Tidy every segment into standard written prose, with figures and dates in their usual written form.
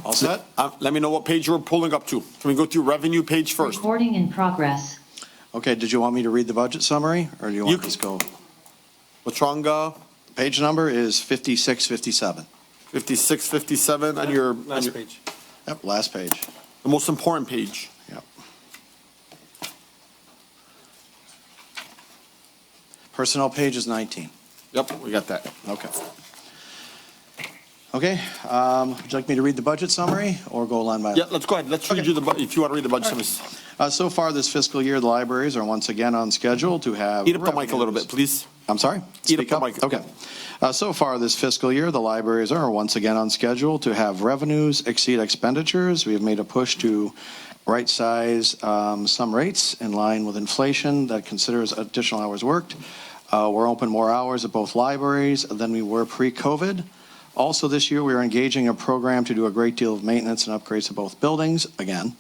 All set? Let me know what page you're pulling up to. Can we go through revenue page first? Recording in progress. Okay, did you want me to read the budget summary, or do you want to just go? What's wrong? Page number is 5657. 56, 57 on your Last page. Yep, last page. the most important page. Yep. Personnel page is 19. Yep, we got that. Okay. Okay, would you like me to read the budget summary or go line by line? Yeah, let's go ahead. Let's read you the budget. If you want to read the budget, So far this fiscal year, the libraries are once again on schedule to have. eat up the mic a little bit, please. I'm sorry? Eat up Speak the mic. Okay. So far this fiscal year, the libraries are once again on schedule to have revenues exceed expenditures. We have made a push to right-size some rates in line with inflation that considers additional hours worked. We're open more hours at both libraries than we were pre-COVID. Also this year, we are engaging a program to do a great deal of maintenance and upgrades to both buildings, again,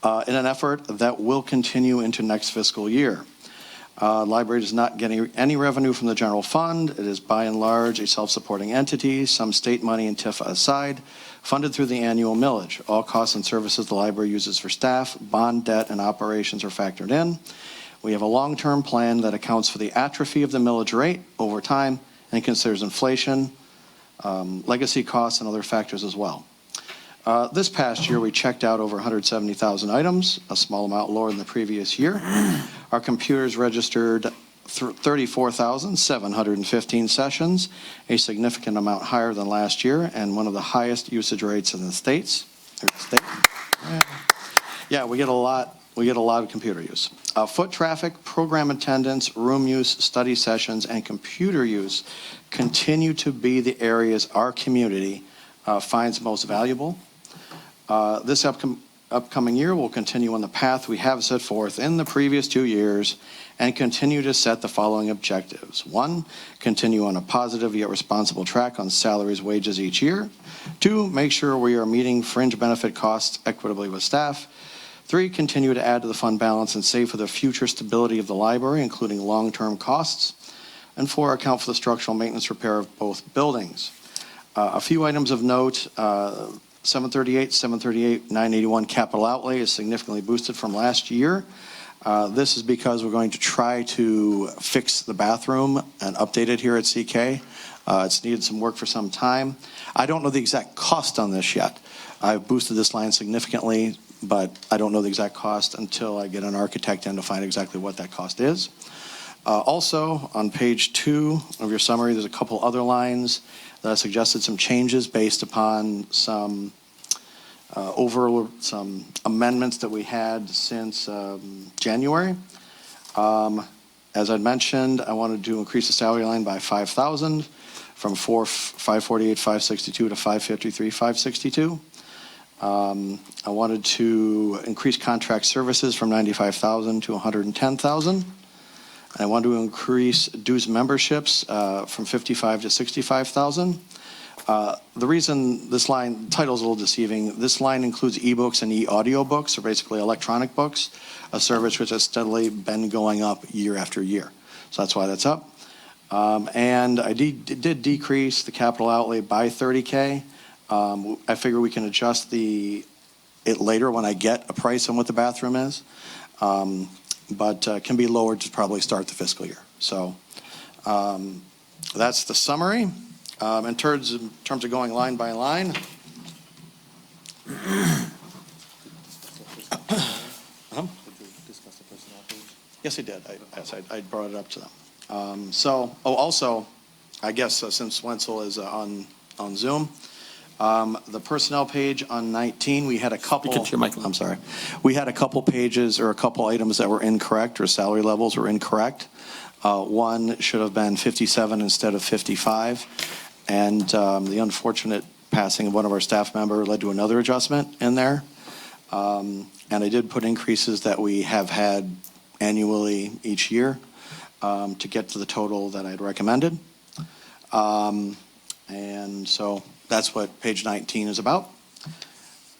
in an effort that will continue into next fiscal year. Library is not getting any revenue from the general fund. It is by and large a self-supporting entity, some state money and TIFA aside, funded through the annual millage. All costs and services the library uses for staff, bond, debt, and operations are factored in. We have a long-term plan that accounts for the atrophy of the millage rate over time and considers inflation, legacy costs, and other factors as well. This past year, we checked out over 170,000 items, a small amount lower than the previous year. Our computers registered 34,715 sessions, a significant amount higher than last year, and one of the highest usage rates in the states. Yeah, we get a lot of computer use. Foot traffic, program attendance, room use, study sessions, and computer use continue to be the areas our community finds most valuable. This upcoming year will continue on the path we have set forth in the previous 2 years and continue to set the following objectives. 1, continue on a positive yet responsible track on salaries, wages each year. 2, make sure we are meeting fringe benefit costs equitably with staff. 3, continue to add to the fund balance and save for the future stability of the library, including long-term costs. And 4, account for the structural maintenance repair of both buildings. A few items of note, 981 capital outlay is significantly boosted from last year. This is because we're going to try to fix the bathroom and update it here at CK. It's needed some work for some time. I don't know the exact cost on this yet. I've boosted this line significantly, but I don't know the exact cost until I get an architect in to find exactly what that cost is. Also, on page 2 of your summary, there's a couple other lines that I suggested some changes based upon some amendments that we had since January. As I mentioned, I wanted to increase the salary line by 5,000 from 548,562 to 553,562. I wanted to increase contract services from 95,000 to 110,000. I wanted to increase dues memberships from 55 to 65,000. The reason this line title is a little deceiving, this line includes ebooks and e-audiobooks, or basically electronic books, a service which has steadily been going up year after year. So that's why that's up. And I did decrease the capital outlay by 30K. I figure we can adjust it later when I get a price on what the bathroom is, but can be lowered to probably start the fiscal year. So that's the summary. In terms of going line by line. Yes, I did. I brought it up to them. Also, I guess since Wenzel is on Zoom, the personnel page on 19, we had a couple. I'm sorry. We had a couple pages or a couple items that were incorrect, or salary levels were incorrect. One should have been 57 instead of 55. And the unfortunate passing of one of our staff members led to another adjustment in there. And I did put increases that we have had annually each year to get to the total that I'd recommended. And so that's what page 19 is about.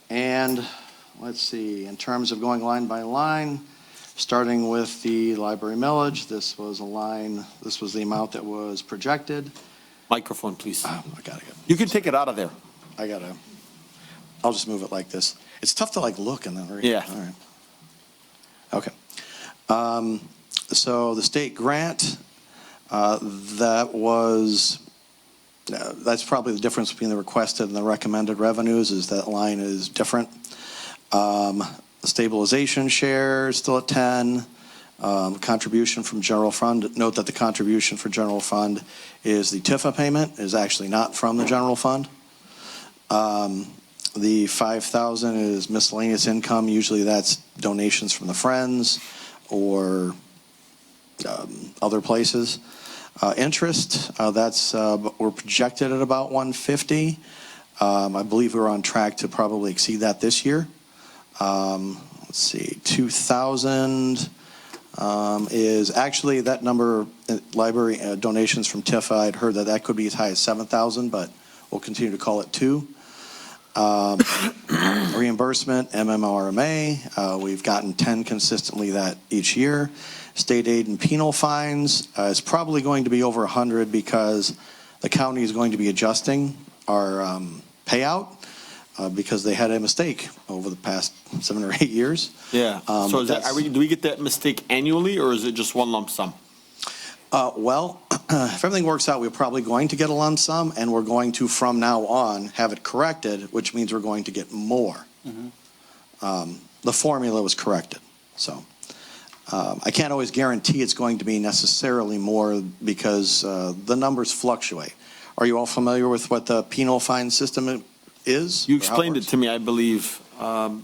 And let's see, in terms of going line by line, starting with the library millage, this was the amount that was projected. Microphone, please. I got it. You can take it out of there. I got it. I'll just move it like this. It's tough to like look and then read. Yeah. All right. Okay. So the state grant, that's probably the difference between the requested and the recommended revenues, is that line is different. Stabilization share is still at 10. Contribution from general fund. Note that the contribution for general fund is the TIFA payment, is actually not from the general fund. The 5,000 is miscellaneous income. Usually that's donations from the Friends or other places. Interest, we're projected at about 150. I believe we're on track to probably exceed that this year. Let's see, 2,000 is actually that number, library donations from TIFA. I'd heard that could be as high as 7,000, but we'll continue to call it 2. Reimbursement, MMRMA, we've gotten 10 consistently that each year. State aid and penal fines is probably going to be over 100 because the county is going to be adjusting our payout because they had a mistake over the past 7 or 8 years. Yeah. So do we get that mistake annually, or is it just one lump sum? Well, if everything works out, we're probably going to get a lump sum, and we're going to, from now on, have it corrected, which means we're going to get more. The formula was corrected. So I can't always guarantee it's going to be necessarily more because the numbers fluctuate. Are you all familiar with what the penal fine system is? You explained it to me, I believe. Go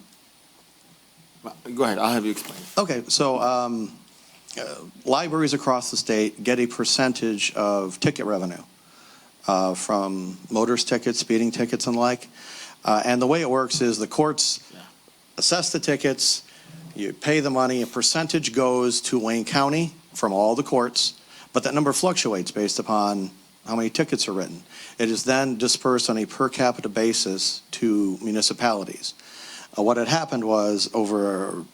ahead, I'll have you explain it. Okay, so libraries across the state get a percentage of ticket revenue from motorist tickets, speeding tickets, and the like. And the way it works is the courts assess the tickets, you pay the money, a percentage goes to Wayne County from all the courts, but that number fluctuates based upon how many tickets are written. It is then dispersed on a per capita basis to municipalities. What had happened was, over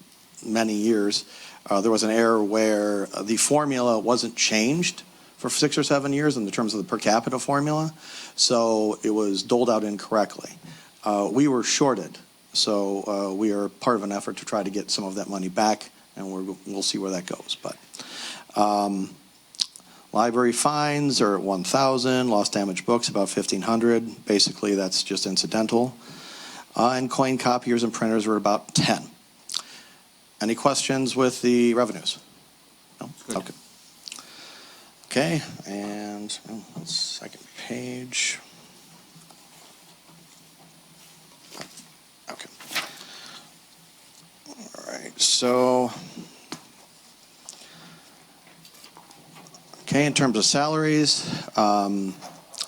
many years, there was an error where the formula wasn't changed for 6 or 7 years in the terms of the per capita formula, so it was doled out incorrectly. We were shorted, so we are part of an effort to try to get some of that money back, and we'll see where that goes. But library fines are at 1,000, lost damaged books about 1,500. Basically, that's just incidental. And coin copiers and printers are about 10. Any questions with the revenues? No? Okay. Okay, and second page. Okay. All right, so, okay, in terms of salaries,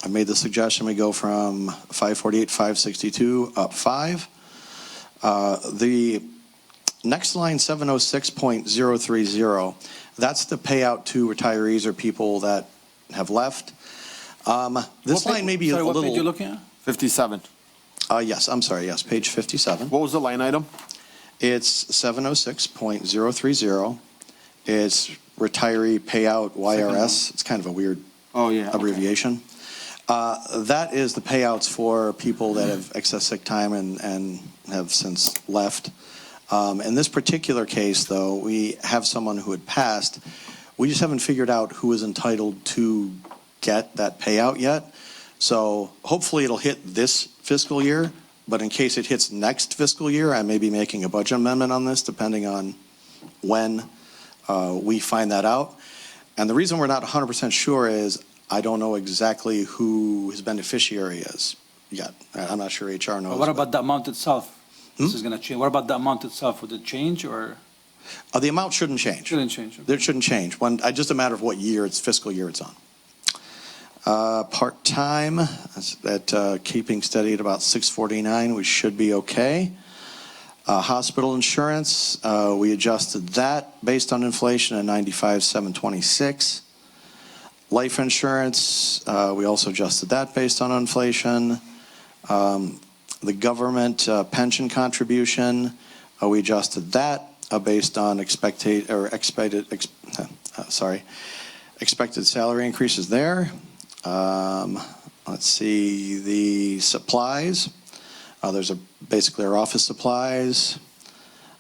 I made the suggestion we go from 548, 562 up 5. The next line, 706.030, that's the payout to retirees or people that have left. This line may be a little. What page are you looking at? 57. Yes, I'm sorry, yes, page 57. What was the line item? It's 706.030. It's retiree payout YRS. It's kind of a weird abbreviation. That is the payouts for people that have excess sick time and have since left. In this particular case, though, we have someone who had passed. We just haven't figured out who is entitled to get that payout yet. So hopefully it'll hit this fiscal year, but in case it hits next fiscal year, I may be making a budget amendment on this depending on when we find that out. And the reason we're not 100% sure is I don't know exactly who his beneficiary is yet. I'm not sure HR knows. But what about the amount itself? This is going to change. What about the amount itself? Would it change or? The amount shouldn't change. Shouldn't change. Okay. It shouldn't change. Just a matter of what year, it's fiscal year it's on. Part-time, at keeping steady at about 649, we should be okay. Hospital insurance, we adjusted that based on inflation at 95,726. Life insurance, we also adjusted that based on inflation. The government pension contribution, we adjusted that based on expected salary increases there. Let's see, the supplies, There's basically our office supplies.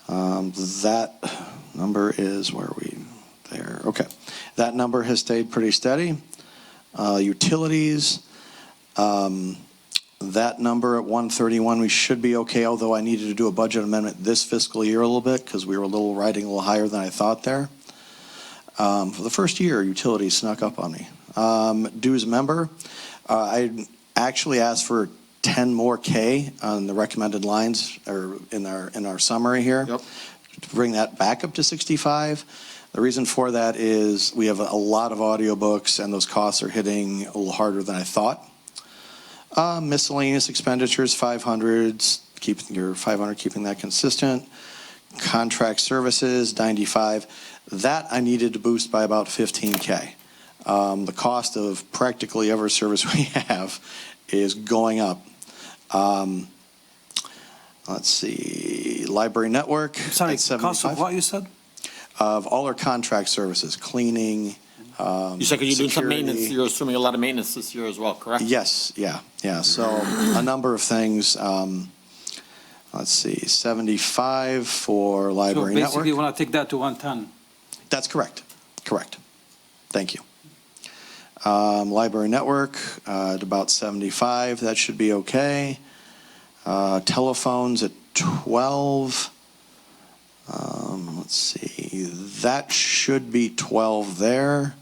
That number is, where are we? There, okay. That number has stayed pretty steady. Utilities, that number at 131, we should be okay, although I needed to do a budget amendment this fiscal year a little bit because we were riding a little higher than I thought there. For the first year, utilities snuck up on me. Dues member, I actually asked for 10 more K on the recommended lines, or in our summary here. Yep. To bring that back up to 65. The reason for that is we have a lot of audiobooks, and those costs are hitting a little harder than I thought. Miscellaneous expenditures, 500s, keeping that consistent. Contract services, 95. That I needed to boost by about 15K. The cost of practically every service we have is going up. Let's see, library network. Sorry, at 75. cost of what you said? Of all our contract services, cleaning, You said you're doing some maintenance, security. you're assuming a lot of maintenance this year as well, correct? Yes, yeah. So a number of things. Let's see, 75 for So library basically, network. you want to take that to 110. That's correct. Thank you. Library network at about 75. That should be okay. Telephones at 12. Let's see. That should be 12 there.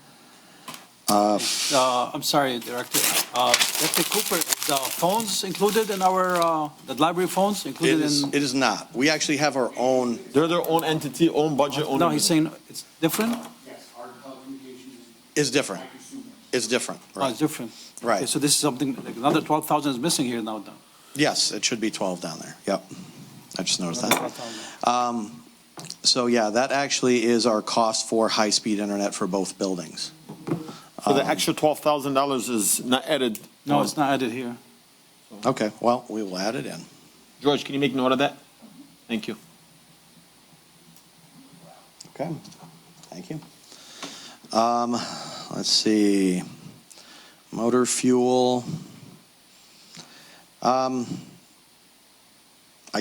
I'm sorry, Director. Director Cooper, is the phones included in our, the library phones included in? It is not. We actually have our own. They're their own entity, own budget, own. No, he's saying it's different? Yes, our telecommunications Is different. It's different. Oh, Right. it's different. Right. Okay, so this is something, like another 12,000 is missing here now. Yes, it should be 12 down there. Yep. I just noticed Another that. 12,000. So yeah, that actually is our cost for high-speed internet for both buildings. So the extra $12,000 is not added? No, it's not added here. Okay, well, we will add it in. George, can you make note of that? Thank you. Okay, thank you. Let's see, motor fuel. I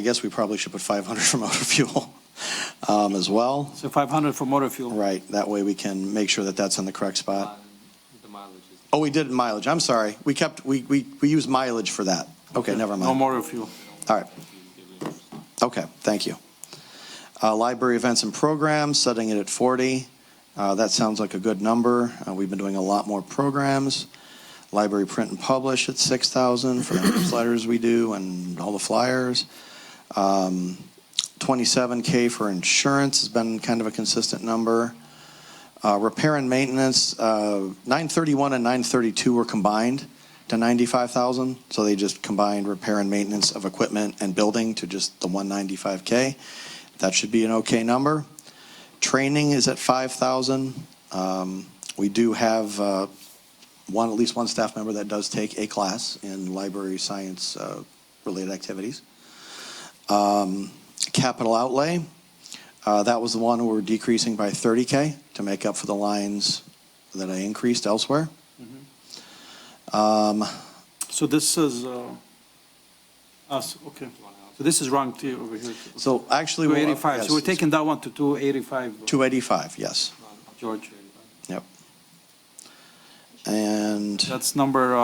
guess we probably should put 500 for motor fuel as well. So 500 for motor fuel. Right, that way we can make sure that that's in the correct spot. Oh, we did mileage, I'm sorry. We used mileage for that. Okay, never No mind. motor fuel. All right. Okay, thank you. Library events and programs, setting it at 40. That sounds like a good number. We've been doing a lot more programs. Library print and publish at 6,000 for the newsletters we do and all the flyers. 27K for insurance has been kind of a consistent number. Repair and maintenance, 931 and 932 were combined to 95,000. So they just combined repair and maintenance of equipment and building to just the 195K. That should be an okay number. Training is at 5,000. We do have at least one staff member that does take a class in library science related activities. Capital outlay, that was the one where we're decreasing by 30K to make up for the lines that I increased elsewhere. So this is, us, okay. So this is wrong too over here. So actually, 285, so we're taking that one to 285. 285, yes. George. Yep. And That's number,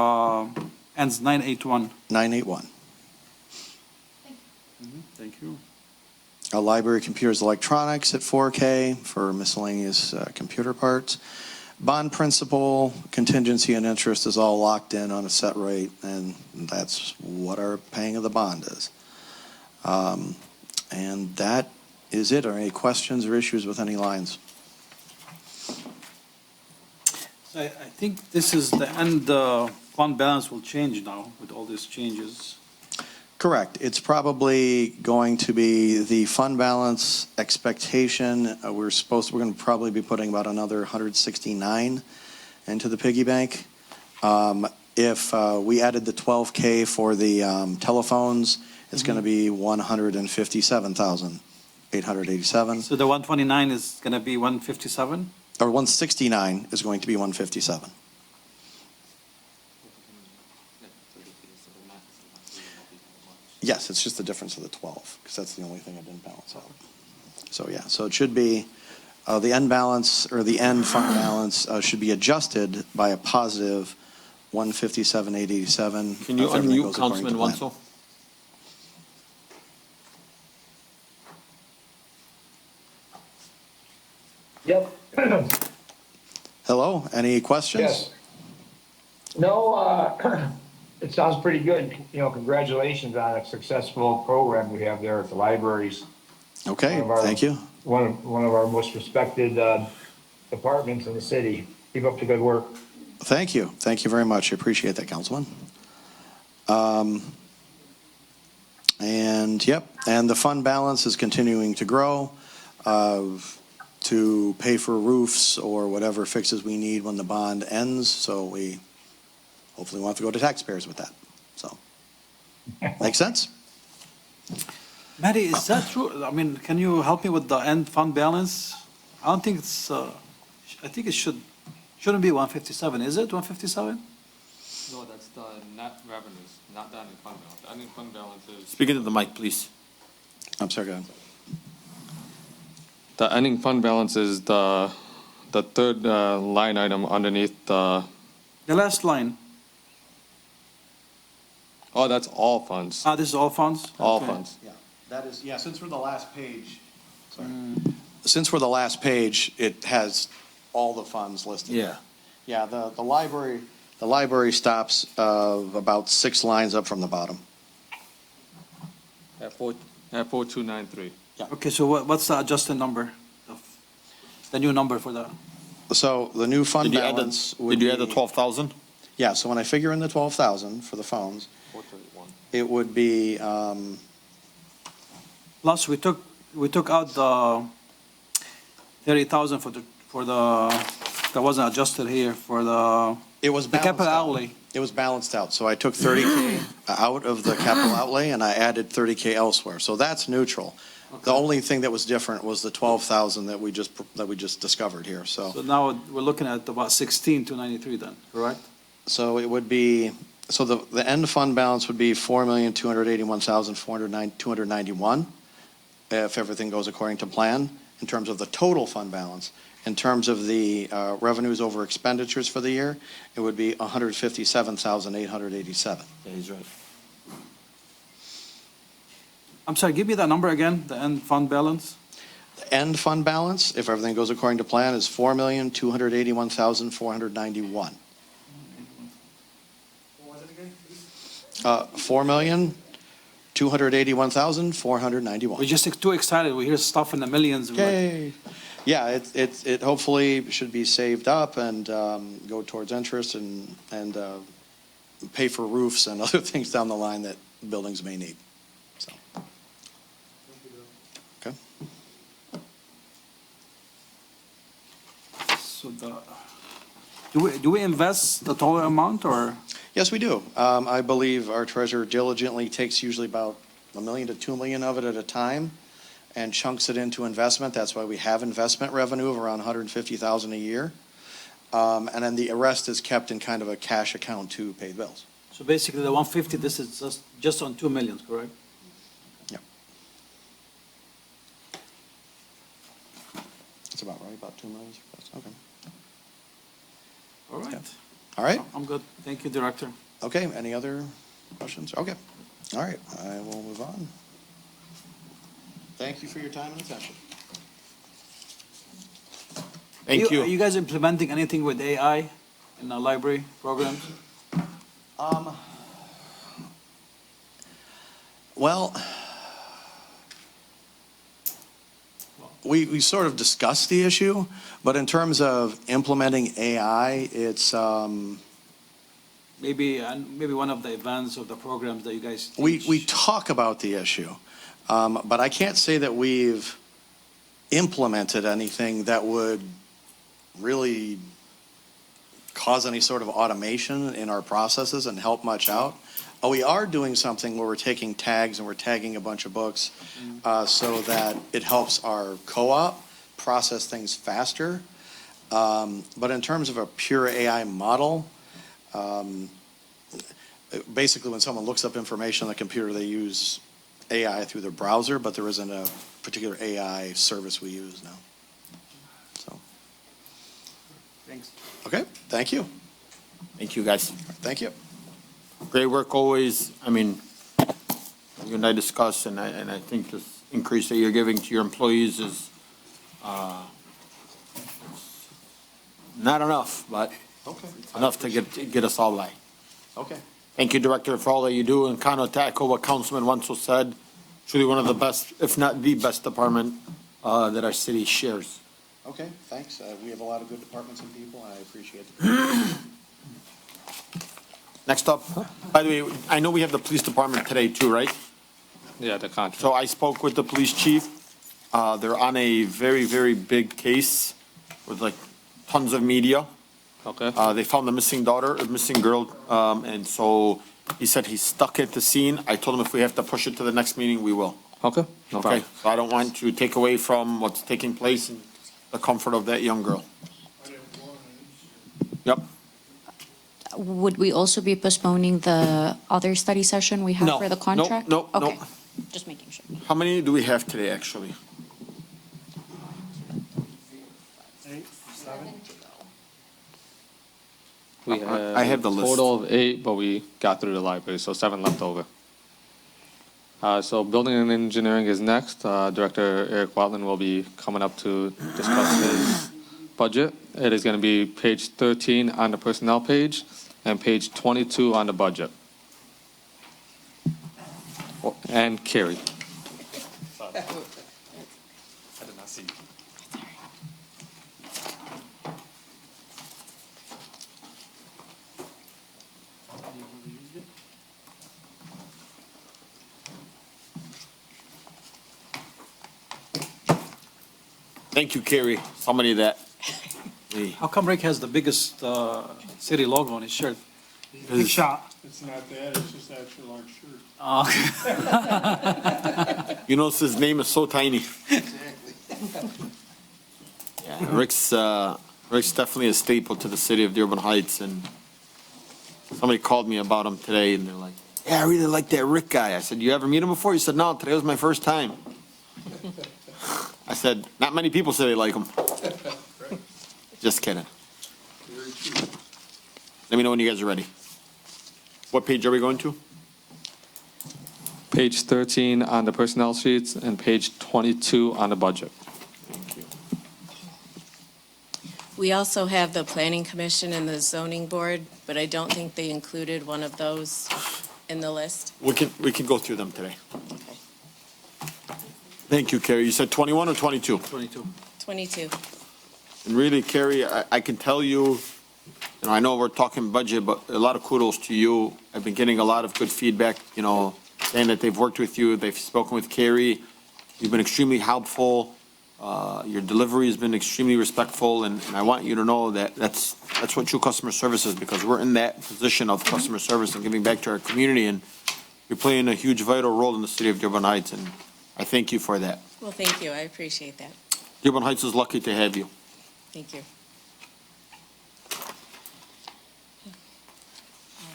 ends 981. 981. Thank you. Library computers electronics at 4K for miscellaneous computer parts. Bond principal, contingency and interest is all locked in on a set rate, and that's what our paying of the bond is. And that is it. Are there any questions or issues with any lines? So I think this is the end, fund balance will change now with all these changes. Correct. It's probably going to be the fund balance expectation. We're going to probably be putting about another 169 into the piggy bank. If we added the 12K for the telephones, it's going to be 157,887. So the 129 is going to be 157? Or 169 is going to be 157. Yes, it's just the difference of the 12, because that's the only thing I didn't balance out. So, yeah, so it should be, the end balance, or the end fund balance should be adjusted by a positive 157,887. Can you if everything unmute goes according to Councilman plan. Wansel? Yep. Hello, any questions? Yes. No, it sounds pretty good. You know, congratulations on a successful program we have there at the libraries. Okay, One of our- thank you. One of our most respected departments in the city. Keep up the good work. Thank you. Thank you very much. I appreciate that, Councilman. And, yep, and the fund balance is continuing to grow to pay for roofs or whatever fixes we need when the bond ends. So we hopefully won't have to go to taxpayers with that. So, make sense? Matty, is that true? I mean, can you help me with the end fund balance? I don't think it's, I think it shouldn't be 157, is it 157? No, that's the net revenues, not the ending fund balance. The ending fund balance is. Speak into the mic, please. I'm sorry, go ahead. The ending fund balance is the third line item underneath the, The last line, oh, that's all funds, this is all funds? all Okay. funds. Yeah, that is, yeah, since we're the last page, sorry. Since we're the last page, it has all the funds listed. Yeah. Yeah, the library stops about 6 lines up from the bottom. At 4293. Okay, so what's the adjusted number? The new number for that? So the new fund Did you add balance the, would did you add the be- 12,000? Yeah, so when I figure in the 12,000 for the phones, 431. it would be, Plus, we took out the 30,000 that wasn't adjusted here for the it was the balanced capital out. outlay. It was balanced out. So I took 30K out of the capital outlay and I added 30K elsewhere. So that's neutral. The only thing that was different was the 12,000 that we just discovered here. So now we're looking at about 16,293 then, correct? So it would be, so the end fund balance would be 4,281,291 if everything goes according to plan in terms of the total fund balance. In terms of the revenues over expenditures for the year, it would be 157,887. Yeah, he's right. I'm sorry, give me that number again, the end fund balance? The end fund balance, if everything goes according to plan, is 4,281,491. What was it again? 4,281,491. We're just too excited. We hear stuff in the millions. We're like, Yay. Yeah, it hopefully should be saved up and go towards interest and pay for roofs and other things down the line that buildings may need. So. Okay. So do we invest the total amount or? Yes, we do. I believe our treasurer diligently takes usually about $1 million to $2 million of it at a time and chunks it into investment. That's why we have investment revenue of around $150,000 a year. And then the rest is kept in kind of a cash account to pay bills. So basically the 150, this is just on 2 million, correct? Yeah. That's about right, about 2 million. Okay. All right. Okay. All right. I'm good. Thank you, Director. Okay, any other questions? Okay. All right, I will move on. Thank you for your time and attention. Thank Are you you. guys implementing anything with AI in the library programs? Well, we sort of discussed the issue, but in terms of implementing AI, it's, Maybe one of the events or the programs that you guys we teach. talk about the issue, but I can't say that we've implemented anything that would really cause any sort of automation in our processes and help much out. We are doing something where we're taking tags and we're tagging a bunch of books so that it helps our co-op process things faster. But in terms of a pure AI model, basically when someone looks up information on the computer, they use AI through their browser, but there isn't a particular AI service we use now. So, Thanks. okay, thank you. Thank you, guys. Thank you. Great work always. I mean, you and I discussed, and I think this increase that you're giving to your employees is, not enough, but Okay. enough to get us all by. Okay. Thank you, Director, for all that you do, and kind of to echo what Councilman Wenzel said, truly one of the best, if not the best department, that our city shares. Okay, thanks. We have a lot of good departments and people, and I appreciate it. Next up, by the way, I know we have the police department today too, right? Yeah, the contract. So I spoke with the police chief. They're on a very, very big case with like tons of media. Okay. They found a missing daughter, a missing girl, and so he said he's stuck at the scene. I told him if we have to push it to the next meeting, we will. Okay. No Okay, problem. so I don't want to take away from what's taking place and the comfort of that young girl. Yep. Would we also be postponing the other study session we have No, for the no, contract? no, no. Okay, just making sure. How many do we have today, actually? We have I have the a list. total of 8, but we got through the library, so 7 left over. So building and engineering is next. Director Eric Watland will be coming up to discuss his budget. It is going to be page 13 on the personnel page and page 22 on the budget. Oh, and Carrie. I did not see you. Thank you, Carrie. Somebody that. How come Rick has the biggest city logo on his shirt? Big shot. It's not that, it's just actually our shirt. Oh, You notice his name is so tiny. Yeah, Rick's definitely a staple to the city of Dearborn Heights, and somebody called me about him today, and they're like, "Yeah, I really like that Rick guy." I said, "You ever meet him before?" He said, "No, today was my first time." I said, "Not many people say they like him." Just kidding. Let me know when you guys are ready. What page are we going to? Page 13 on the personnel sheets and page 22 on the budget. Thank you. We also have the Planning Commission and the Zoning Board, but I don't think they included one of those in the list. We can go through them today. Thank you, Carrie. You said 21 or 22? 22. 22. And really, Carrie, I can tell you, I know we're talking budget, but a lot of kudos to you. I've been getting a lot of good feedback, saying that they've worked with you, they've spoken with Carrie. You've been extremely helpful. Your delivery has been extremely respectful, and I want you to know that that's what true customer service is, because we're in that position of customer service and giving back to our community, and you're playing a huge, vital role in the city of Dearborn Heights, and I thank you for that. Well, thank you. I appreciate that. Dearborn Heights is lucky to have you. Thank you.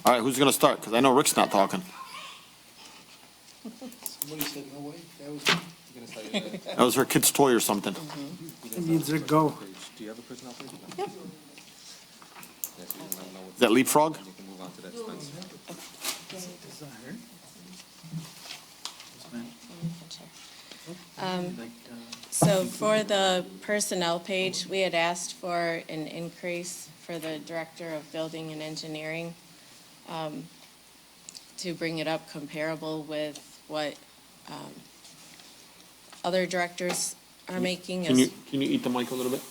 All right, who's going to start? Because I know Rick's not talking. Somebody said, no way, that was. That was her kid's toy or something. It needs to go. Do you have a personnel page? Yep. Is that leapfrog? You can move on to the expense. So for the personnel page, we had asked for an increase for the Director of Building and Engineering to bring it up comparable with what other directors are making. Can you eat the mic a little bit?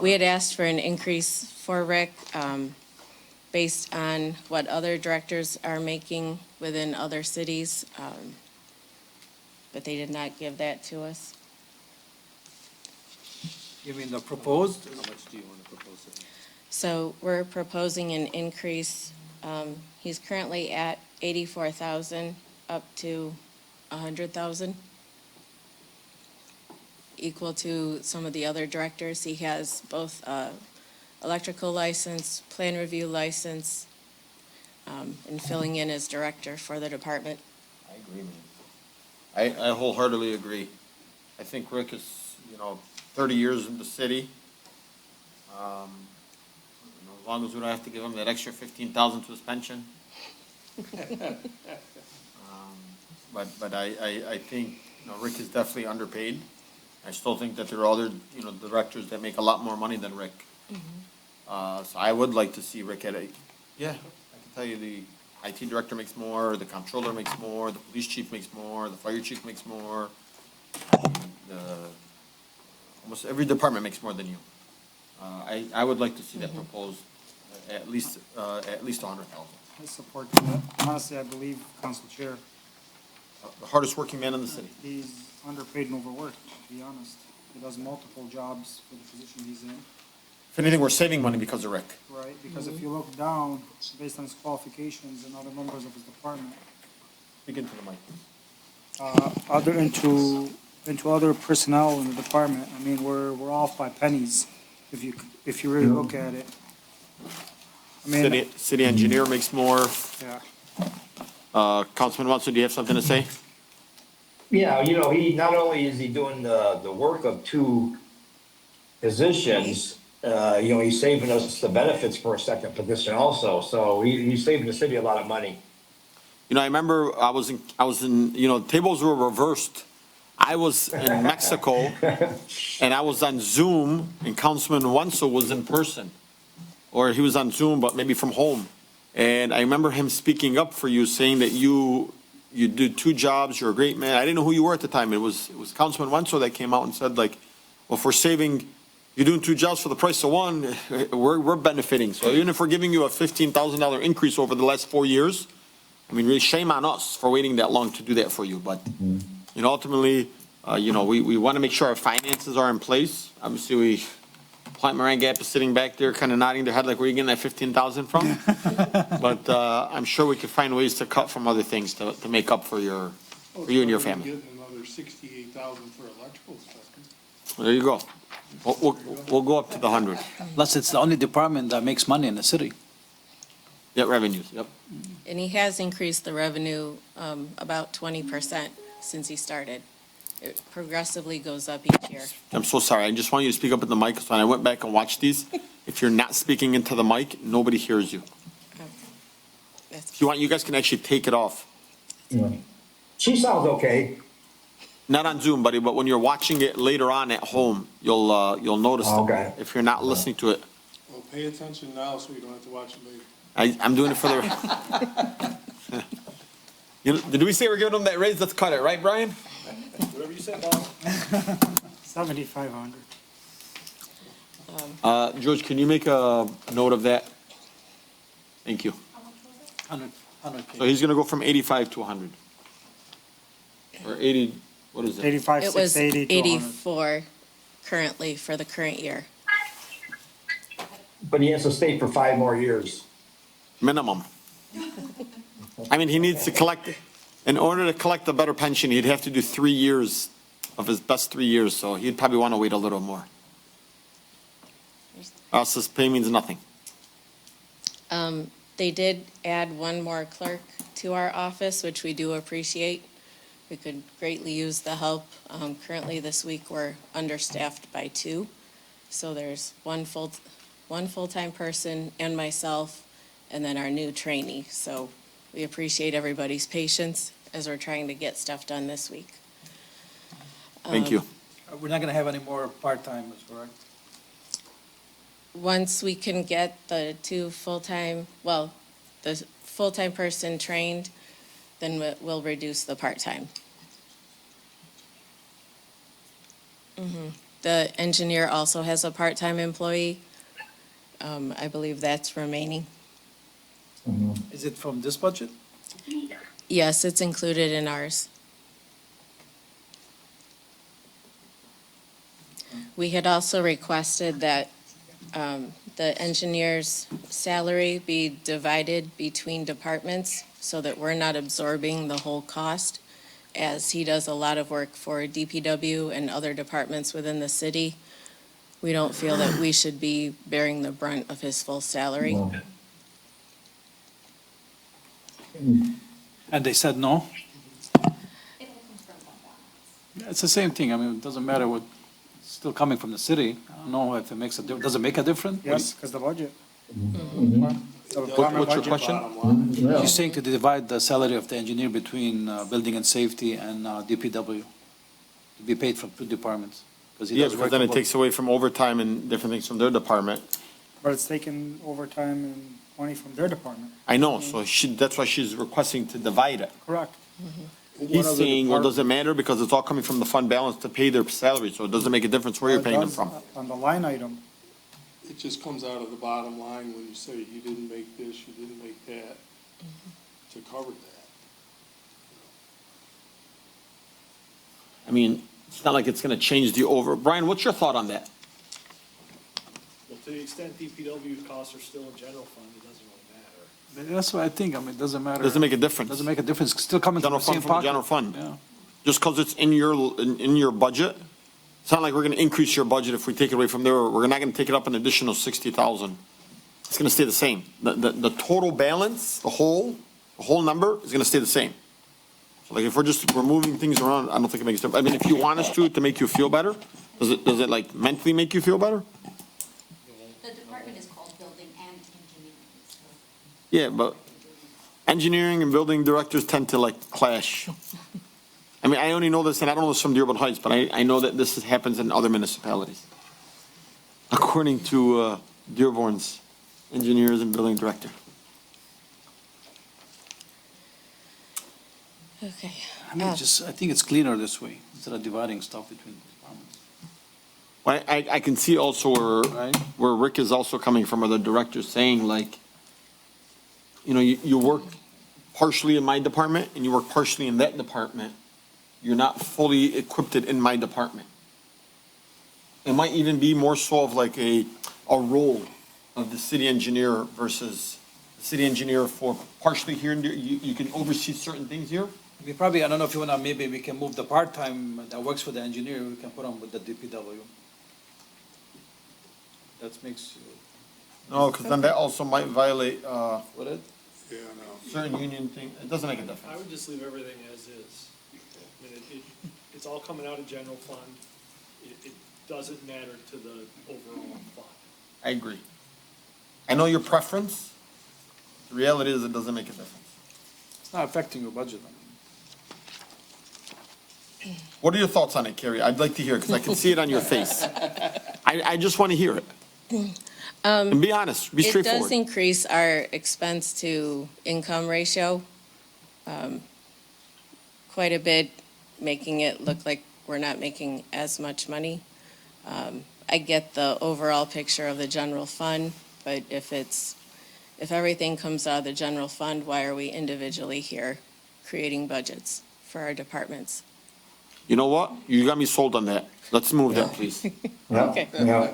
We had asked for an increase for Rick based on what other directors are making within other cities, but they did not give that to us. You mean the proposed? How much do you want to propose it? So we're proposing an increase. He's currently at 84,000 up to 100,000, equal to some of the other directors. He has both electrical license, plan review license, and filling in as director for the department. I agree, man. I wholeheartedly agree. I think Rick is, 30 years in the city. As long as we don't have to give him that extra 15,000 to his pension. But I think, Rick is definitely underpaid. I still think that there are other, directors that make a lot more money than Rick. So I would like to see Rick at I can tell you the IT director makes more, the comptroller makes more, the police chief makes more, the fire chief makes more. Almost every department makes more than you. I would like to see that proposed at least 100,000. I support that. Honestly, I believe Council Chair, The hardest working man in the city. he's underpaid and overworked, to be honest. He does multiple jobs for the position he's in, If anything, we're saving money because of Rick. right? Because if you look down, based on his qualifications and other members of his department, Speak into the mic. other into other personnel in the department, I mean, we're off by pennies, if you really look at it. I mean, City engineer makes more. yeah. Councilman Watson, do you have something to say? Yeah, he, not only is he doing the work of two positions, he's saving us the benefits for a second position also, so he's saving the city a lot of money. I remember I was in, tables were reversed. I was in Mexico and I was on Zoom and Councilman Wenzel was in person. Or he was on Zoom, but maybe from home. And I remember him speaking up for you, saying that you did two jobs, you're a great man. I didn't know who you were at the time. It was Councilman Wenzel that came out and said like, well, if we're saving, you're doing two jobs for the price of one, we're benefiting. So even if we're giving you a $15,000 increase over the last 4 years, I mean, really shame on us for waiting that long to do that for you. But, ultimately, we want to make sure our finances are in place. Obviously, Plant Moran Gap is sitting back there kind of nodding their head like, where are you getting that 15,000 from? But I'm sure we could find ways to cut from other things to make up for you and your family. Getting another 68,000 for electrical stuff. There you go. We'll go up to the 100. Plus, it's the only department that makes money in the city. Yeah, revenues, yep. And he has increased the revenue about 20% since he started. It progressively goes up each year. I'm so sorry. I just want you to speak up in the mic. So when I went back and watched these, if you're not speaking into the mic, nobody hears you. If you want, you guys can actually take it off. She sounds okay. Not on Zoom, buddy, but when you're watching it later on at home, you'll notice Okay. if you're not listening to it. Well, pay attention now so you don't have to watch it later. I'm doing it for the. Did we say we're giving them that raise? Let's cut it, right, Brian? Whatever you say, boss. 7,500. George, can you make a note of that? Thank you. 100K. So he's gonna go from 85 to 100. Or 80, what is it? 85, It was 680 to 100. 84 currently for the current year. But he has to stay for 5 more years. Minimum. I mean, he needs to collect, in order to collect a better pension, he'd have to do 3 years of his best 3 years, so he'd probably want to wait a little more. Us, this pay means nothing. They did add one more clerk to our office, which we do appreciate. We could greatly use the help. Currently this week, we're understaffed by 2. So there's one full-time person and myself, and then our new trainee. So we appreciate everybody's patience as we're trying to get stuff done this week. Thank you. We're not going to have any more part-timers, correct? Once we can get the 2 full-time, well, the full-time person trained, then we'll reduce the part-time. The engineer also has a part-time employee. I believe that's remaining. Is it from this budget? Yes, it's included in ours. We had also requested that the engineer's salary be divided between departments so that we're not absorbing the whole cost, as he does a lot of work for DPW and other departments within the city. We don't feel that we should be bearing the brunt of his full salary. And they said no? Yeah, it's the same thing. I mean, it doesn't matter what, it's still coming from the city. I don't know if it makes a, does it make a difference? Yes, because the budget. The What's department your budget. question? You're saying to divide the salary of the engineer between building and safety and DPW, to be paid from two departments? Because he Yeah, does because work then for it both. takes away from overtime and different things from their department. But it's taking overtime and money from their department. I know, so that's why she's requesting to divide it. Correct. He's saying, well, does it matter because it's all coming from the fund balance to pay their salary, so it doesn't make a difference where you're paying them from. On the line item. It just comes out of the bottom line when you say you didn't make this, you didn't make that, to cover that. I mean, it's not like it's gonna change Brian, what's your thought on that? Well, to the extent DPW costs are still in general fund, it doesn't really matter. That's what I think. I mean, it doesn't matter. Doesn't make a difference. Doesn't make a difference. It's still coming from General the fund same from the pocket. general fund. Yeah. Just because it's in your budget, it's not like we're gonna increase your budget if we take it away from there. We're not gonna take it up an additional 60,000. It's gonna stay the same. The total balance, the whole number is gonna stay the same. So like if we're just removing things around, I don't think it makes a difference. I mean, if you want us to make you feel better, does it like mentally make you feel better? The department is called Building and Engineering. Yeah, but engineering and building directors tend to like clash. I mean, I only know this, and I don't know this from Dearborn Heights, but I know that this happens in other municipalities. According to Dearborn's engineers and building director. Okay. I mean, I think it's cleaner this way, instead of dividing stuff between departments. Well, I can see also Right. where Rick is also coming from, or the director saying like, you know, you work partially in my department and you work partially in that department. You're not fully equipped in my department. It might even be more so of like a role of the city engineer versus the city engineer for partially here and there. You can oversee certain things here. We probably, I don't know if you wanna, maybe we can move the part-time that works for the engineer, we can put on with the DPW. That makes, No, because then that also might violate would it? Yeah, no. certain union thing. It doesn't make a difference. I would just leave everything as is. I mean, it's all coming out of general fund. It doesn't matter to the overall fund. I agree. I know your preference. The reality is it doesn't make a difference. It's not affecting your budget. What are your thoughts on it, Carrie? I'd like to hear it because I can see it on your face. I just want to hear it. And be honest, be It does straightforward. increase our expense to income ratio quite a bit, making it look like we're not making as much money. I get the overall picture of the general fund, but if everything comes out of the general fund, why are we individually here creating budgets for our departments? You know what? You got me sold on that. Let's move that, please. Okay. Yeah.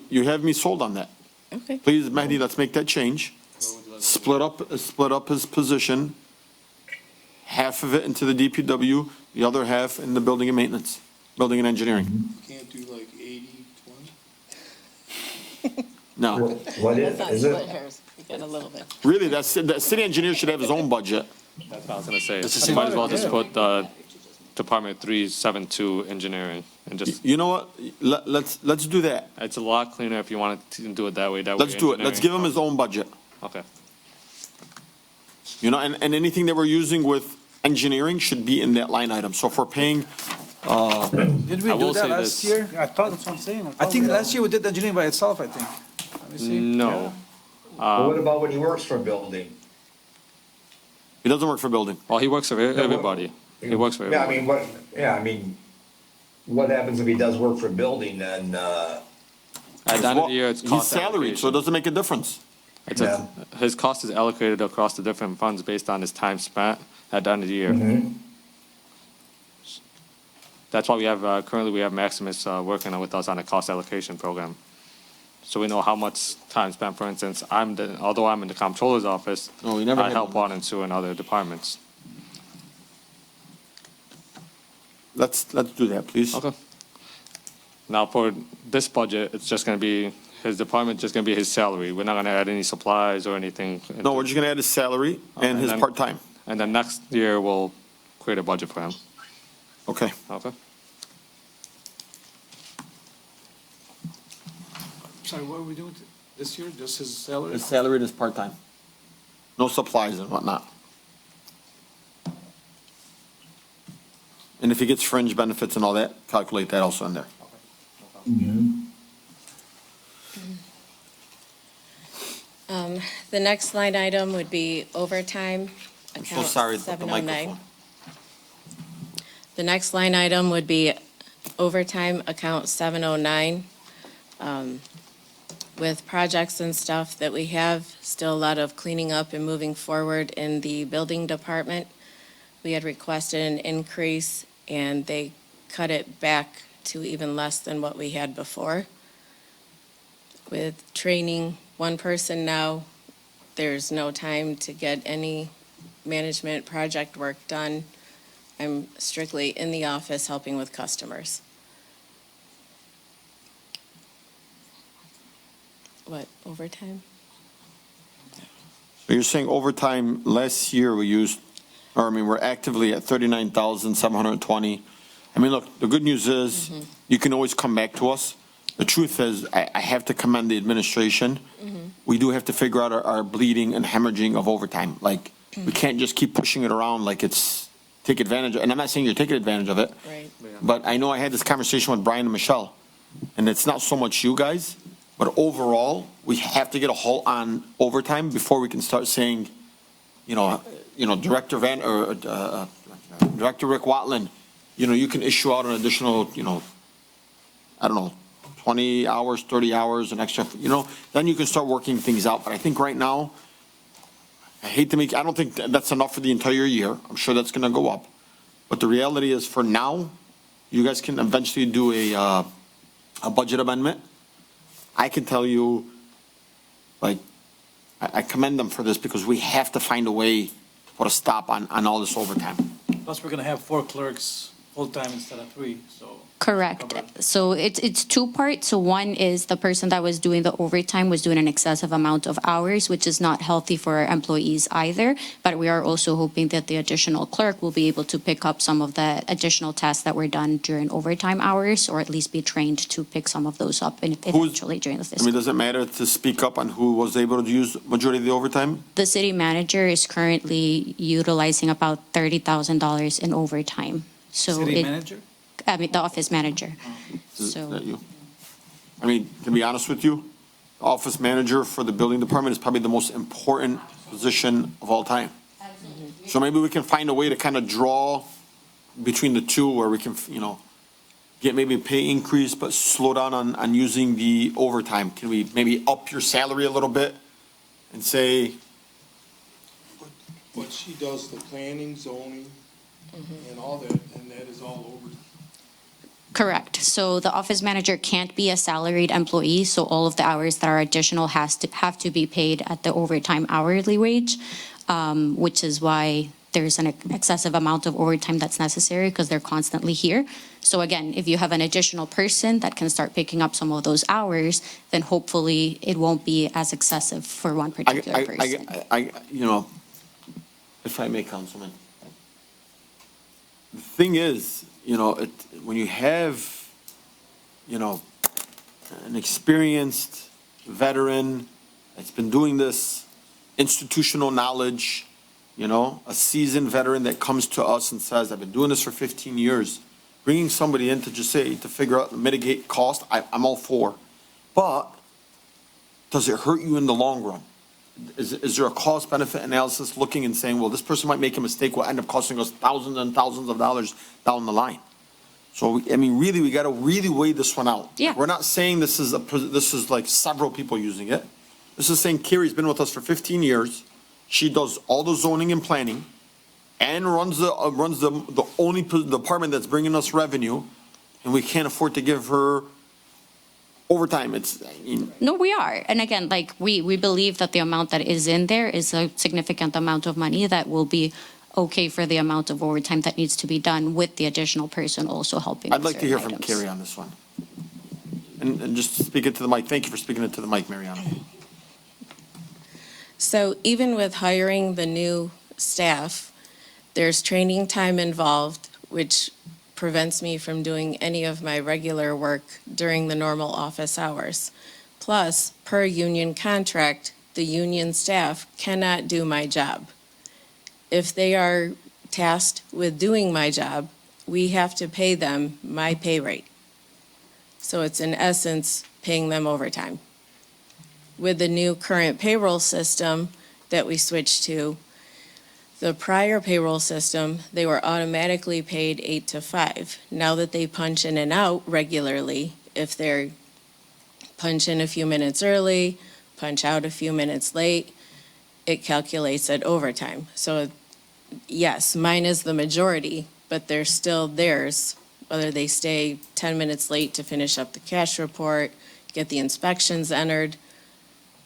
You have me sold on that. Okay. Please, Mehdi, let's make that change. Split up his position, half of it into the DPW, the other half in the building and maintenance, building and engineering. Can't do like 80, 20? No, What Let's not is split it? hairs. We got a little bit. really, the city engineer should have his own budget. That's what I was gonna say. That's the You same might as well budget, just put Department 372 Engineering and just, You know what? Let's do that. it's a lot cleaner if you wanted to do it that way. That way Let's do it. Let's give him his own budget. Okay. You know, and anything that we're using with engineering should be in that line item. So if we're paying, Did we I do will that say last this. year? I thought that's what I'm saying. I thought think we- last year we did engineering by itself, I think. Let me see. No. But what about when he works for a building? he doesn't work for building. Well, he works for everybody. He works for Yeah, I everybody. mean, what happens if he does work for a building then, At the end of the year, it's He's cost salaried, so it allocation. doesn't make a difference. His cost is allocated across the different funds based on his time spent at the end of the year. That's why we have, currently we have Maximus working with us on a cost allocation program. So we know how much time spent, for instance, although I'm in the comptroller's office, No, we never I had help one. water and sewer and other departments. Let's do that, please. Okay. Now for this budget, it's just gonna be his department just gonna be his salary. We're not gonna add any supplies or anything. No, we're just gonna add his salary and his then- part-time. And then next year, we'll create a budget for him. Okay. Okay? Sorry, what are we doing this year? Just his salary? His salary and his part-time. No supplies and whatnot. And if he gets fringe benefits and all that, calculate that also in there. The next line item would be overtime, I'm so account sorry about the 709. microphone. The next line item would be overtime, account 709. With projects and stuff that we have, still a lot of cleaning up and moving forward in the building department. We had requested an increase, and they cut it back to even less than what we had before. With training one person now, there's no time to get any management project work done. I'm strictly in the office helping with customers. What, overtime? So you're saying overtime, last year we used, or I mean, we're actively at 39,720. I mean, look, the good news is you can always come back to us. The truth is, I have to commend the administration. We do have to figure out our bleeding and hemorrhaging of overtime. Like, we can't just keep pushing it around like it's take advantage, and I'm not saying you're taking advantage of it. Right. But I know I had this conversation with Brian and Michelle, and it's not so much you guys, but overall, we have to get a halt on overtime before we can start saying, Director Rick Watland, you can issue out an additional, I don't know, 20 hours, 30 hours, an extra, then you can start working things out. But I think right now, I don't think that's enough for the entire year. I'm sure that's going to go up. But the reality is, for now, you guys can eventually do a budget amendment. I can tell you, I commend them for this because we have to find a way to put a stop on all this overtime. Plus, we're gonna have 4 clerks full-time instead of 3, so. Correct. Covered. So it's two parts. So one is the person that was doing the overtime was doing an excessive amount of hours, which is not healthy for our employees either. But we are also hoping that the additional clerk will be able to pick up some of the additional tasks that were done during overtime hours, or at least be trained to pick some of those up eventually during the fiscal. Does it matter to speak up on who was able to use majority of the overtime? The city manager is currently utilizing about $30,000 in overtime. So City manager? the office manager. Is So that you? To be honest with you, the office manager for the building department is probably the most important position of all time. So maybe we can find a way to kind of draw between the two where we can, get maybe a pay increase, but slow down on using the overtime. Can we maybe up your salary a little bit and say, But she does the planning, zoning, and all that, and that is all over. correct. So the office manager can't be a salaried employee, so all of the hours that are additional have to be paid at the overtime hourly wage, which is why there's an excessive amount of overtime that's necessary because they're constantly here. So again, if you have an additional person that can start picking up some of those hours, then hopefully it won't be as excessive for one particular person. if I may, Councilman. The thing is, when you have, an experienced veteran that's been doing this, institutional knowledge, a seasoned veteran that comes to us and says, I've been doing this for 15 years, bringing somebody in to just say, to figure out, mitigate cost, I'm all for. But does it hurt you in the long run? Is there a cost benefit analysis looking and saying, well, this person might make a mistake, will end up costing us thousands and thousands of dollars down the line? So, really, we got to really weigh this one out. Yeah. We're not saying this is like several people using it. This is saying Carrie's been with us for 15 years. She does all the zoning and planning and runs the only department that's bringing us revenue, and we can't afford to give her overtime. No, we are. And again, we believe that the amount that is in there is a significant amount of money that will be okay for the amount of overtime that needs to be done with the additional person also helping. I'd with like to hear certain from items. Carrie on this one. And just speak it to the mic. Thank you for speaking it to the mic, Mariana. So even with hiring the new staff, there's training time involved, which prevents me from doing any of my regular work during the normal office hours. Plus, per union contract, the union staff cannot do my job. If they are tasked with doing my job, we have to pay them my pay rate. So it's in essence paying them overtime. With the new current payroll system that we switched to, the prior payroll system, they were automatically paid 8 to 5. Now that they punch in and out regularly, if they're punch in a few minutes early, punch out a few minutes late, it calculates at overtime. So yes, mine is the majority, but they're still theirs, whether they stay 10 minutes late to finish up the cash report, get the inspections entered,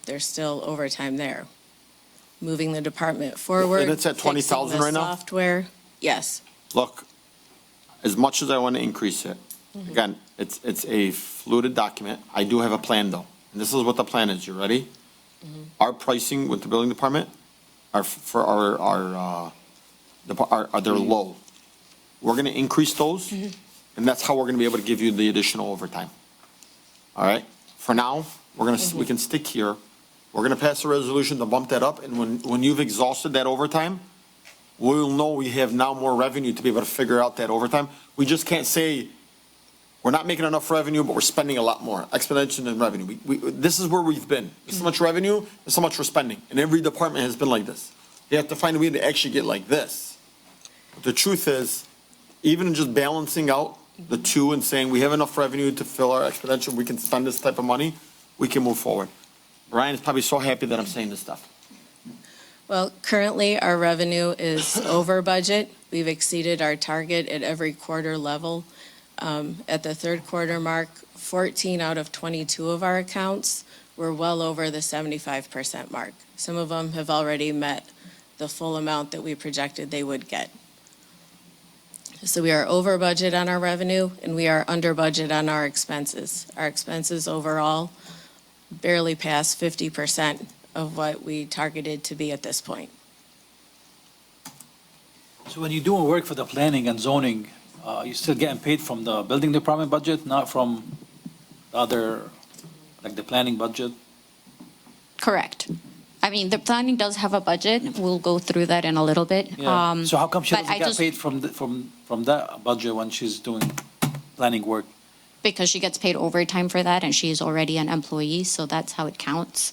there's still overtime there. Moving the department forward. And it's at 20,000 fixing the right now? Software, yes. Look, as much as I want to increase it, again, it's a fluid document. I do have a plan though. And this is what the plan is. You ready? Our pricing with the building department are for they're low. We're going to increase those and that's how we're going to be able to give you the additional overtime. All right? For now, we can stick here. We're going to pass a resolution to bump that up, and when you've exhausted that overtime, we'll know we have now more revenue to be able to figure out that overtime. We just can't say, we're not making enough revenue, but we're spending a lot more, exponential in revenue. This is where we've been. This is so much revenue, this so much we're spending, and every department has been like this. You have to find a way to actually get like this. But the truth is, even just balancing out the two and saying we have enough revenue to fill our exponential, we can spend this type of money, we can move forward. Brian is probably so happy that I'm saying this stuff. Well, currently, our revenue is over budget. We've exceeded our target at every quarter level. At the third quarter mark, 14 out of 22 of our accounts were well over the 75% mark. Some of them have already met the full amount that we projected they would get. So we are over budget on our revenue, and we are under budget on our expenses. Our expenses overall barely pass 50% of what we targeted to be at this point. So when you're doing work for the planning and zoning, you're still getting paid from the building department budget, not from the other, like the planning budget? Correct. I mean, the planning does have a budget. We'll go through that in a little bit. Yeah. So how come she but doesn't I get just- paid from that budget when she's doing planning work? Because she gets paid overtime for that, and she's already an employee, so that's how it counts.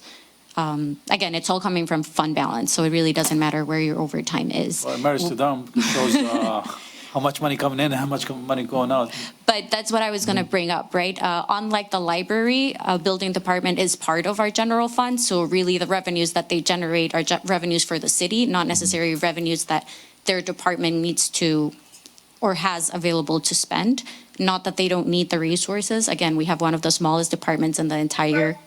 Again, it's all coming from fund balance, so it really doesn't matter where your overtime is. Well, it matters to them. It shows how much money coming in and how much money going out. But that's what I was going to bring up, right? Unlike the library, building department is part of our general fund, so really the revenues that they generate are revenues for the city, not necessarily revenues that their department needs to or has available to spend. Not that they don't need the resources. Again, we have one of the smallest departments in the entire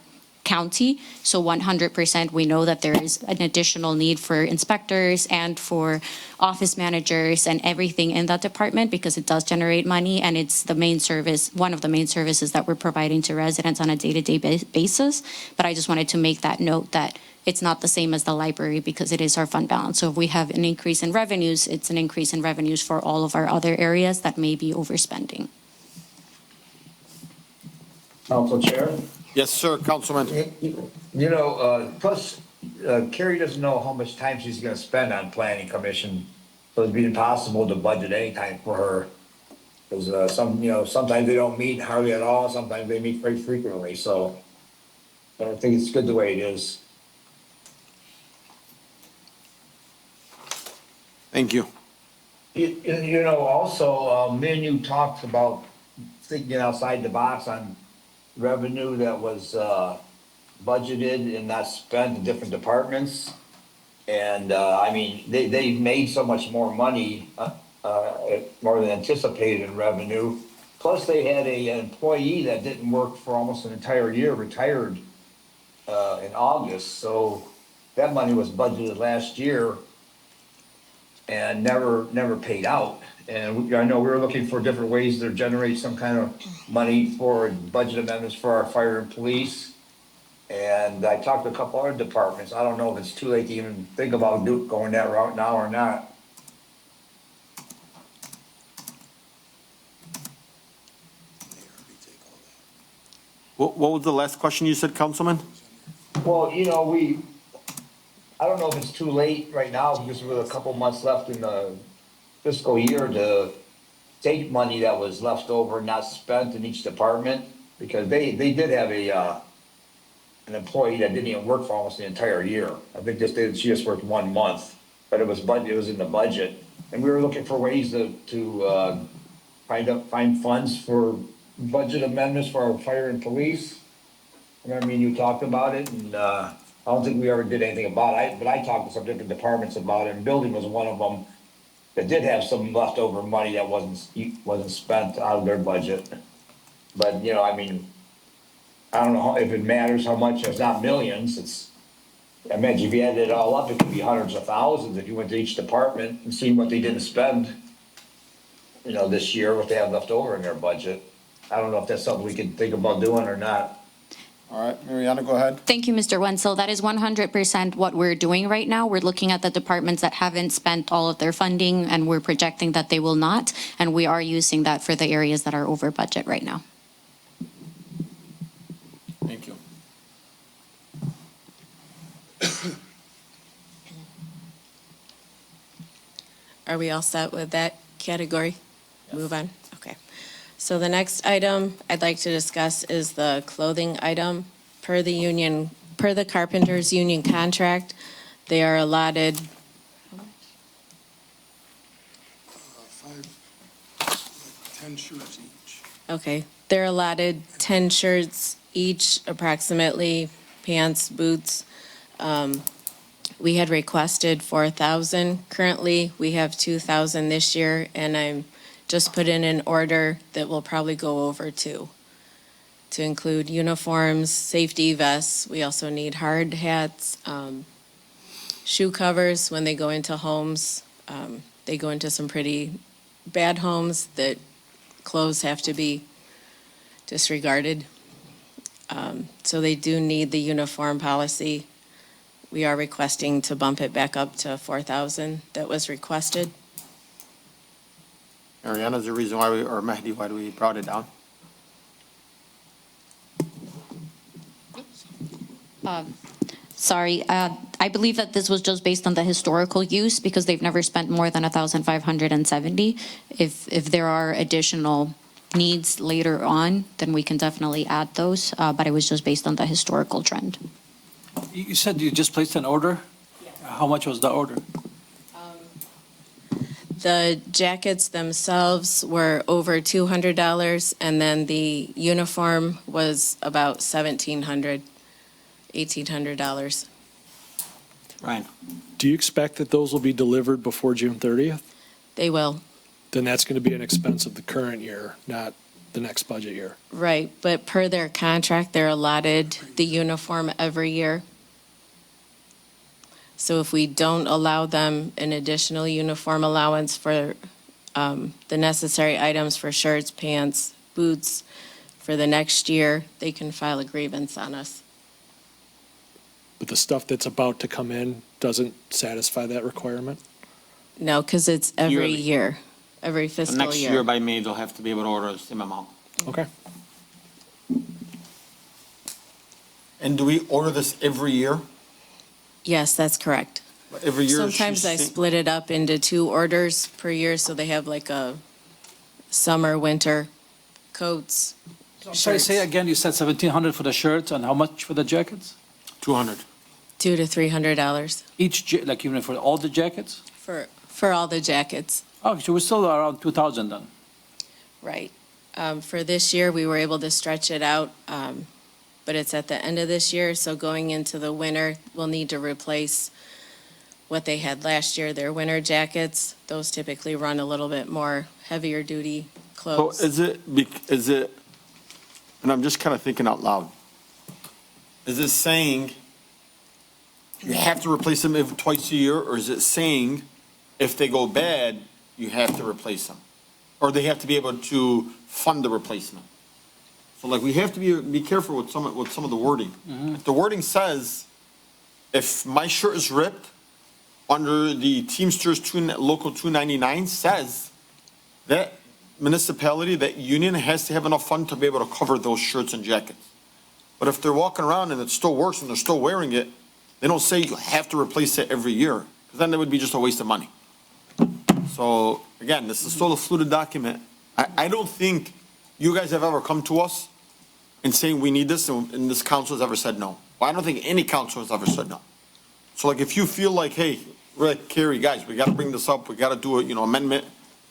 county. So 100%, we know that there is an additional need for inspectors and for office managers and everything in that department because it does generate money and it's the main service, one of the main services that we're providing to residents on a day-to-day basis. But I just wanted to make that note that it's not the same as the library because it is our fund balance. So if we have an increase in revenues, it's an increase in revenues for all of our other areas that may be overspending. Council Chair? Yes, sir, Councilman. Plus, Carrie doesn't know how much time she's gonna spend on planning commission, so it'd be impossible to budget any time for her. Because, sometimes they don't meet hardly at all, sometimes they meet very frequently, so I think it's good the way it is. Thank you. Also, me and you talked about thinking outside the box on revenue that was budgeted and not spent in different departments. And, they've made so much more money, more than anticipated in revenue. Plus, they had an employee that didn't work for almost an entire year, retired in August. So that money was budgeted last year. and never paid out. And I know we were looking for different ways to generate some kind of money for budget amendments for our fire and police. And I talked to a couple other departments. I don't know if it's too late to even think about going that route now or not. What was the last question you said, Councilman? Well, you know, I don't know if it's too late right now, because with a couple months left in the fiscal year, to take money that was left over, not spent in each department, because they did have an employee that didn't even work for almost the entire year. I think she just worked 1 month, but it was in the budget. And we were looking for ways to find funds for budget amendments for our fire and police. Remember me and you talked about it, and I don't think we ever did anything about it, but I talked to some different departments about it, and building was one of them that did have some leftover money that wasn't spent out of their budget. But, you know, I mean, I don't know if it matters how much. It's not millions. I imagine if you added it all up, it could be hundreds of thousands if you went to each department and seen what they didn't spend, you know, this year, what they have left over in their budget. I don't know if that's something we can think about doing or not. All right, Mariana, go ahead. Thank you, Mr. Wenzel. That is 100% what we're doing right now. We're looking at the departments that haven't spent all of their funding, and we're projecting that they will not, and we are using that for the areas that are over budget right now. Thank you. Are we all set with that category? Move on? Okay. So the next item I'd like to discuss is the clothing item. Per the carpenters' union contract, they are allotted, 10 shirts each. okay, they're allotted 10 shirts each, approximately, pants, boots. We had requested 4,000. Currently, we have 2,000 this year, and I'm just put in an order that will probably go over to include uniforms, safety vests. We also need hard hats, shoe covers when they go into homes. They go into some pretty bad homes that clothes have to be disregarded. So they do need the uniform policy. We are requesting to bump it back up to 4,000 that was requested. Mariana, is the reason why or Mahdi, why we brought it down? Sorry, I believe that this was just based on the historical use because they've never spent more than 1,570. If there are additional needs later on, then we can definitely add those, but it was just based on the historical trend. You said you just placed an order? How much was the order? The jackets themselves were over $200, and then the uniform was about $1,700, $1,800. Ryan. Do you expect that those will be delivered before June 30th? They will, Then that's going to be an expense of the current year, not the next budget year. right, but per their contract, they're allotted the uniform every year. So if we don't allow them an additional uniform allowance for the necessary items for shirts, pants, boots for the next year, they can file a grievance on us. But the stuff that's about to come in doesn't satisfy that requirement? No, because it's every Yearly. year, every So fiscal next year year. by May, they'll have to be able to order the same amount. Okay. And do we order this every year? Yes, that's correct. Every year? Sometimes I split it up into 2 orders per year, so they have like a summer, winter coats. Sorry, say again, you said 1,700 for the shirts and how much for the jackets? 200. $200 to $300 Like even for all the jackets? for all the jackets, Oh, so we're still around 2,000 then. right. For this year, we were able to stretch it out, but it's at the end of this year, so going into the winter, we'll need to replace what they had last year, their winter jackets. Those typically run a little bit more heavier duty So clothes. is it, and I'm just kind of thinking out loud. Is it saying you have to replace them twice a year, or is it saying If they go bad, you have to replace them. Or they have to be able to fund the replacement. So like, we have to be careful with some of the wording. If the wording says, if my shirt is ripped, under the Teamsters Local 299 says that municipality, that union has to have enough fund to be able to cover those shirts and jackets. But if they're walking around and it still works and they're still wearing it, they don't say you have to replace it every year, because then that would be just a waste of money. So again, this is still a fluid document. I don't think you guys have ever come to us and saying we need this, and this council has ever said no. Well, I don't think any council has ever said no. So like, if you feel like, hey, Rick, Carrie, guys, we gotta bring this up, we gotta do a, amendment,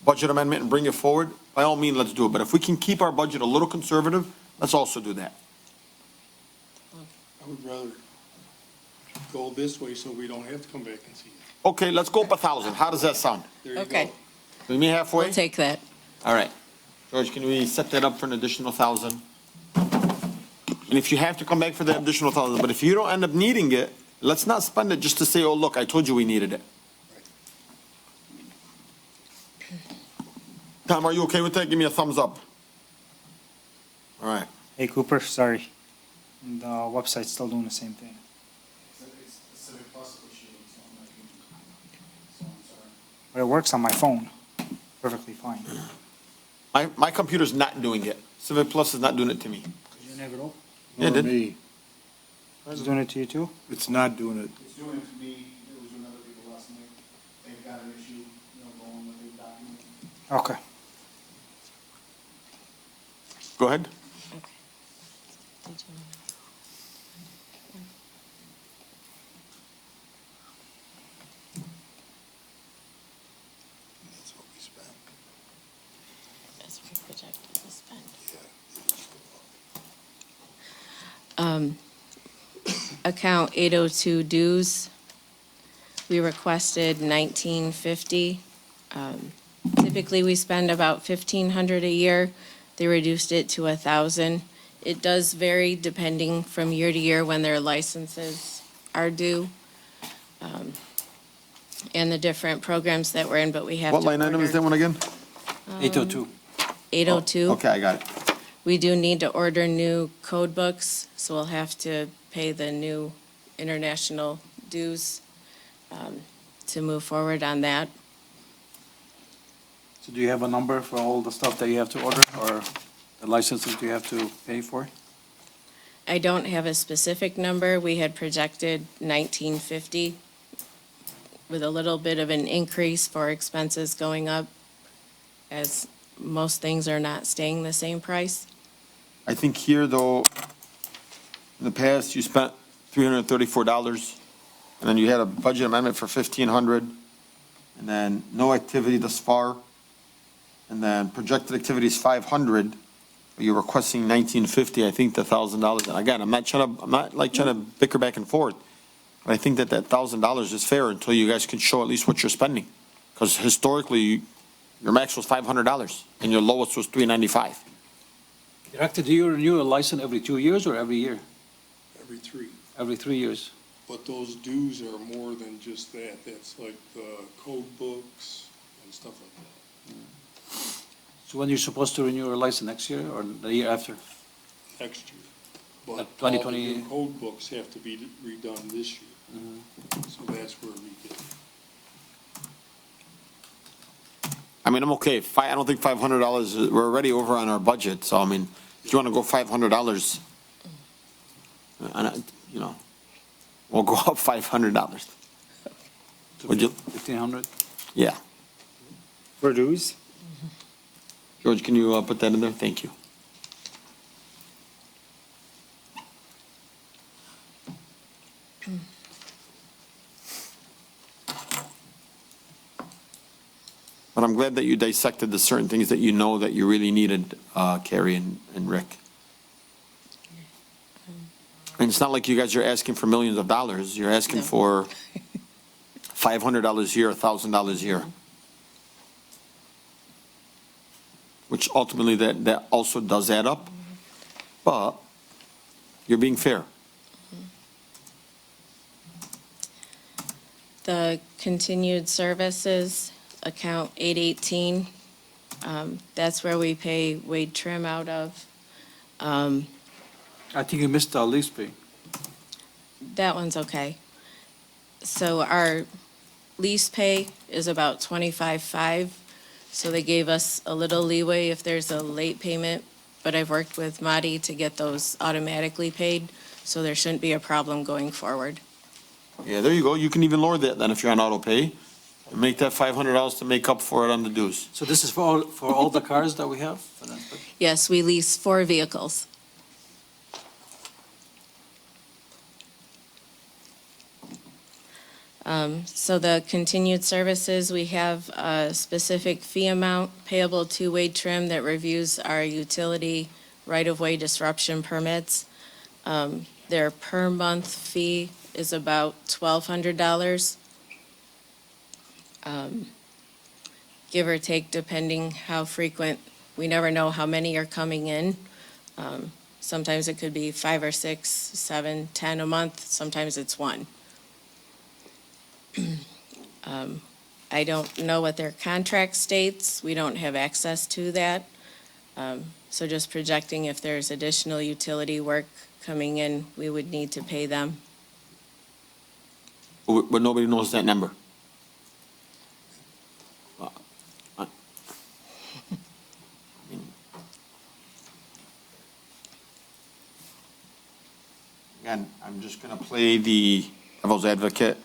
budget amendment and bring it forward, by all means, let's do it. But if we can keep our budget a little conservative, let's also do that. I would rather go this way so we don't have to come back and see it. Okay, let's go up 1,000. How does that sound? There you Okay, go. We meet halfway? we'll take that. All right. George, can we set that up for an additional 1,000? And if you have to come back for that additional 1,000, but if you don't end up needing it, let's not spend it just to say, oh, look, I told you we needed it. Tom, are you okay with that? Give me a thumbs up. All right. Hey, Cooper, sorry. The website's still doing the same thing. But it works on my phone perfectly fine. My computer's not doing it. Civic Plus is not doing it to me. You never know? Yeah, it did. Me, It's doing it to you too? it's not doing it. It's doing it to me, it was doing other people last night. They've got an issue, going with the document. Okay. Go ahead. That's what we spent. As we projected to spend. Yeah. Account 802 dues, we requested 1950. Typically, we spend about 1,500 a year. They reduced it to 1,000. It does vary depending from year to year when their licenses are due, and the different programs that we're in, but we have to What line item is that order- one again? 802. 802. Okay, I got it. We do need to order new code books, so we'll have to pay the new international dues to move forward on that. So do you have a number for all the stuff that you have to order, or the licenses you have to pay for? I don't have a specific number. We had projected 1950 with a little bit of an increase for expenses going up, as most things are not staying the same price. I think here, though, in the past, you spent $334, and then you had a budget amendment for 1,500, and then no activity thus far, and then projected activity is 500, but you're requesting 1,950, I think the $1,000, and again, I'm not trying to bicker back and forth, but I think that $1,000 is fair until you guys can show at least what you're spending, because historically, your max was $500, and your lowest was $395. Director, do you renew a license every 2 years or every year? Every three. Every 3 years? But those dues are more than just that. That's like the code books and stuff like that. So when you're supposed to renew your license, next year or the year after? Next year. But all the 2020 new code books have to be redone this year. So that's where we get. I mean, I'm okay. I don't think $500, we're already over on our budget, so I mean, if you want to go $500, we'll go up $500. Would you? 1,500? Yeah. For dues? George, can you put that in there? Thank you. But I'm glad that you dissected the certain things that you know that you really needed, Carrie and Rick. And it's not like you guys are asking for millions of dollars. You're asking No. for $500 a year, $1,000 a year. Which ultimately that also does add up. But you're being fair. The continued services, account 818, that's where we pay Wade Trim out of. I think you missed the lease pay. That one's okay. So our lease pay is about 25.5, so they gave us a little leeway if there's a late payment, but I've worked with Madi to get those automatically paid, so there shouldn't be a problem going forward. Yeah, there you go. You can even lower that then if you're on auto pay. And make that $500 to make up for it on the dues. So this is for all the cars that we have? Yes, we lease 4 vehicles. So the continued services, we have a specific fee amount payable to Wade Trim that reviews our utility right-of-way disruption permits. Their per-month fee is about $1,200. Give or take, depending how frequent. We never know how many are coming in. Sometimes it could be 5 or 6, 7, 10 a month. Sometimes it's 1. I don't know what their contract states. We don't have access to that. So just projecting if there's additional utility work coming in, we would need to pay them. But nobody knows that number. Again, I'm just gonna play the devil's advocate.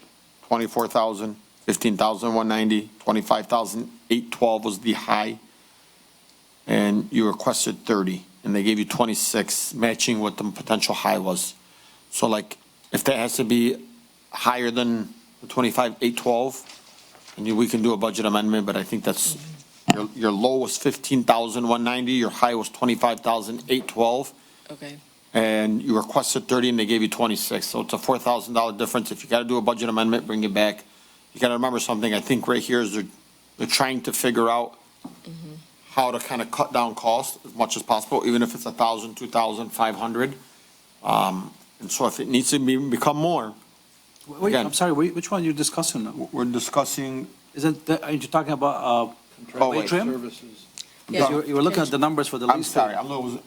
24,000, 15,190, 25,812 was the high. And you requested 30, and they gave you 26, matching what the potential high was. So like, if that has to be higher than the 25,812, and we can do a budget amendment, but I think that's, your low was 15,190, your high was 25,812. Okay. And you requested 30 and they gave you 26. So it's a $4,000 difference. If you got to do a budget amendment, bring it back. You got to remember something. I think right here is they're trying to figure out how to kind of cut down costs as much as possible, even if it's 1,000, 2,500. And so if it needs to become more. Wait, Again. I'm sorry, which one are you discussing now? We're discussing. Are you talking about Wade Trim? Services. Yeah. You were looking at the numbers for the I'm lease pay. sorry. I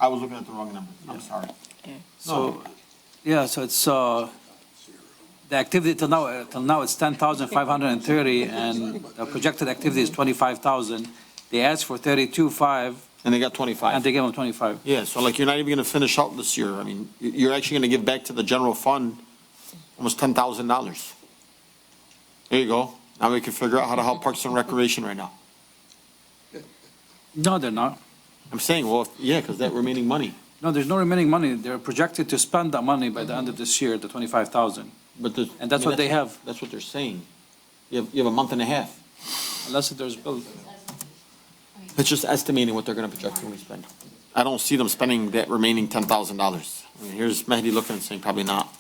was looking at the wrong number. I'm sorry. So, yeah, so it's, the activity till now it's 10,530, and the projected activity is 25,000. They asked for 32.5, And they got 25. and they gave them 25. Yeah, so like you're not even going to finish out this year. I mean, you're actually going to give back to the general fund almost $10,000. There you go. Now we can figure out how to help Parks and Recreation right now. No, they're not. I'm saying, well, yeah, because that remaining money. No, there's no remaining money. They're projected to spend that money by the end of this year, the 25,000, But the, and that's what they have, That's what they're saying. You have a month and a half. unless there's bill. It's just estimating what they're going to project when we spend. I don't see them spending that remaining $10,000. I mean, here's Mehdi looking and saying probably not.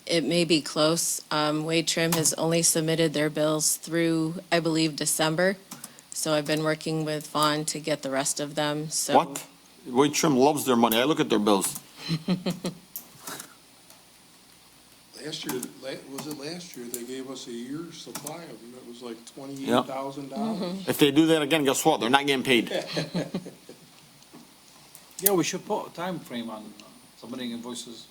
It may be close. Wade Trim has only submitted their bills through, I believe, December. So I've been working with Vaughn to get the rest of them, so. What? Wade Trim loves their money. I look at their bills. Last year, was it last year, they gave us a year's supply of them, it was like $28,000. If they do that again, guess what? They're not getting paid. Yeah, we should put a time frame on submitting invoices.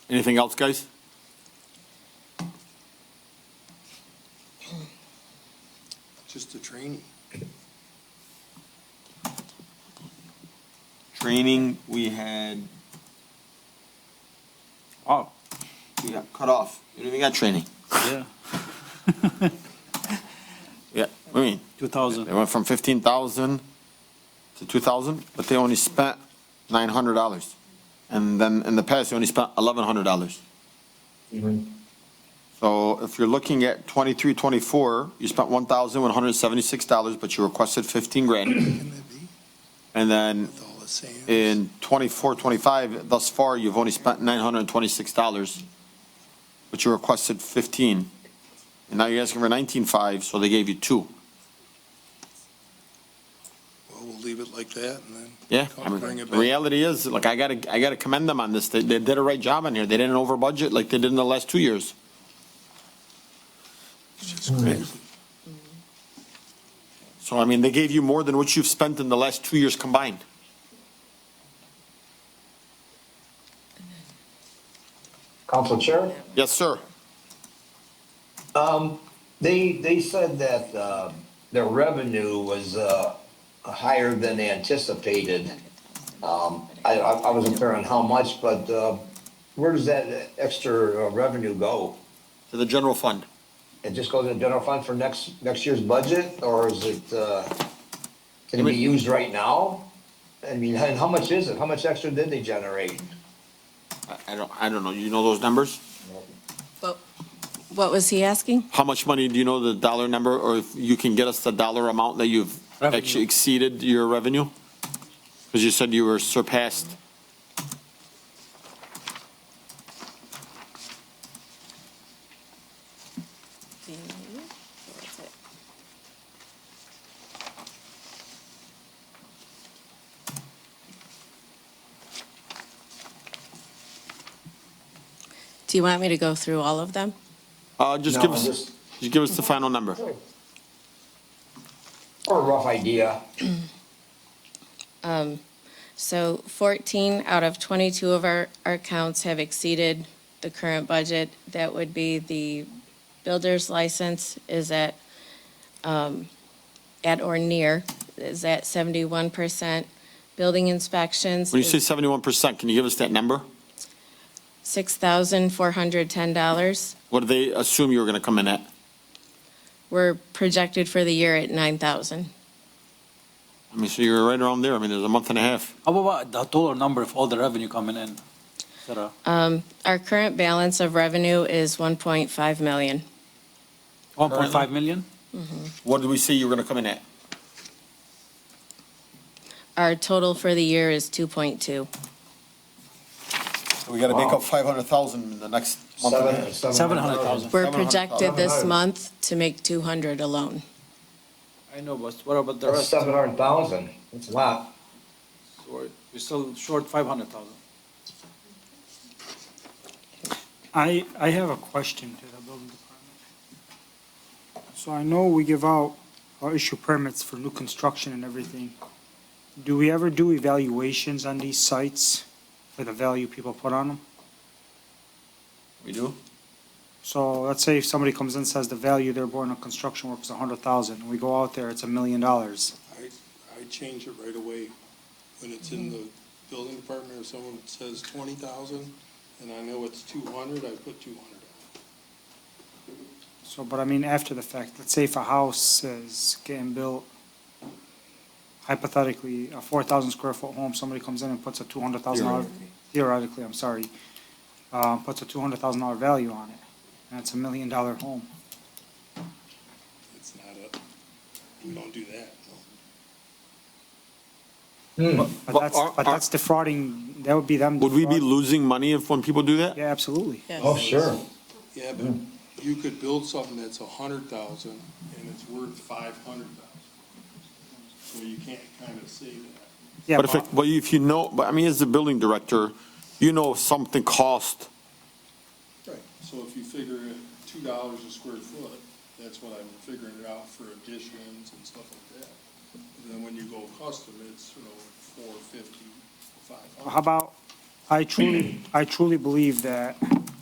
Anything else, guys? Just the training. Training, we had, Oh, we got cut off. We didn't even got training. yeah, Yeah, I mean, 2,000. they went from 15,000 to 2,000, but they only spent $900. And then in the past, they only spent $1,100. So if you're looking at 23, 24, you spent $1,176, but you requested 15 grand. Can that be And then with all the sand? in 24, 25, thus far, you've only spent $926, but you requested 15. And now you're asking for 19.5, so they gave you 2. Well, we'll leave it like that and then. Yeah, come I mean, bring it the back. reality is, like, I gotta commend them on this. They did a right job on here. They didn't over budget like they did in the last 2 years. It's just crazy. So, I mean, they gave you more than what you've spent in the last 2 years combined. Council Chair? Yes, sir. They said that, their revenue was, higher than they anticipated. I wasn't clear on how much, but, where does that extra revenue go? To the general fund. It just goes in the general fund for next year's budget, or is it, can it be used right now? I mean, and how much is it? How much extra did they generate? I don't know. You know those numbers? What was he asking? How much money, do you know the dollar number, or if you can get us the dollar amount that you've Revenue. actually exceeded your revenue? Because you said you were surpassed. Do you want me to go through all of them? Just No, give us, just give us the final number. Or a rough idea. So 14 out of 22 of our accounts have exceeded the current budget. That would be the builder's license is at or near, is at 71%. Building inspections When you say is 71%, can you give us that number? $6,410. What do they assume you were going to come in at? We're projected for the year at 9,000. I mean, so you're right around there. I mean, there's a month and a half. How about the total number of all the revenue coming in? Sarah? Our current balance of revenue is 1.5 million. 1.5 million? What did we say you were going to come in at? Our total for the year is 2.2. We got to make up 500,000 in the next month and a half. 700,000. We're projected this month to make 200 alone. I know, but what about the That's rest? 700,000. That's a lot. We're still short 500,000. I have a question to the building department. So I know we give out or issue permits for new construction and everything. Do we ever do evaluations on these sites for the value people put on them? We do? So let's say if somebody comes in and says the value they're born on construction work is 100,000, and we go out there, it's $1 million. I change it right away. When it's in the building department or someone says 20,000 and I know it's 200, I put 200 on. So, but I mean, after the fact, let's say if a house is getting built, hypothetically, a 4,000 square foot home, somebody comes in and puts a $200,000, theoretically, I'm sorry, puts a $200,000 value on it, and it's $1 million home. It's not we don't do that. But that's defrauding, that would be them. Would we be defrauding. losing money if when people do that? Yeah, absolutely. Oh, sure. Yeah, but you could build something that's 100,000 and it's worth 500,000. So you can't kind of say that. Yeah, But if you know, but I mean, as the building director, you know if something cost. Right, so if you figure it $2 a square foot, that's what I'm figuring it out for additions and stuff like that. And then when you go custom, it's, $450, $500. how about, I truly believe that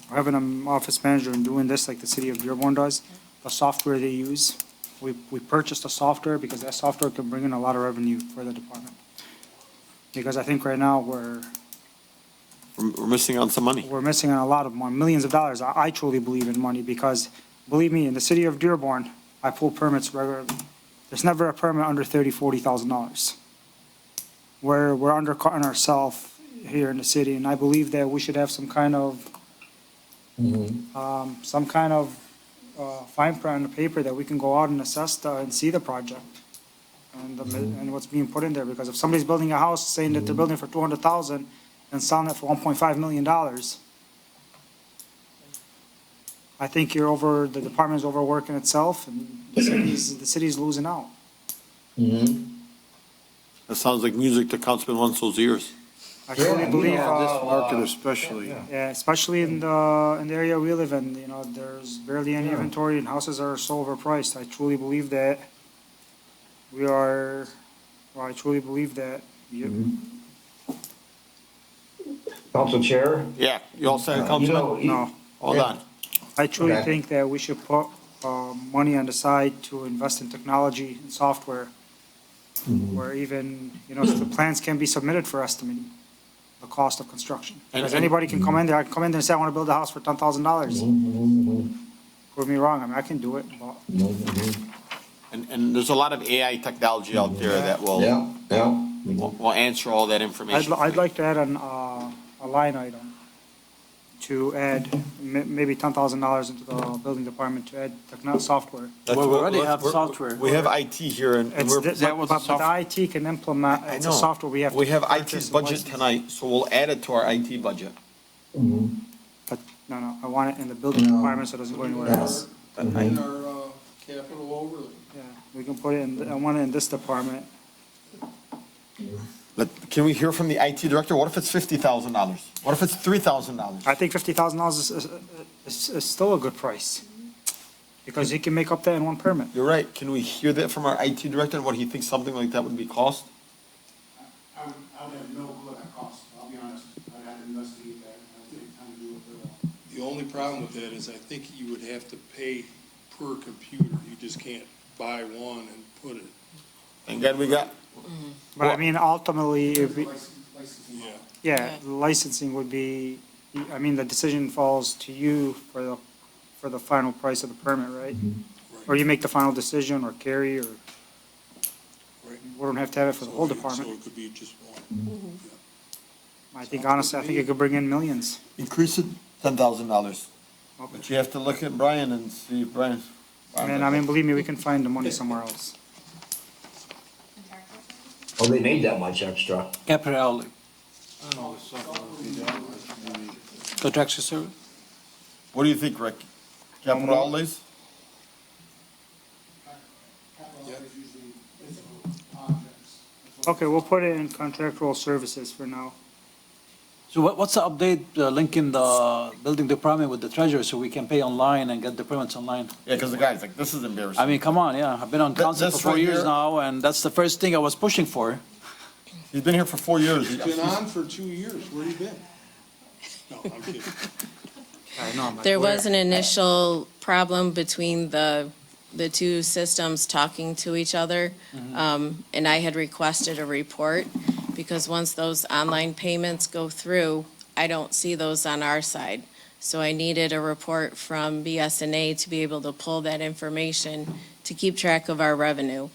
having an office manager and doing this like the city of Dearborn does, the software they use, we purchased the software because that software can bring in a lot of revenue for the department. Because I think right now We're missing on some money. we're missing on a lot of money, millions of dollars. I truly believe in money because, believe me, in the city of Dearborn, I pull permits regularly. There's never a permit under $30,000-$40,000. We're undercutting ourselves here in the city, and I believe that we should have some kind of fine print on the paper that we can go out and assess and see the project and what's being put in there. Because if somebody's building a house saying that they're building for 200,000 and selling it for $1.5 million, I think the department's overworking itself and the city's losing out. That sounds like music to Councilman Wenzel's ears. I truly believe, Market especially. yeah, especially in the area we live in, you know, there's barely any inventory and houses are so overpriced. I truly believe that I truly believe that you, Council Chair? Yeah, you all set, You Councilman? know, no. Hold on. I truly Okay. think that we should put, money on the side to invest in technology and software. Where even, you know, the plans can be submitted for estimating the cost of construction. Because And- anybody can come in there, I can come in there and say, I want to build a house for $10,000. Prove me wrong, I mean, I can do it, but And there's a lot of AI technology out there that will answer all that information. I'd like to add a line item to add maybe $10,000 into the building department to add software. That's Well, we what- already let's- have we're- software. We have IT here and It's, we're. but the IT can implement, I it's a know. software we have. to We have purchase IT's and budget license. tonight, so we'll add it to our IT budget. But, no, I want it in the building department so it doesn't go anywhere else. In our, capital overlay. Yeah, we can put it in, I want it in this department. Can we hear from the IT director? What if it's $50,000? What if it's $3,000? I think $50,000 is still a good price. Because he can make up that in one permit. You're right. Can we hear that from our IT director and what he thinks something like that would be cost? I would have no clue what that costs, I'll be honest. I'd have to investigate that. I'll take time to do it real well. The only problem with that is I think you would have to pay per computer. You just can't buy one and put it. Thank God we got, But I mean, ultimately, it'd be, Yeah. yeah, licensing would be, I mean, the decision falls to you for the final price of the permit, right? Or you make the final decision, or Carrie, or, Right. we don't have to have it for the whole So department. it could be just one. I think honestly, I think it could bring in millions. increase it $10,000. Okay. But you have to look at Brian and see if Brian. And I mean, believe me, we can find the money somewhere else. Oh, they made that much extra. Caprelli. Contractual service? What do you think, Rick? Capital outlays? Okay, we'll put it in contractual services for now. So what's the update, linking the building department with the treasurer so we can pay online and get the permits online? Yeah, because the guy's like, this is embarrassing. I mean, come on, yeah, I've been on council for This 4 right years here- now, and that's the first thing I was pushing for. He's been here for 4 years. It's been on for 2 years. Where you been? No, I'm kidding. I know, I'm like, There where? was an initial problem between the two systems talking to each other. And I had requested a report because once those online payments go through, I don't see those on our side. So I needed a report from BSNA to be able to pull that information to keep track of our revenue.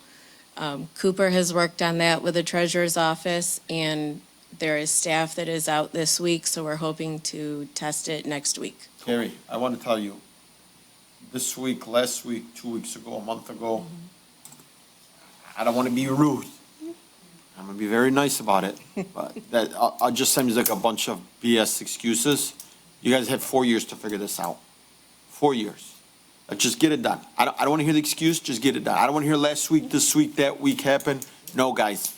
Cooper has worked on that with the treasurer's office, and there is staff that is out this week, so we're hoping to test it next week. Gary, I want to tell you, this week, last week, 2 weeks ago, a month ago, I don't want to be rude. I'm going to be very nice about it, but that, I'll just seems like a bunch of BS excuses. You guys have 4 years to figure this out. 4 years. Just get it done. I don't want to hear the excuse, just get it done. I don't want to hear last week, this week, that week happened. No, guys.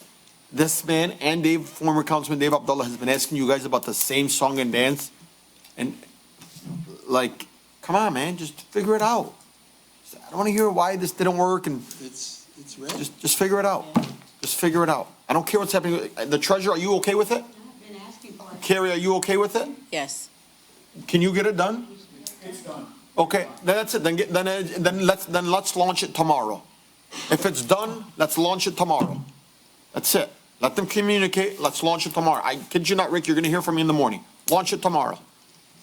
This man and Dave, former Councilman Dave Abdullah, has been asking you guys about the same song and dance. And, like, come on, man, just figure it out. I don't want to hear why this didn't work, and It's ready. just figure it out. Just figure it out. I don't care what's happening. The treasurer, are you okay with it? Carrie, are you okay with it? Yes. Can you get it done? It's done. Okay, then that's it. Then let's launch it tomorrow. If it's done, let's launch it tomorrow. That's it. Let them communicate. Let's launch it tomorrow. I kid you not, Rick, you're going to hear from me in the morning. Launch it tomorrow.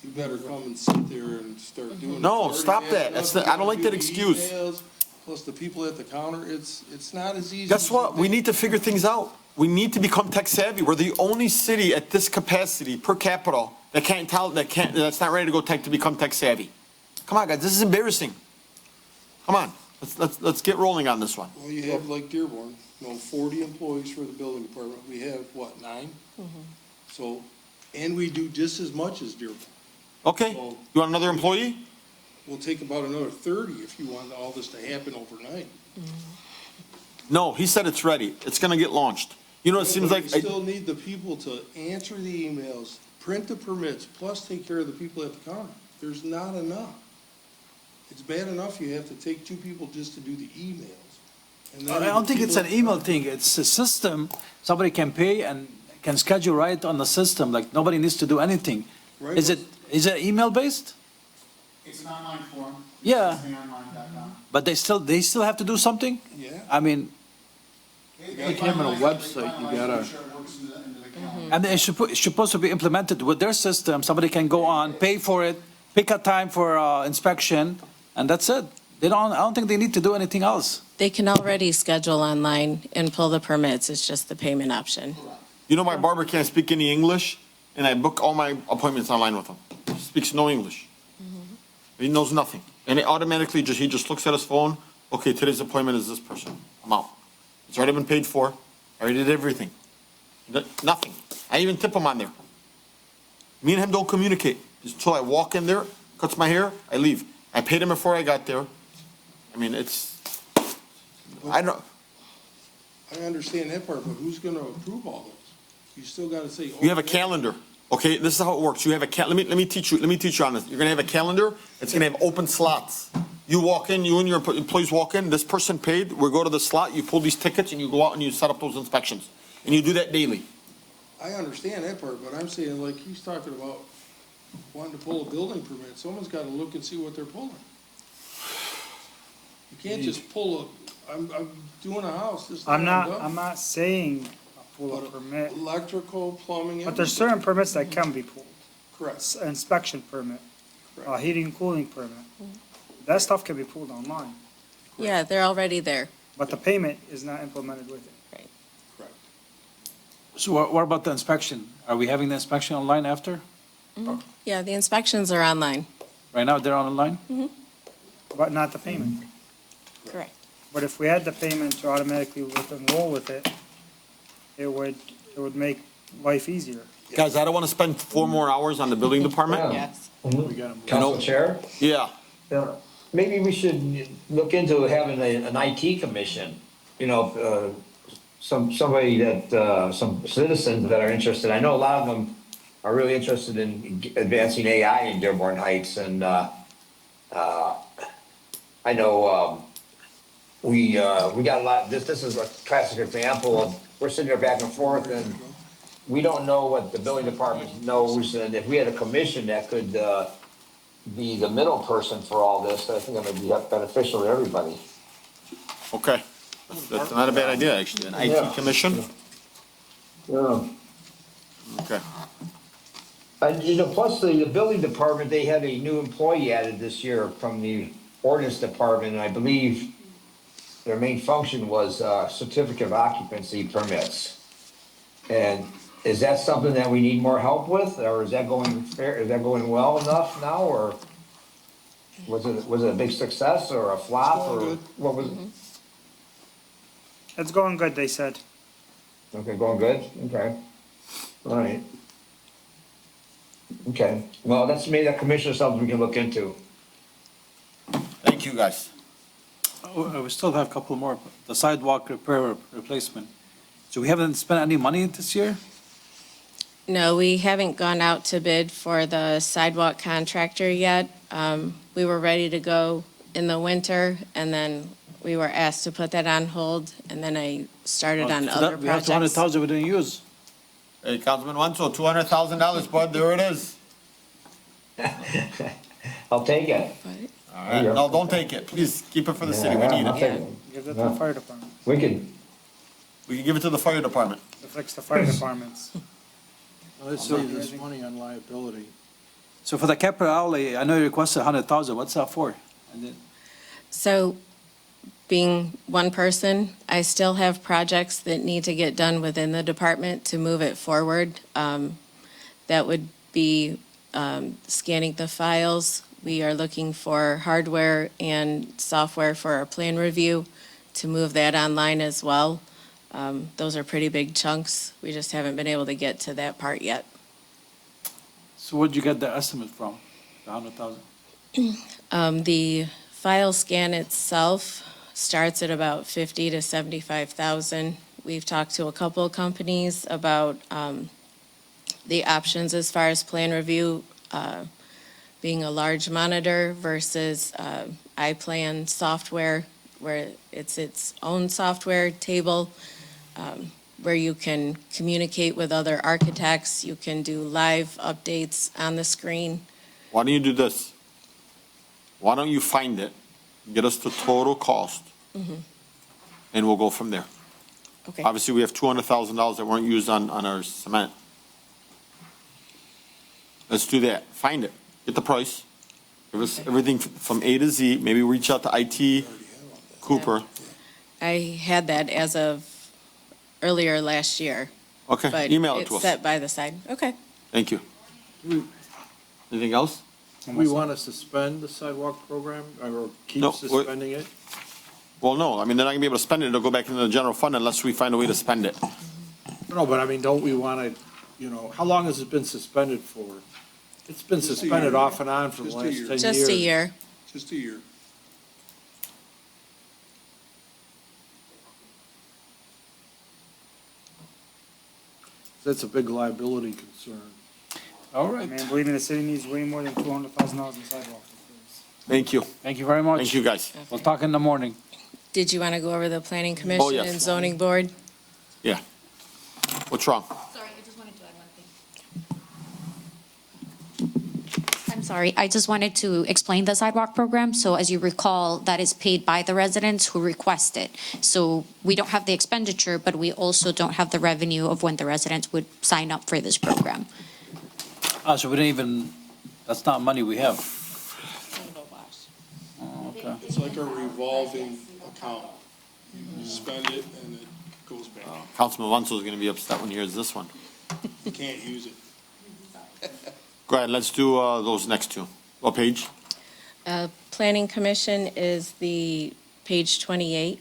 You better come and sit there and start doing it. No, It's stop already that. bad I don't like enough that to do the excuse. emails, Plus the people at the counter, it's not as easy. Guess as what? you We think. need to figure things out. We need to become tech savvy. We're the only city at this capacity per capita that's not ready to go to become tech savvy. Come on, guys, this is embarrassing. Come on, let's get rolling on this one. Well, you have like Dearborn, 40 employees for the building department. We have, what, 9? So, and we do just as much as Dearborn. Okay, you want another employee? We'll take about another 30 if you want all this to happen overnight. No, he said it's ready. It's gonna get launched. You know, it seems like, You still need the people to answer the emails, print the permits, plus take care of the people at the counter. There's not enough. It's bad enough you have to take two people just to do the emails. And then I don't think it's an people- email thing, it's a system, somebody can pay and can schedule right on the system, like nobody needs to do anything. Right. Is it email based? It's an online form. Yeah. Online.com. But they still have to do something? Yeah. I mean, Like him on a website, you gotta- and it's supposed to be implemented with their system, somebody can go on, pay for it, pick a time for inspection, and that's it. I don't think they need to do anything else. They can already schedule online and pull the permits, it's just the payment option. you know, my barber can't speak any English, and I book all my appointments online with him. He speaks no English. He knows nothing. And it automatically he just looks at his phone, okay, today's appointment is this person. I'm out. It's already been paid for. I already did everything. Nothing. I even tip him on there. Me and him don't communicate. Just until I walk in there, cuts my hair, I leave. I paid him before I got there. I mean, I don't, I understand that part, but who's gonna approve all those? You still gotta say. you have a calendar. Okay, this is how it works. You have let me teach you on this. You're gonna have a calendar. It's gonna have open slots. You walk in, you and your employees walk in, this person paid, we go to the slot, you pull these tickets and you go out and you set up those inspections. And you do that daily. I understand that part, but I'm saying like he's talking about wanting to pull a building permit. Someone's gotta look and see what they're pulling. You can't just pull I'm doing a house, this is I'm done. not saying pull a But permit, electrical, plumbing. but there's everything. certain permits that can be pulled. Correct, Inspection permit, correct. heating and cooling permit. That stuff can be pulled online, Yeah, they're already there. but the payment is not implemented with it. Correct. So what about the inspection? Are we having the inspection online after? Yeah, the inspections are online. Right now, they're online? But not the payment. Correct. But if we had the payment to automatically enroll with it, it would make life easier. Guys, I don't wanna spend 4 more hours on the building department. Yes. Council Chair? Yeah. Yeah, maybe we should look into having an IT commission, somebody that, some citizens that are interested. I know a lot of them are really interested in advancing AI in Dearborn Heights, and, I know, we got a lot, this is a classic example of, we're sitting there back and forth, and we don't know what the building department knows, and if we had a commission that could, be the middle person for all this, I think it would be beneficial to everybody. Okay. That's not a bad idea, actually. An Yeah. IT commission? Yeah. Okay. And, plus the building department, they had a new employee added this year from the ordinance department, and I believe their main function was, certificate of occupancy permits. And is that something that we need more help with, or is that going fair, is that going well enough now, or was it a big success or a flop, going or good. what was? It's going good, they said. Okay, going good, okay, all right. Okay, well, that's maybe that commissioner something we can look into. Thank you, guys. Oh, we still have a couple more. The sidewalk repair replacement. So we haven't spent any money this year? No, we haven't gone out to bid for the sidewalk contractor yet. We were ready to go in the winter, and then we were asked to put that on hold, and then I started on So other that- We have 200,000 projects. we didn't use. Hey, Councilman Wenzel, $200,000, bud, there it is. I'll take it. All right, no, don't take it. Please, keep it for the city. We need I'll it. take it. Give that to the fire department, We can, We can give it to the fire department. to fix the fire departments. Let's save this money on liability. So for the capital outlay, I know you requested 100,000. What's that for? And then- So, being one person, I still have projects that need to get done within the department to move it forward. That would be scanning the files. We are looking for hardware and software for our plan review to move that online as well. Those are pretty big chunks. We just haven't been able to get to that part yet. So where'd you get the estimate from, the 100,000? The file scan itself starts at about 50 to 75,000. we've talked to a couple of companies about the options as far as plan review, being a large monitor versus iPlan software, where it's its own software table, where you can communicate with other architects, you can do live updates on the screen. Why don't you do this? Why don't you find it, get us the total cost, and we'll go from there. Okay. Obviously, we have $200,000 that weren't used on our cement. Let's do that. Find it. Get the price. Give us everything from A to Z. Maybe reach out to IT Cooper. I had that as of earlier last year, Okay, but email it it's to us. set by the side. Okay. Thank you. Anything else? We want to suspend the sidewalk program or keep No, suspending it? Well, no, I mean, they're not gonna be able to spend it. It'll go back into the general fund unless we find a way to spend it. No, but I mean, don't we want to, how long has it been suspended for? It's been Just a suspended year. off and on for the Just a last year. 10 years. Just a year. Just a year. That's a big liability concern. All I right. mean, believe me, the city needs way more than $200,000 in sidewalks. Thank you. Thank you very much. Thank you, guys. We'll talk in the morning. Did you want to go over the planning commission yes. and zoning board? Yeah. What's wrong? Sorry, I just wanted to add one thing. I'm sorry, I just wanted to explain the sidewalk program. So as you recall, that is paid by the residents who request it. So we don't have the expenditure, but we also don't have the revenue of when the residents would sign up for this program. So we didn't even, that's not money we have. Oh, okay. It's like a revolving account. You spend it and it goes back. Councilman Wanso is gonna be upset when he hears this one. You can't use it. Go ahead, let's do those next two. What page? Planning commission is the page 28.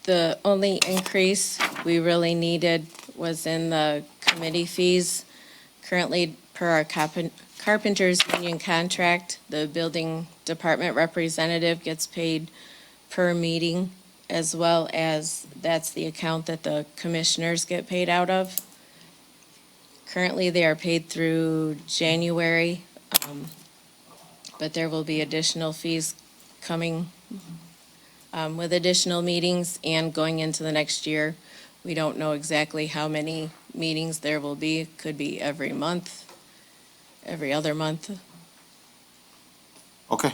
The only increase we really needed was in the committee fees. Currently, per our carpenters union contract, the building department representative gets paid per meeting, as well as that's the account that the commissioners get paid out of. Currently, they are paid through January, but there will be additional fees coming with additional meetings and going into the next year. We don't know exactly how many meetings there will be. Could be every month, every other month. Okay.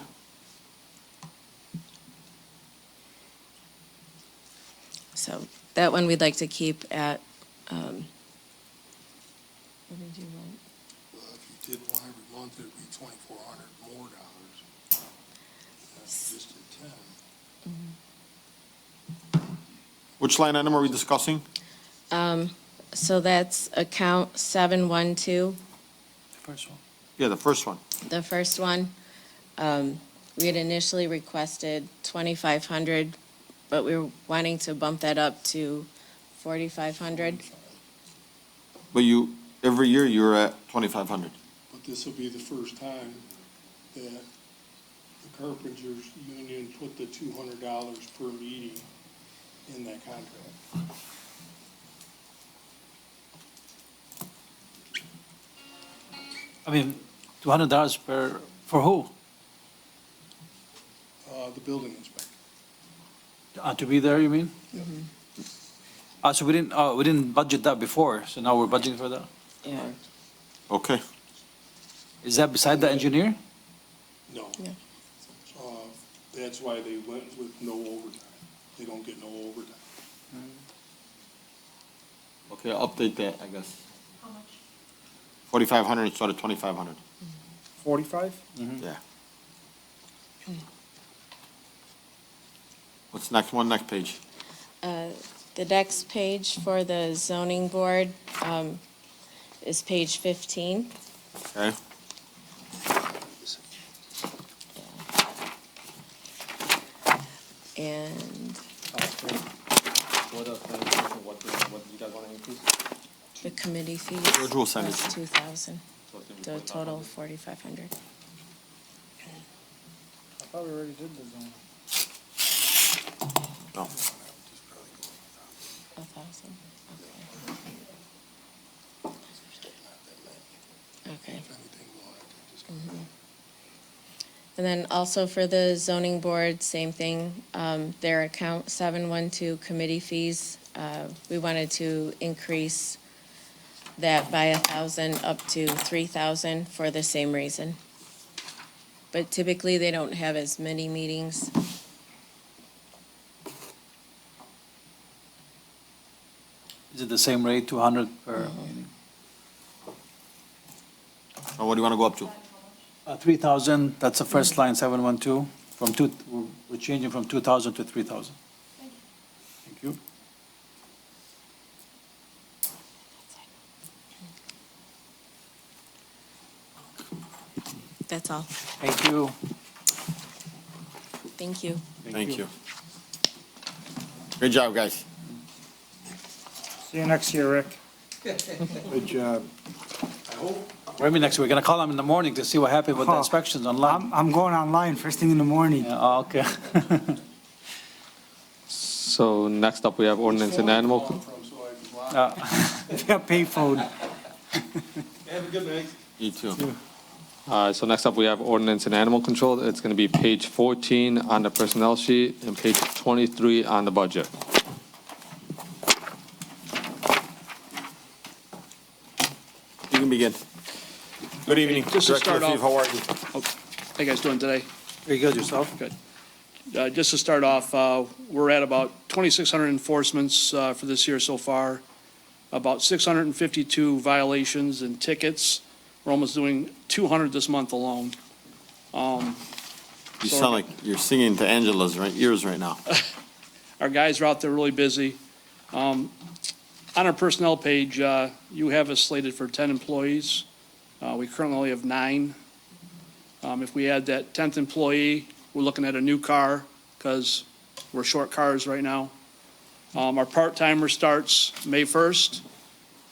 So that one we'd like to keep at, what did you want? Well, if you did one every month, it'd be $2,400 more dollars. If you just did 10. Which line item are we discussing? So that's account 712, First one. Yeah, the first one. the first one. We had initially requested 2,500, but we were wanting to bump that up to 4,500. But every year you're at 2,500. But this will be the first time that the carpenters union put the $200 per meeting in that contract. I mean, $200 for who? The building inspector. To be there, you mean? So we didn't budget that before, so now we're budgeting for that? Yeah. Okay. Is that beside the engineer? No. Yeah. That's why they went with no overtime. They don't get no overtime. Okay, I'll update that, I guess. How much? 4,500 instead of 2,500. 45? Yeah. What's next one, next page? The next page for the zoning board is page 15. Okay. And What what do you guys want to increase? The committee fees. George will send it. That's 2,000, So it's gonna be the 4,500. total 4,500. I thought we already did the zone. No. 1,000, okay. Okay. Mhm. And then also for the zoning board, same thing, their account 712 committee fees, we wanted to increase that by 1,000 up to 3,000 for the same reason. But typically, they don't have as many meetings. Is it the same rate, 200 per meeting? So what do you want to go up to? 3,000, that's the first line, 712, we're changing from 2,000 to 3,000. Thank you. That's all. Thank you. Thank you. Thank you. Good job, guys. See you next year, Rick. Good job. Where me next week? We're gonna call them in the morning to see what happened with the Huh. inspections online. I'm going online first thing in the morning. Yeah, oh, okay. So next up, we have ordinance and animal. Yeah, payphone. Have a good night. You too. So next up, we have ordinance and animal control. It's going to be page 14 on the personnel sheet and page 23 on the budget. You can begin. Good evening. Just to Director start Lefebvre, off- how are you? How you guys doing today? Very good, yourself? Good. Just to start off, we're at about 2,600 enforcements for this year so far, about 652 violations and tickets. We're almost doing 200 this month alone. You sound like you're singing to Angela's ears right now. Our guys are out there really busy. On our personnel page, you have us slated for 10 employees. We currently only have 9. If we add that 10th employee, we're looking at a new car because we're short cars right now. Our part-timer starts May 1st,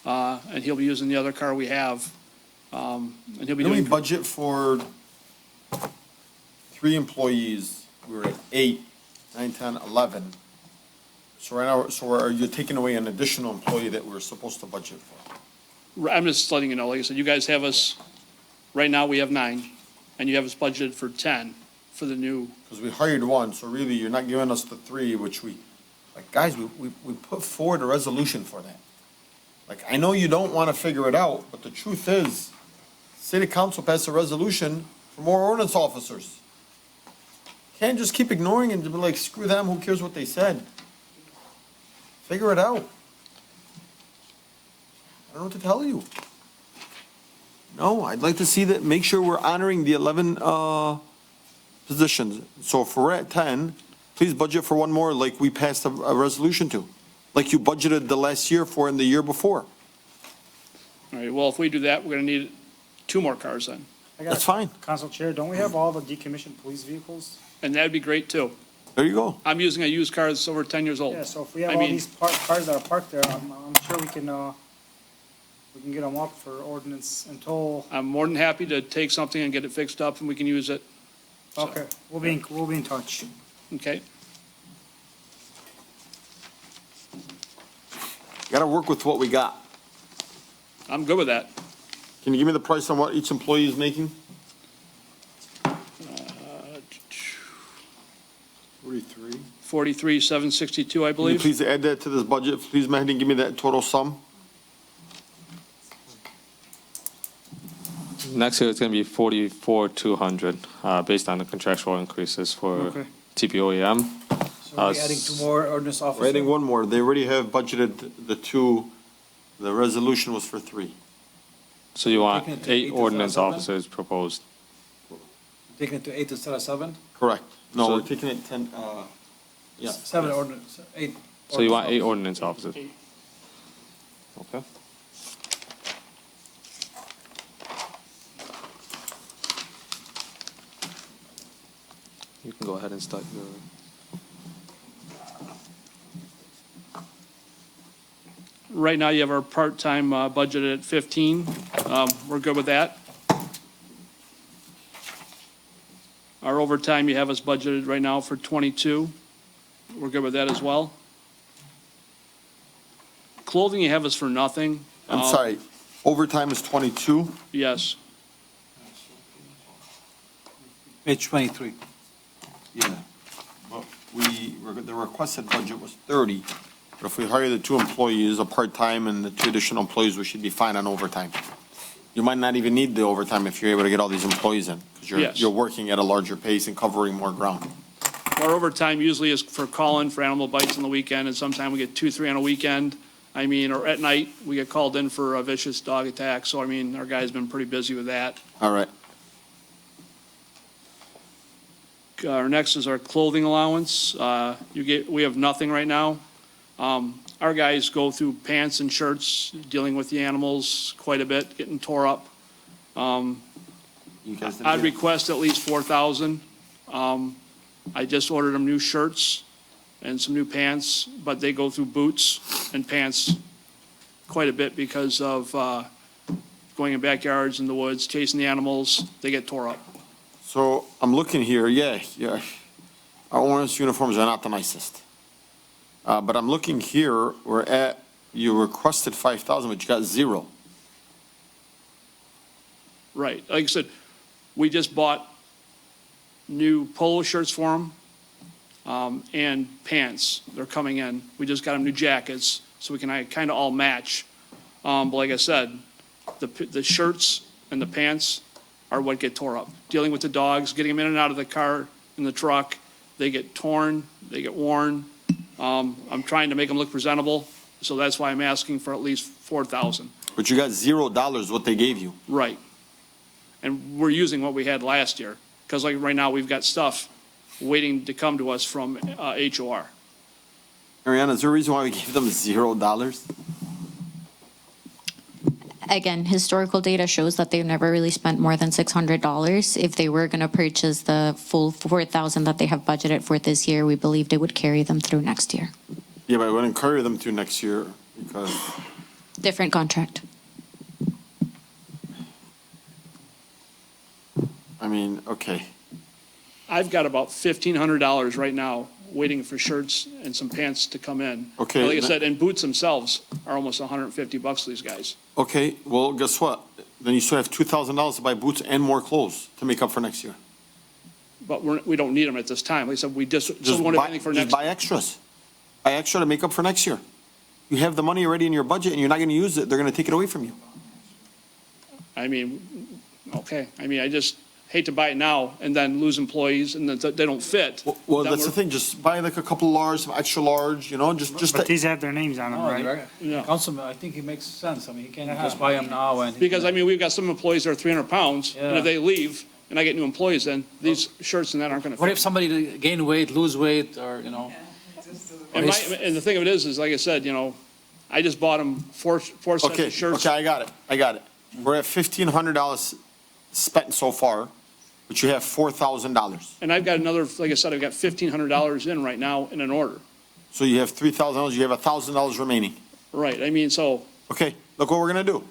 and he'll be using the other car we have. And he'll be Can we doing, budget for 3 employees? We were at 8, 9, 10, 11. So right now, are you taking away an additional employee that we're supposed to budget for? I'm just letting you know, like I said, you guys have us, right now we have 9, and you have us budgeted for 10 for the new. Because we hired 1, so really you're not giving us the 3, which guys, we put forward a resolution for that. Like, I know you don't want to figure it out, but the truth is, city council passed a resolution for more ordinance officers. Can't just keep ignoring and be like, screw them, who cares what they said? Figure it out. I don't know what to tell you. No, I'd like to see that, make sure we're honoring the 11, positions. So if we're at 10, please budget for 1 more like we passed a resolution to, like you budgeted the last year for and the year before. All right, well, if we do that, we're gonna need 2 more cars then, That's fine. Council Chair, don't we have all the decommissioned police vehicles? and that'd be great too. There you go. I'm using a used car that's over 10 years old. Yeah, so if we have I all mean- these cars that are parked there, I'm sure we can get them up for ordinance until, I'm more than happy to take something and get it fixed up and we can use it, okay, we'll be in touch. okay? Gotta work with what we got. I'm good with that. Can you give me the price on what each employee is making? 43. 43,762, I Can you believe. please add that to this budget? Please, Mahdi, and give me that total sum. Next year, it's going to be 44,200, based on the contractual increases for Okay. TPOEM. So we're adding 2 more ordinance officers? We're adding 1 more. They already have budgeted the 2. The resolution was for 3. So you want Taking it to 8 8 ordinance to 7? officers proposed. Taking it to 8 instead of 7? Correct. No, So- we're taking it 10, yeah. 7 ordinance, 8. So you want 8 ordinance ordinance officers? Okay. You can go ahead and start your. Right now, you have our part-time budgeted at 15. We're good with that. Our overtime, you have us budgeted right now for 22. We're good with that as well. Clothing, you have us for nothing. I'm sorry, overtime is 22? Yes. Page 23. Yeah. But the requested budget was 30. But if we hire the 2 employees, a part-time and the 2 additional employees, we should be fine on overtime. You might not even need the overtime if you're able to get all these employees in, because Yes. you're working at a larger pace and covering more ground. Our overtime usually is for call-in for animal bites on the weekend, and sometimes we get 2, 3 on a weekend. I mean, or at night, we get called in for a vicious dog attack, so I mean, our guy's been pretty busy with that. All right. Our next is our clothing allowance. We have nothing right now. Our guys go through pants and shirts, dealing with the animals quite a bit, getting tore up. You guys didn't I'd get- request at least 4,000. I just ordered them new shirts and some new pants, but they go through boots and pants quite a bit because of going in backyards, in the woods, chasing the animals. They get tore up. So I'm looking here, yeah. Our orange uniforms are not the nicest. But I'm looking here, you requested 5,000, but you got 0. Right. Like I said, we just bought new polo shirts for them and pants. They're coming in. We just got them new jackets so we can kind of all match. But like I said, the shirts and the pants are what get tore up. Dealing with the dogs, getting them in and out of the car, in the truck, they get torn, they get worn. I'm trying to make them look presentable, so that's why I'm asking for at least 4,000. But you got $0 what they gave you. Right. And we're using what we had last year, because like right now, we've got stuff waiting to come to us from HOR. Mariana, is there a reason why we gave them $0? Again, historical data shows that they've never really spent more than $600. If they were going to purchase the full 4,000 that they have budgeted for this year, we believed it would carry them through next year. Yeah, but I wouldn't carry them to next year because, Different contract. I mean, okay. I've got about $1,500 right now waiting for shirts and some pants to come in. Okay, But like I that- said, and boots themselves are almost $150 for these guys. Okay, well, guess what? Then you still have $2,000 to buy boots and more clothes to make up for next year. But we don't need them at this time. Like I said, we just Just won't have buy, anything for just next. buy extras. Buy extra to make up for next year. You have the money already in your budget and you're not going to use it. They're going to take it away from you. I mean, okay. I mean, I just hate to buy it now and then lose employees and then they don't fit. Well, Then that's the we're- thing. Just buy like a couple large, some extra large, just But these have their names on them, right? Yeah. Councilman, I think it makes sense. I mean, he can't just buy them now and. Because, I mean, we've got some employees that are 300 pounds, and Yeah. if they leave, and I get new employees in, these shirts and that aren't gonna What if fit. somebody gain weight, lose weight, or, you know? And the thing of it is like I said, I just bought them four sets Okay, of shirts. okay, I got it. We're at $1,500 spent so far, but you have $4,000. And I've got another, like I said, I've got $1,500 in right now in an order. So you have $3,000, you have $1,000 remaining. Right, I mean, so, Okay, look what we're gonna do.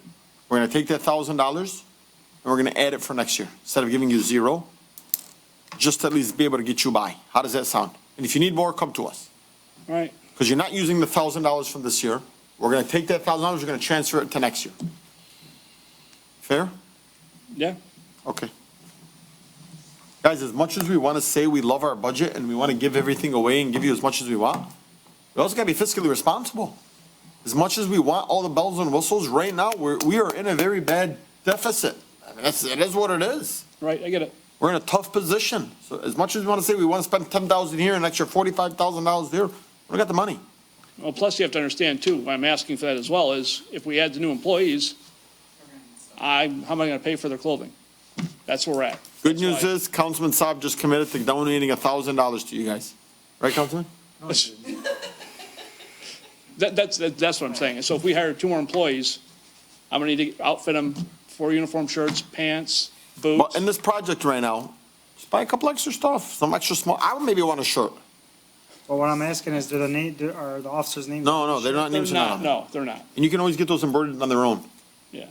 We're gonna take that $1,000 and we're gonna add it for next year. Instead of giving you 0, just to at least be able to get you by. How does that sound? And if you need more, come to us. all right, Because you're not using the $1,000 from this year. We're gonna take that $1,000, we're gonna transfer it to next year. Fair? yeah. Okay. Guys, as much as we want to say we love our budget and we want to give everything away and give you as much as we want, we also got to be fiscally responsible. As much as we want all the bells and whistles, right now, we are in a very bad deficit. I mean, it is what it is. Right, I get it. We're in a tough position. So as much as we want to say we want to spend $10,000 here and an extra $45,000 there, we don't got the money. Well, plus you have to understand too, why I'm asking for that as well, is if we add the new employees, how am I gonna pay for their clothing? That's where we're at. Good That's news why- is Councilman Saab just committed to donating $1,000 to you guys. Right, Councilman? That's what I'm saying. So if we hire 2 more employees, I'm gonna need to outfit them 4 uniform shirts, pants, But boots. in this project right now, just buy a couple extra stuff, some extra small, I would maybe want a shirt. But what I'm asking is, are the officers' names? No, they're not They're names. not, no, they're not, And you can always get those embroidered on their own. yeah.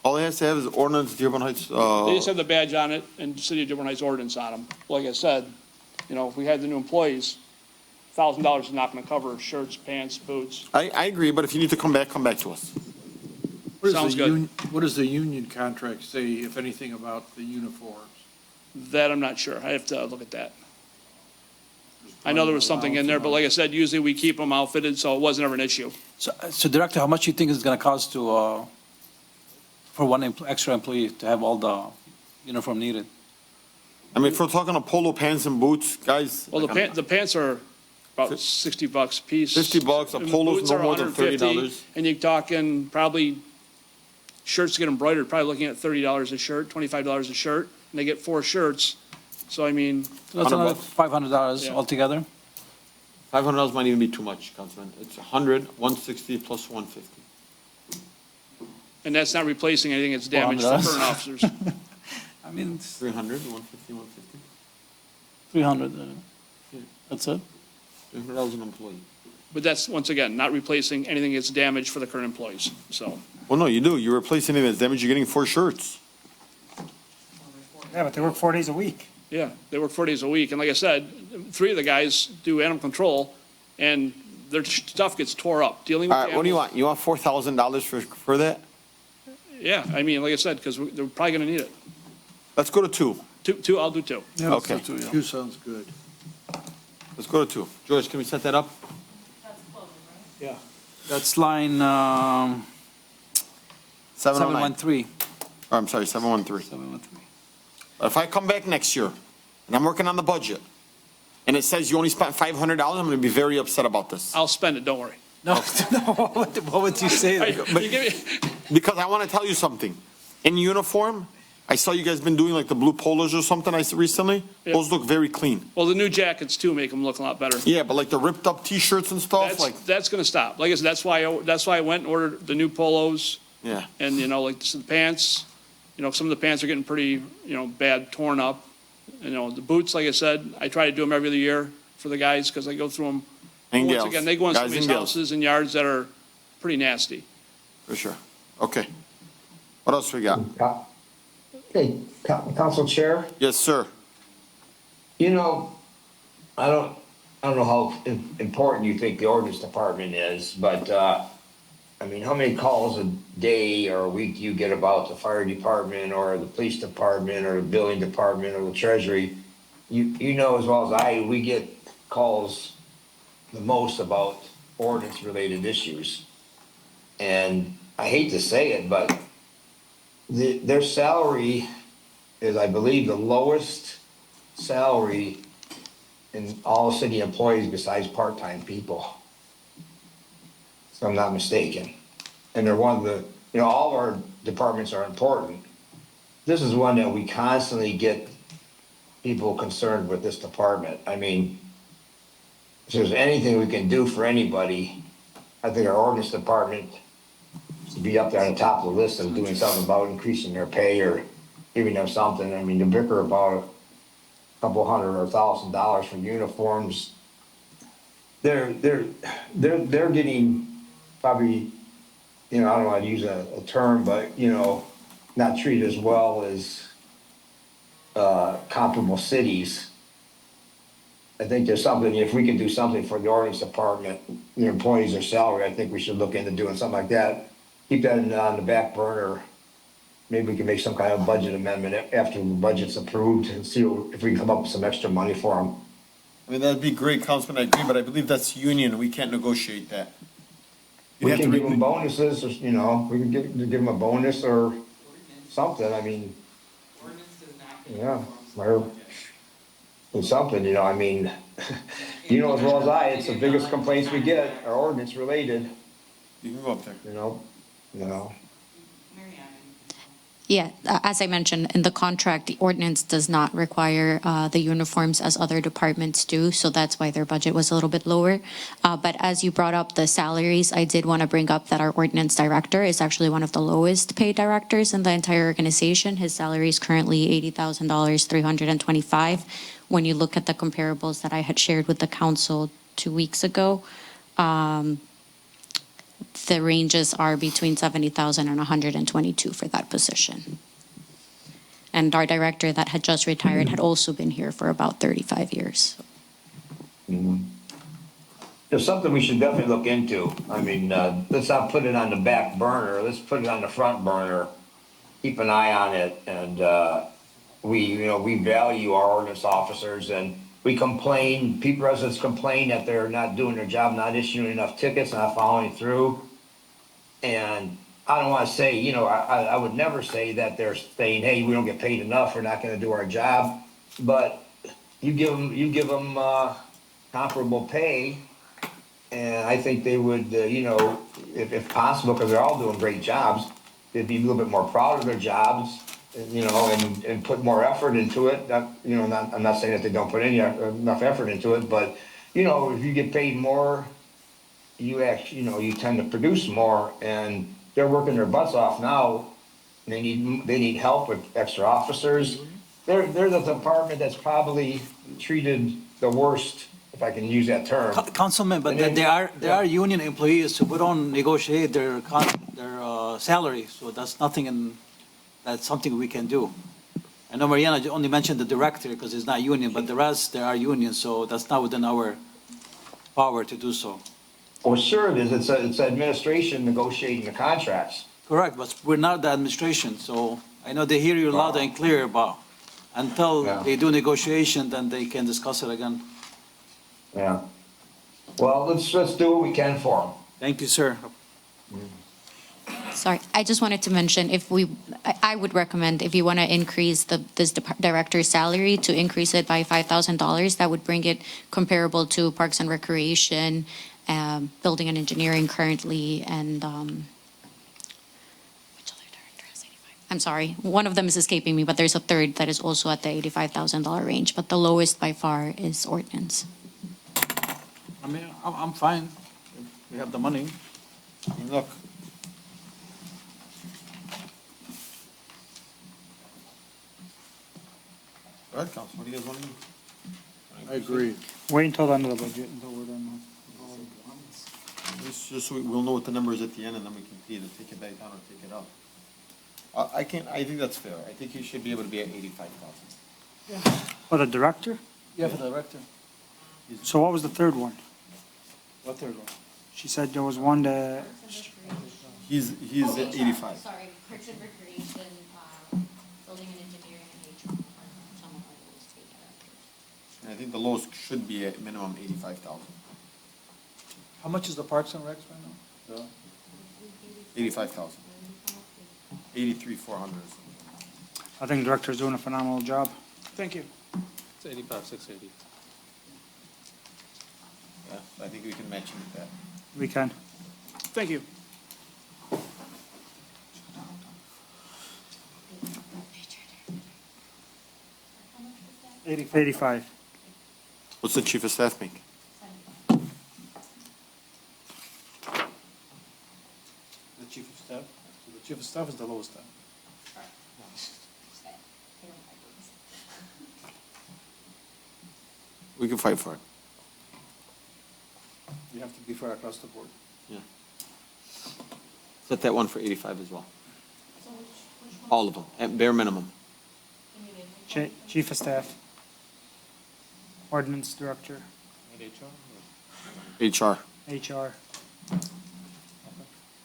All they have to have is ordinance, Dearborn Heights, They just have the badge on it and City of Dearborn Heights ordinance on them. Like I said, if we had the new employees, $1,000 is not gonna cover shirts, pants, boots. I agree, but if you need to come back to us. Sounds good. What does the union contract say, if anything, about the uniforms? That I'm not sure. I have to look at that. I know there was something in there, but like I said, usually we keep them outfitted, so it wasn't ever an issue. So Director, how much you think it's gonna cost to, for one extra employee to have all the uniform needed? I mean, if we're talking of polo pants and boots, guys. Well, like, the pants are about $60 a piece. $50, a And polo's boots no are more than $150, $30. And you're talking probably shirts get embroidered, probably looking at $30 a shirt, $25 a shirt, and they get 4 shirts. So I mean, So that's another $500 Yeah. altogether? $500 might even be too much, Councilman. It's 100, 160 plus 150. and that's not replacing anything that's damaged for $400. current officers. I mean, it's 300, 150, 150. 300, that's it? $300 an employee. But that's, once again, not replacing anything that's damaged for the current employees, so. Well, no, you do. You're replacing anything that's damaged. You're getting 4 shirts. Yeah, but they work 4 days a week. Yeah, they work 4 days a week, and like I said, 3 of the guys do animal control, and their stuff gets tore up, dealing with All right, what do you animals. want? You want $4,000 for that? Yeah, I mean, like I said, because they're probably gonna need it. Let's go to 2. Two, I'll do 2. Okay. Two sounds good. Let's go to 2. George, can we set that up? Yeah. That's line 709. 713. Oh, I'm sorry, 713. 713. If I come back next year and I'm working on the budget and it says you only spent $500, I'm going to be very upset about this. I'll spend it, don't worry. No, no, what would you say? Hey, you give me- Because I want to tell you something. In uniform, I saw you guys been doing like the blue polos or something recently. Yeah. Those look very clean. Well, the new jackets too make them look a lot better. Yeah, but like the ripped up t-shirts and stuff, like, That's gonna stop. Like I said, that's why I went and ordered the new polos yeah. and, like the pants. Some of the pants are getting pretty, bad, torn up. The boots, like I said, I try to do them every other year for the guys because I go through them. And Once gals. again, they go in Guys somebody's and gals. houses and yards that are pretty nasty. For sure. Okay. What else we got? Hey, Council Chair, Yes, sir. I don't know how important you think the ordinance department is, but, I mean, how many calls a day or a week do you get about the fire department or the police department or the building department or the treasury? You know as well as I, we get calls the most about ordinance-related issues. And I hate to say it, but their salary is, I believe, the lowest salary in all city employees besides part-time people. If I'm not mistaken. And they're one of the, all of our departments are important. This is one that we constantly get people concerned with this department. I mean, if there's anything we can do for anybody, I think our ordinance department should be up there on the top of the list of doing something about increasing their pay or giving them something. I mean, to bicker about a couple $100 or $1,000 for uniforms, they're getting probably, I don't want to use a term, but, not treated as well as comparable cities. I think there's something, if we can do something for the ordinance department, the employees, their salary, I think we should look into doing something like that. Keep that on the back burner. Maybe we can make some kind of budget amendment after the budget's approved and see if we can come up with some extra money for them. I mean, that'd be great, Councilman, I agree, but I believe that's union, we can't negotiate that. We can give them bonuses, or, we can give them a bonus or something, I mean. Yeah, or something, I mean, as well as I, it's the biggest complaints we get are ordinance related, You can go up there. Yeah, as I mentioned, in the contract, the ordinance does not require the uniforms as other departments do, so that's why their budget was a little bit lower. But as you brought up the salaries, I did want to bring up that our ordinance director is actually one of the lowest paid directors in the entire organization. His salary is currently $80,000, 325. When you look at the comparables that I had shared with the council 2 weeks ago, the ranges are between 70,000 and 122 for that position. And our director that had just retired had also been here for about 35 years. There's something we should definitely look into. I mean, let's not put it on the back burner. Let's put it on the front burner. Keep an eye on it. And, we value our ordinance officers and we complain, people, residents complain that they're not doing their job, not issuing enough tickets, not following through. And I don't want to say, I would never say that they're saying, hey, we don't get paid enough, we're not going to do our job. But you give them comparable pay, and I think they would, if possible, because they're all doing great jobs, they'd be a little bit more proud of their jobs, and put more effort into it. I'm not saying that they don't put enough effort into it, but if you get paid more, you tend to produce more, and they're working their butts off now. They need help with extra officers. They're the department that's probably treated the worst, if I can use that term. Councilman, but And then- they are union employees, so we don't negotiate their salary, so that's something we can do. I know Mariana only mentioned the director because he's not union, but the rest, they are union, so that's not within our power to do so. Well, sure it is. It's administration negotiating the contracts. Correct, but we're not the administration, so I know they hear you loud and clear, but until Yeah. they do negotiation, then they can discuss it again. Yeah. Well, let's do what we can for them. Thank you, sir. Sorry, I just wanted to mention, I would recommend if you want to increase this director's salary, to increase it by $5,000. That would bring it comparable to Parks and Recreation, Building and Engineering currently, and, which other director has 85? I'm sorry, one of them is escaping me, but there's a third that is also at the $85,000 range, but the lowest by far is ordinance. I mean, I'm fine. We have the money. Look. Go ahead, Council, what do you guys want to do? I agree. Wait until the end of the budget, until we're done. Just so we'll know what the number is at the end, and then we can either take it back down or take it up. I think that's fair. I think you should be able to be at 85,000. For the director? Yeah, for the director. So what was the third one? What third one? She said there was one that, He's at 85. Sorry, Parks and Recreation, Building and Engineering, and HR are some of our lowest paid directors. And I think the lowest should be at minimum 85,000. How much is the Parks and Recs right now? 85,000. 83,400. I think director's doing a phenomenal job. Thank you. It's 85,680. Yeah, I think we can match him with that. We can. Thank you. $85. What's the chief of staff make? The chief of staff? So the chief of staff is the lowest then. We can fight for it. You have to be fair across the board. Yeah. Set that one for 85 as well. All of them, at bare minimum. Chief of staff. Ordinance director, HR. HR.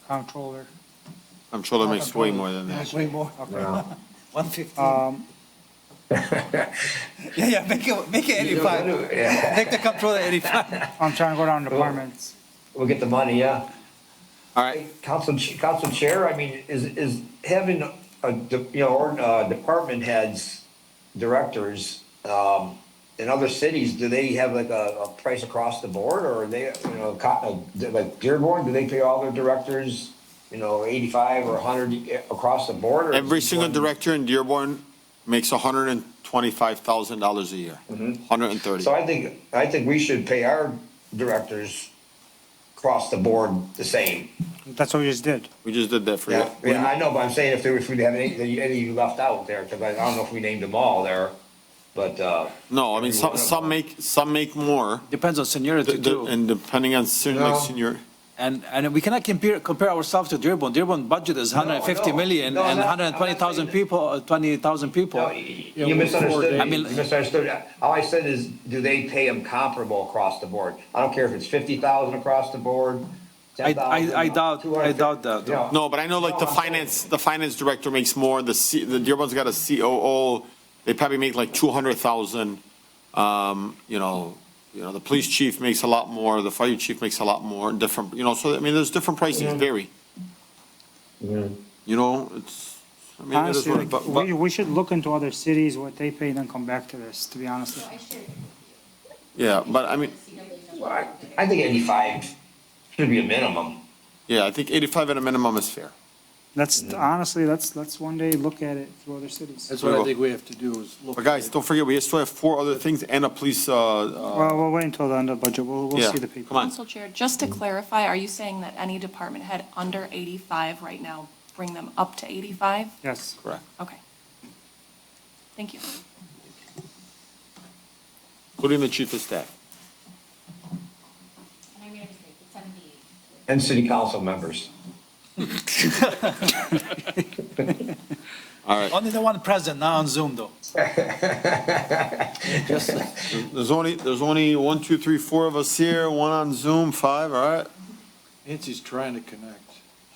Comptroller. I'm sure that makes way more than that. Way more. Yeah. 150. Yeah, make it 85. Yeah. Make the controller 85. I'm trying to go down departments. We'll get the money, yeah. All right, Council Chair, I mean, is having department heads, directors, in other cities, do they have like a price across the board, or are they, like Dearborn, do they pay all their directors, 85 or 100 across the board? Or Every is each single one- director in Dearborn makes $125,000 a year, 130. So I think we should pay our directors across the board the same. That's what we just did. We just did that for you. Yeah, I know, but I'm saying if we'd have any left out there, because I don't know if we named them all there, but, No, I mean, Every one of some make more, Depends on seniority too. and depending on No. senior. And we cannot compare ourselves to Dearborn. Dearborn budget is 150 No, million no, and I'm not 120,000 saying- people, 20,000 people. no, you misunderstood. I mean- You misunderstood. All I said is, do they pay them comparable across the board? I don't care if it's 50,000 across the board, 10,000. I doubt that. You know, No, but I know like No, the I'm finance director makes more, the Dearborn's got a COO, they probably make like 200,000. The police chief makes a lot more, the fire chief makes a lot more, different, so I mean, there's different pricing vary. It's, I mean, it is Honestly, what, like, we should look into other cities, what they pay, and then come back to this, to be honest with you. yeah, but I mean, I think 85 should be a minimum. yeah, I think 85 at a minimum is fair. That's, honestly, let's one day look at it through other cities. That's what I think we have to do is look. But guys, don't forget, we still have 4 other things and a police, Well, we'll wait until the end of the budget, we'll yeah, see the people. come on. Council Chair, just to clarify, are you saying that any department head under 85 right now, bring them up to 85? Yes. Correct. Okay. Thank you. Including the chief of staff. And city council members. All right. Only the one present, now on Zoom though. There's only 1, 2, 3, 4 of us here, 1 on Zoom, 5, all right? Nancy's trying to connect,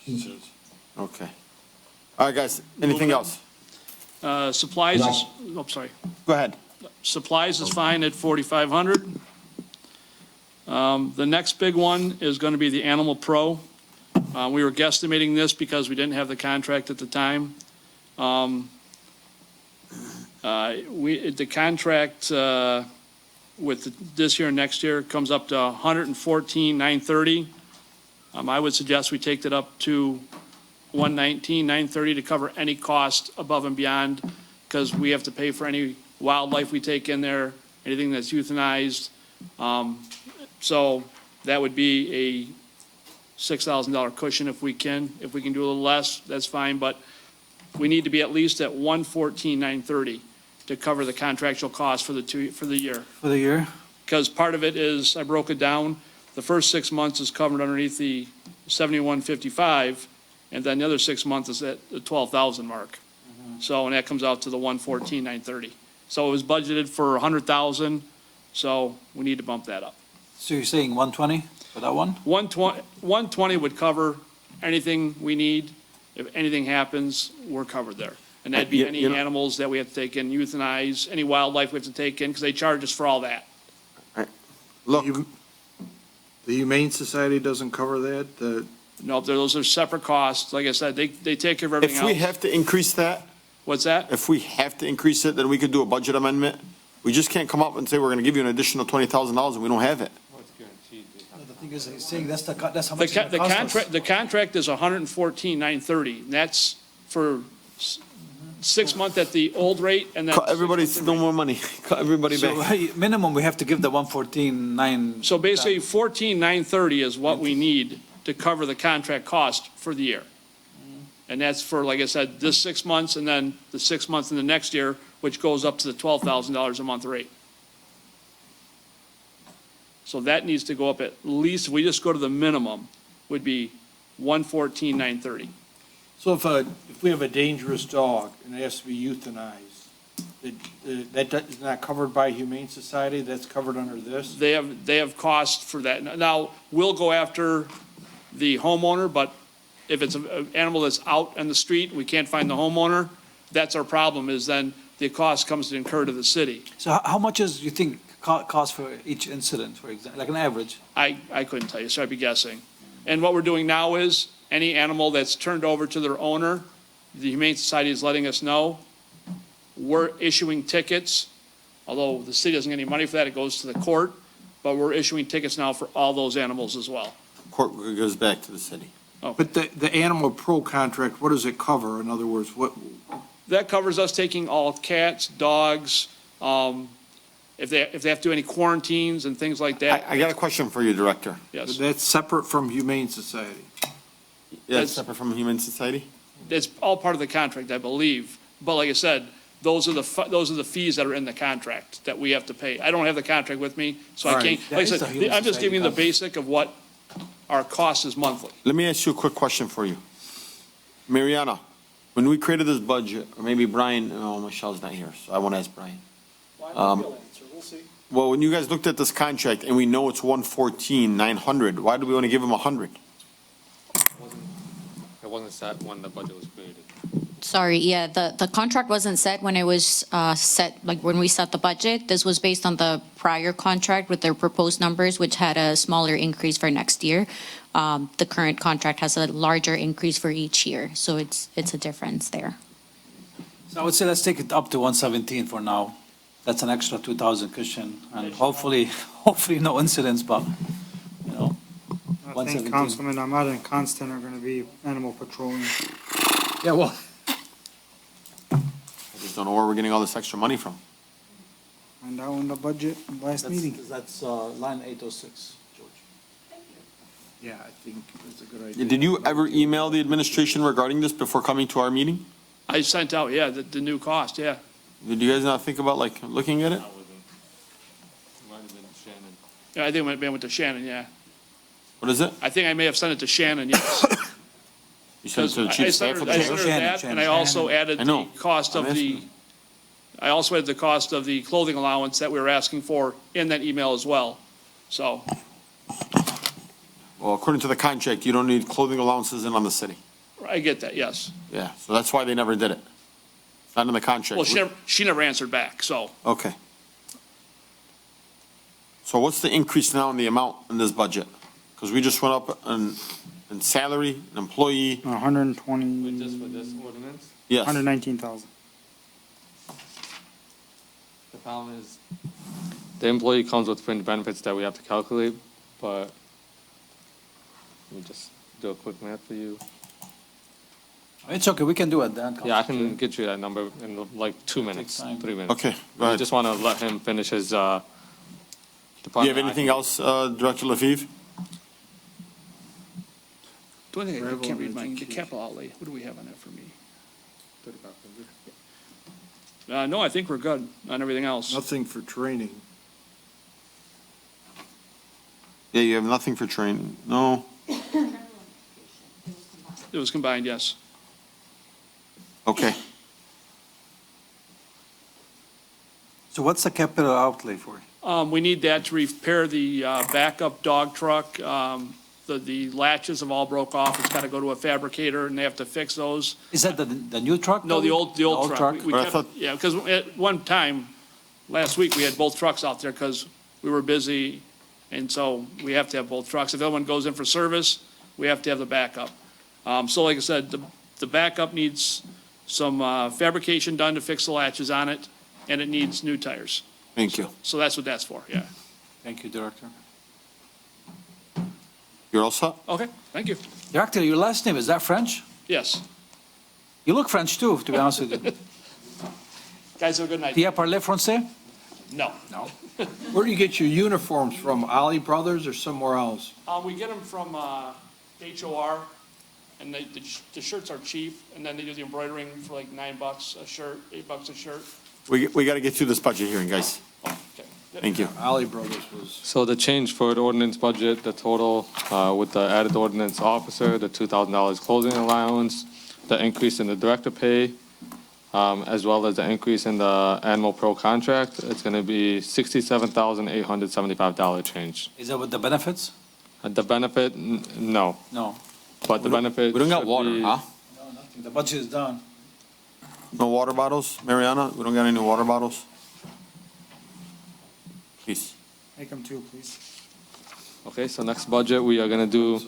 she says. Okay. All right, guys, anything else? Supplies is, sorry. Go ahead. Supplies is fine at 4,500. The next big one is going to be the Animal Pro. We were guesstimating this because we didn't have the contract at the time. The contract with this year and next year comes up to 114,930. I would suggest we take that up to 119,930 to cover any cost above and beyond, because we have to pay for any wildlife we take in there, anything that's euthanized. So that would be a $6,000 cushion if we can. If we can do a little less, that's fine, but we need to be at least at 114,930 to cover the contractual cost for the year. For the year? Because part of it is, I broke it down, the first 6 months is covered underneath the 7155, and then the other 6 months is at the 12,000 mark. So, and that comes out to the 114,930. So it was budgeted for 100,000, so we need to bump that up. So you're saying 120 for that one? 120 would cover anything we need. If anything happens, we're covered there. And that'd be any animals that we have to take in, euthanize, any wildlife we have to take in, because they charge us for all that. Look, The Humane Society doesn't cover that? No, those are separate costs. Like I said, they take care of everything if else. we have to increase that, What's that? if we have to increase it, then we could do a budget amendment. We just can't come up and say we're gonna give you an additional $20,000 and we don't have it. The thing is, he's saying that's how The much it costs us. the contract is 114,930. And that's for 6 months at the old rate and then. Cut everybody, no more money. Cut everybody So back. hey, minimum, we have to give the 114,9. So basically, 14,930 is what we need to cover the contract cost for the year. And that's for, like I said, this 6 months and then the 6 months in the next year, which goes up to the $12,000 a month rate. So that needs to go up at least, if we just go to the minimum, would be 114,930. So if we have a dangerous dog and it has to be euthanized, that is not covered by Humane Society, that's covered under this? They have costs for that. Now, we'll go after the homeowner, but if it's an animal that's out on the street, we can't find the homeowner, that's our problem, is then the cost comes to incur to the city. So how much is, you think, cost for each incident, for example, like an average? I couldn't tell you, so I'd be guessing. And what we're doing now is, any animal that's turned over to their owner, the Humane Society is letting us know. We're issuing tickets, although the city doesn't get any money for that, it goes to the court, but we're issuing tickets now for all those animals as well. Court goes back to the city. But the Animal Pro contract, what does it cover? In other words, what, That covers us taking all cats, dogs, if they have to do any quarantines and things like that. I got a question for you, Director. Yes, that's separate from Humane Society? Yeah, it's separate from Human Society? it's all part of the contract, I believe. But like I said, those are the fees that are in the contract that we have to pay. I don't have the contract with me, so I All right. can't, like I That is the said, Human I'm just Society giving you the contract. basic of what our cost is monthly. Let me ask you a quick question for you. Mariana, when we created this budget, or maybe Brian, no, Michelle's not here, so I want to ask Brian. Well, when you guys looked at this contract and we know it's 114,900, why do we want to give them 100? It wasn't set when the budget was created. Sorry, yeah, the contract wasn't set when it was set, like when we set the budget. This was based on the prior contract with their proposed numbers, which had a smaller increase for next year. The current contract has a larger increase for each year, so it's a difference there. So I would say let's take it up to 117 for now. That's an extra 2,000 cushion, and hopefully no incidents, but, you know, I 117. think Councilman Ahmad and Constant are gonna be animal patrolling. Yeah, well, I just don't know where we're getting all this extra money from. Find out in the budget last meeting. that's line 806, George. Yeah, I think that's a good idea. Did you ever email the administration regarding this before coming to our meeting? I sent out, yeah, the new cost, yeah. Did you guys not think about like looking at it? I wasn't. Might have been Shannon. Yeah, I think it might have been with the Shannon, yeah. What is it? I think I may have sent it to Shannon, yes. You sent it to the I chief of sent staff her of the I sent her mayor? that, and I also added I the know. cost of I'm the, asking. I also added the cost of the clothing allowance that we were asking for in that email as well. So, Well, according to the contract, you don't need clothing allowances in on the city. I get that, yes. Yeah, so that's why they never did it. It's not in the contract. Well, she never answered back, so. Okay. So what's the increase now in the amount in this budget? Because we just went up in salary, an employee, 120, Wait, just for this ordinance? yes. 119,000. The problem is, the employee comes with fringe benefits that we have to calculate, but let me just do a quick math for you. It's okay, we can do it then. Yeah, I can get you that number in like 2 minutes, time. 3 minutes. Okay, go I ahead. just want to let him finish his Do you department. have anything else, Director Lefebvre? The only thing I Travel can't and read mine, the education. capital outlay, what do we have on that for me? No, I think we're good on everything else. Nothing for training. Yeah, you have nothing for training. No? It was combined, yes. Okay. So what's the capital outlay for? We need that to repair the backup dog truck. The latches have all broke off. It's got to go to a fabricator and they have to fix those. Is that the new truck? No, the old truck. We But I kept- thought- Yeah, because at one time, last week, we had both trucks out there because we were busy. And so we have to have both trucks. If anyone goes in for service, we have to have the backup. So like I said, the backup needs some fabrication done to fix the latches on it, and it needs new tires. Thank you. So that's what that's for, yeah. Thank you, Director. You're all set? Okay, thank you. Director, your last name, is that French? Yes. You look French too, to be honest with you. Guys, have a good night. Do you parler français? No. No. Where do you get your uniforms from? Ali Brothers or somewhere else? We get them from HOR, and the shirts are cheap, and then they do the embroidering for like $9 a shirt, $8 a shirt. We got to get through this budget hearing, guys. Oh, okay. Thank you. Ali Brothers was, So the change for the ordinance budget, the total with the added ordinance officer, the $2,000 closing allowance, the increase in the director pay, as well as the increase in the Animal Pro contract, it's going to be $67,875 change. Is that with the benefits? The benefit, no, No. but the benefit. We don't got should water, be- huh? No, nothing. The budget is done. No water bottles, Mariana? We don't got any water bottles? Please. Make them two, please. Okay, so next budget, we are going to do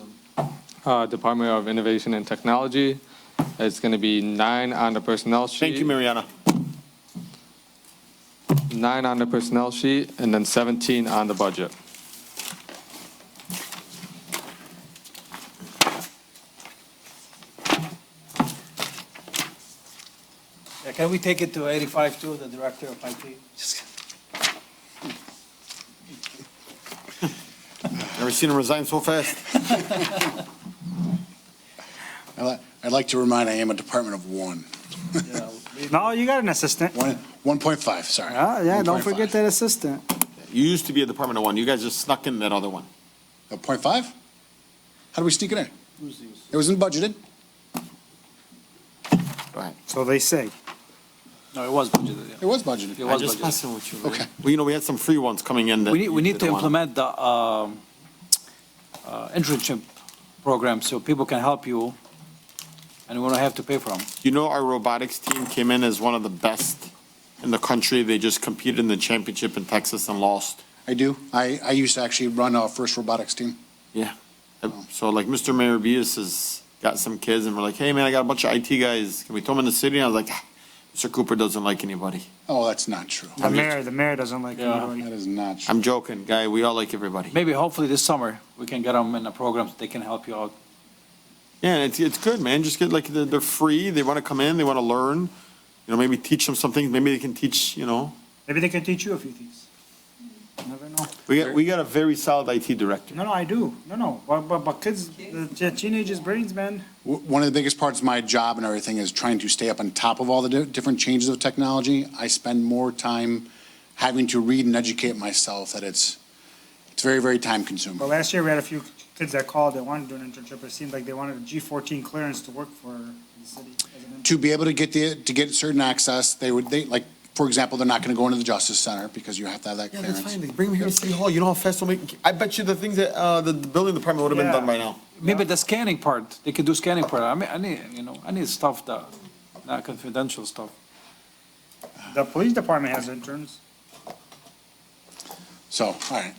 Department of Innovation and Technology. It's going to be 9 on the personnel sheet. Thank you, Mariana. 9 on the personnel sheet, and then 17 on the budget. Can we take it to 85 too, the director of IT? Just- Never seen him resign so fast. I'd like to remind I am a department of one. No, you got an assistant. 1.5, sorry. Yeah, don't 1.5. forget that assistant. You used to be a Department of One. You guys just snuck in that other one. A 0.5? How do we sneak it in? It wasn't budgeted. Go ahead. So they say. No, it was budgeted, yeah. It was budgeted. It I'm was just budgeted. messing with you. man. Okay. Well, you know, we had some free ones coming in that. We need to didn't wanna- implement the internship program so people can help you and we don't have to pay for them. You know, our robotics team came in as one of the best in the country. They just competed in the championship in Texas and lost. I do. I used to actually run our first robotics team. Yeah. So like Mr. Mayor Bias has got some kids and we're like, hey man, I got a bunch of IT guys. Can we throw them in the city? And I was like, Mr. Cooper doesn't like anybody. Oh, that's not true. The mayor doesn't like anybody. That is not true. I'm joking, guy. We all like everybody. Maybe hopefully this summer, we can get them in a program so they can help you out. Yeah, and it's good, man. Just get like, they're free. They want to come in. They want to learn. You know, maybe teach them something. Maybe they can teach, you know. Maybe they can teach you a few things. You never know. We got a very solid IT director. No, I do. No. But kids, the teenagers' brains, man. One of the biggest parts of my job and everything is trying to stay up on top of all the different changes of technology. I spend more time having to read and educate myself that it's very, very time consuming. But last year, we had a few kids that called that wanted to do an internship. It seemed like they wanted a G14 clearance to work for the city as an intern. To be able to get certain access, they like, for example, they're not going to go into the Justice Center because you have to have that Yeah, clearance. that's fine. They bring them here to City Hall. You know how fast they'll make. I bet you the things that the building department would have been Yeah. done by now. Maybe the scanning part, they could do scanning part. I mean, I need stuff that, not confidential stuff. The police department has interns. So, all right.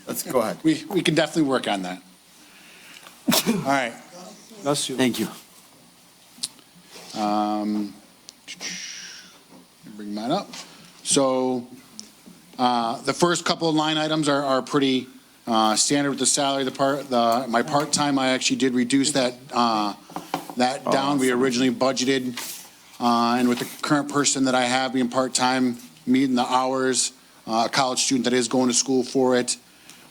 Let's go ahead. We can definitely work on that. All right. That's you. Thank you. Bring mine up. So, the first couple of line items are pretty standard with the salary. My part-time, I actually did reduce that down. We originally budgeted, and with the current person that I have being part-time, meeting the hours, a college student that is going to school for it,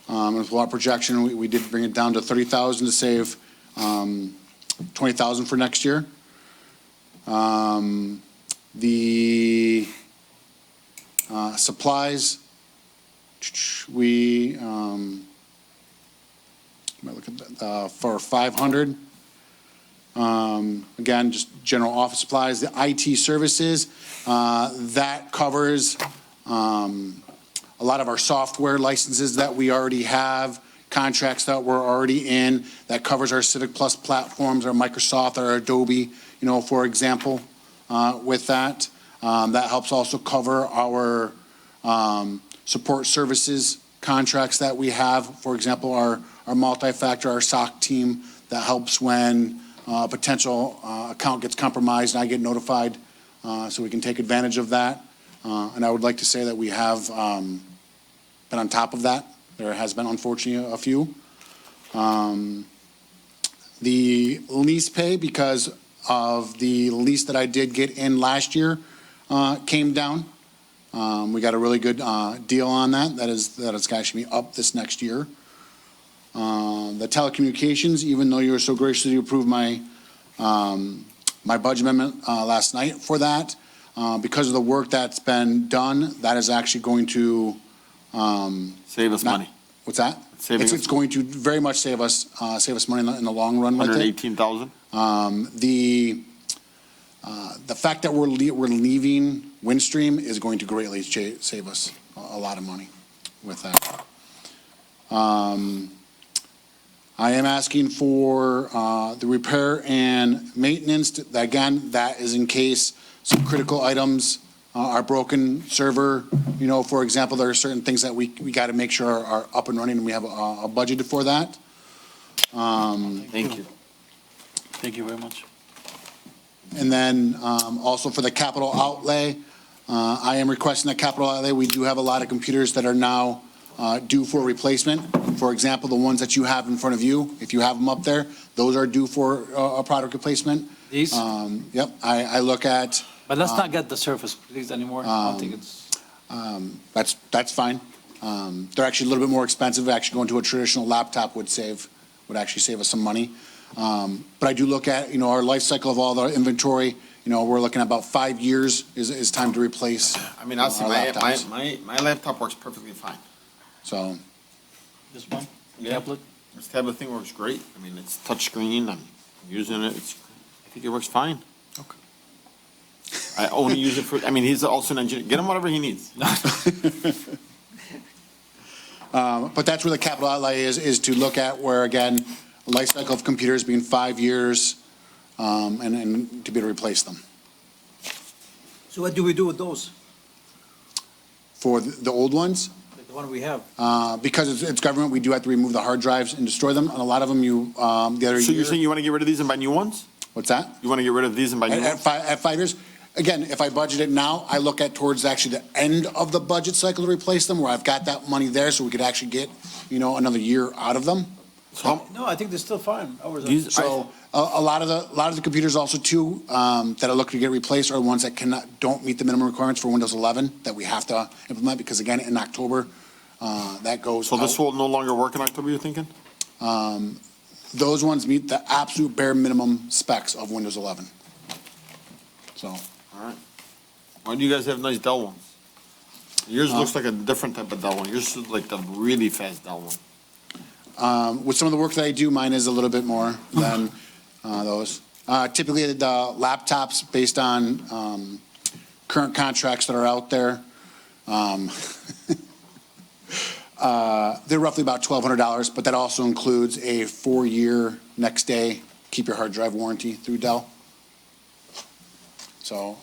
with a lot of projection, we did bring it down to 30,000 to save 20,000 for next year. The supplies, we, look at that, for 500. Again, just general office supplies. The IT services, that covers a lot of our software licenses that we already have, contracts that we're already in, that covers our Civic Plus platforms, our Microsoft, our Adobe, for example, with that. That helps also cover our support services contracts that we have. For example, our multi-factor, our SOC team, that helps when a potential account gets compromised and I get notified, so we can take advantage of that. And I would like to say that we have been on top of that. There has been, unfortunately, a few. The lease pay, because of the lease that I did get in last year, came down. We got a really good deal on that. That is actually up this next year. The telecommunications, even though you were so graciously approved my budget amendment last night for that, because of the work that's been done, that is actually going to Save us money. What's that? Saving us It's going to very much save us money in the long run with it. 118,000. The fact that we're leaving Windstream is going to greatly save us a lot of money with that. I am asking for the repair and maintenance. Again, that is in case some critical items are broken. Server, for example, there are certain things that we got to make sure are up and running, and we have a budget for that. Thank you. Thank you very much. And then also for the capital outlay, I am requesting that capital outlay. We do have a lot of computers that are now due for replacement. For example, the ones that you have in front of you, if you have them up there, those are due for a product replacement. These? Yep. I look at But let's not get the Surface, please, anymore. I don't think it's, That's fine. They're actually a little bit more expensive. Actually going to a traditional laptop would actually save us some money. But I do look at, our life cycle of all the inventory. We're looking at about 5 years is time to replace. I mean, honestly, our my laptops. laptop works perfectly fine. So, this one, Yeah. tablet. This tablet thing works great. I mean, it's touchscreen, I'm using it, I think it works fine. Okay. I only use it for, I mean, he's also an engineer, get him whatever he needs. but that's where the capital outlay is to look at where, again, life cycle of computers being 5 years, and to be able to replace them. So what do we do with those, For the old ones, like the one we have? because it's government, we do have to remove the hard drives and destroy them. And a lot of them the other So you're year. saying you want to get rid of these and buy new ones? What's that? You want to get rid of these and buy new ones? At 5 years, again, if I budget it now, I look at towards actually the end of the budget cycle to replace them, where I've got that money there, so we could actually get, another year out of them. No, I think they're still fine. Ours are- These, So a lot of the computers also too, that are looking to get replaced are the ones that don't meet the minimum requirements for Windows 11 that we have to implement, because again, in October, that goes So this out. will no longer work in October, you're thinking? Those ones meet the absolute bare minimum specs of Windows 11. So. All right. Why do you guys have nice Dell ones? Yours looks like a different type of Dell one. Yours is like the really fast Dell one. With some of the work that I do, mine is a little bit more than those. Typically, the laptops, based on current contracts that are out there, they're roughly about $1,200, but that also includes a 4-year next day, keep your hard drive warranty through Dell. So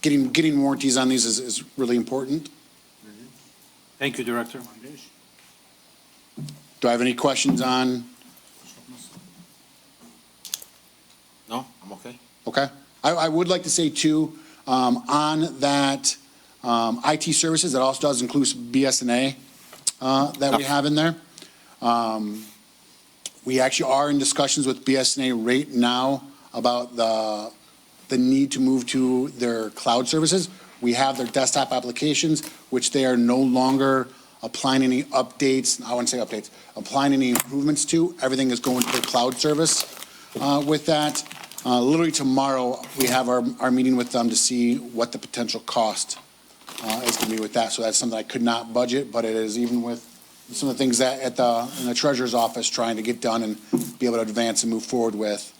getting warranties on these is really important. Thank you, Director. Do I have any questions on? No, I'm okay. Okay. I would like to say too, on that IT services, that also does include BSNA that we have in there. We actually are in discussions with BSNA right now about the need to move to their cloud services. We have their desktop applications, which they are no longer applying any updates, I wouldn't say updates, applying any improvements to. Everything is going to their cloud service with that. Literally tomorrow, we have our meeting with them to see what the potential cost is going to be with that. So that's something I could not budget, but it is even with some of the things that in the treasurer's office trying to get done and be able to advance and move forward with.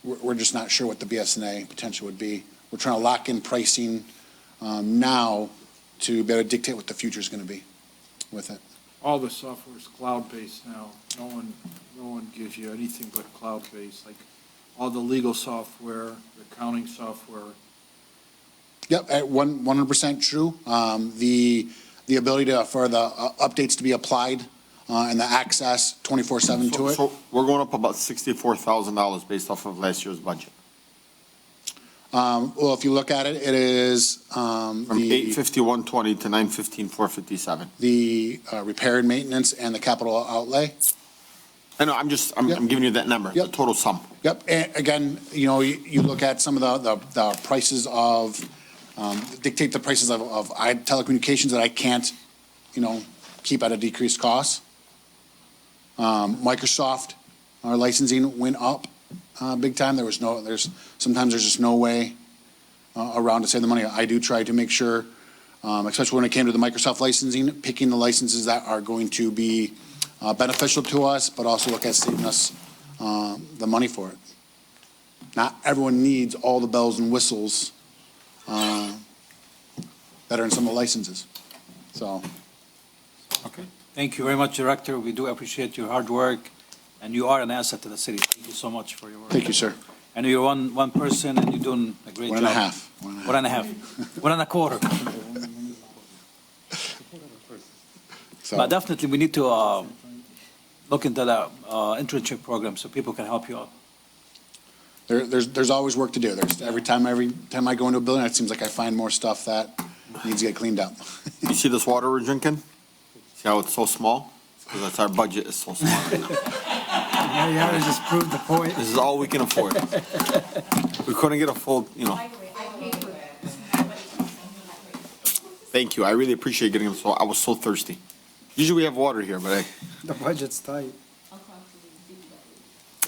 We're just not sure what the BSNA potential would be. We're trying to lock in pricing now to be able to dictate what the future is going to be with it. All the software is cloud-based now. No one gives you anything but cloud-based, like all the legal software, the accounting software. Yep, at 100% true. The ability for the updates to be applied and the access 24/7 to it. So we're going up about $64,000 based off of last year's budget. Well, if you look at it, it is From 851.20 to 915.457. the repair and maintenance and the capital outlay. I know, I'm giving you that number, the Yep. total sum. Yep, and again, you look at some of the prices of, dictate the prices of telecommunications that I can't, keep at a decreased cost. Microsoft, our licensing went up big time. Sometimes there's just no way around to save the money. I do try to make sure, especially when it came to the Microsoft licensing, picking the licenses that are going to be beneficial to us, but also look at saving us the money for it. Not everyone needs all the bells and whistles that are in some of the licenses. So. Okay. Thank you very much, Director. We do appreciate your hard work, and you are an asset to the city. Thank you so much for your work. Thank you, sir. And you're one person, and you're doing a great job. 1.5. 1.25. So, But definitely, we need to look into the internship program so people can help you out. there's always work to do. Every time I go into a building, it seems like I find more stuff that needs to get cleaned up. You see this water we're drinking? See how it's so small? Because that's our budget is so small right now. Yeah, just proved the point. This is all we can afford. We couldn't get a full, Thank you. I really appreciate getting them. So I was so thirsty. Usually we have water here, but The budget's tight.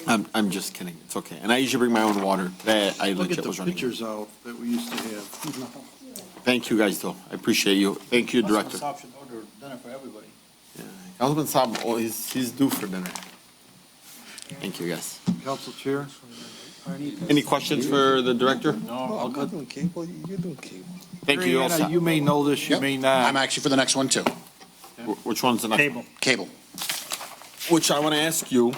I'm just kidding. It's okay. And I usually bring my own water. Today I Look legit at the was running. pictures out that we used to have. Thank you guys though. I appreciate you. Thank you, Director. Councilman Saab should order dinner for everybody. Councilman Saab, oh, he's due for dinner. Thank you, guys. Council Chair? Any questions for the director? No, all good. Thank you. All Mariana, set. you may know this, you Yep. may not. I'm actually for the next one too. Which one's the next? Cable. Cable. Which I want to ask you.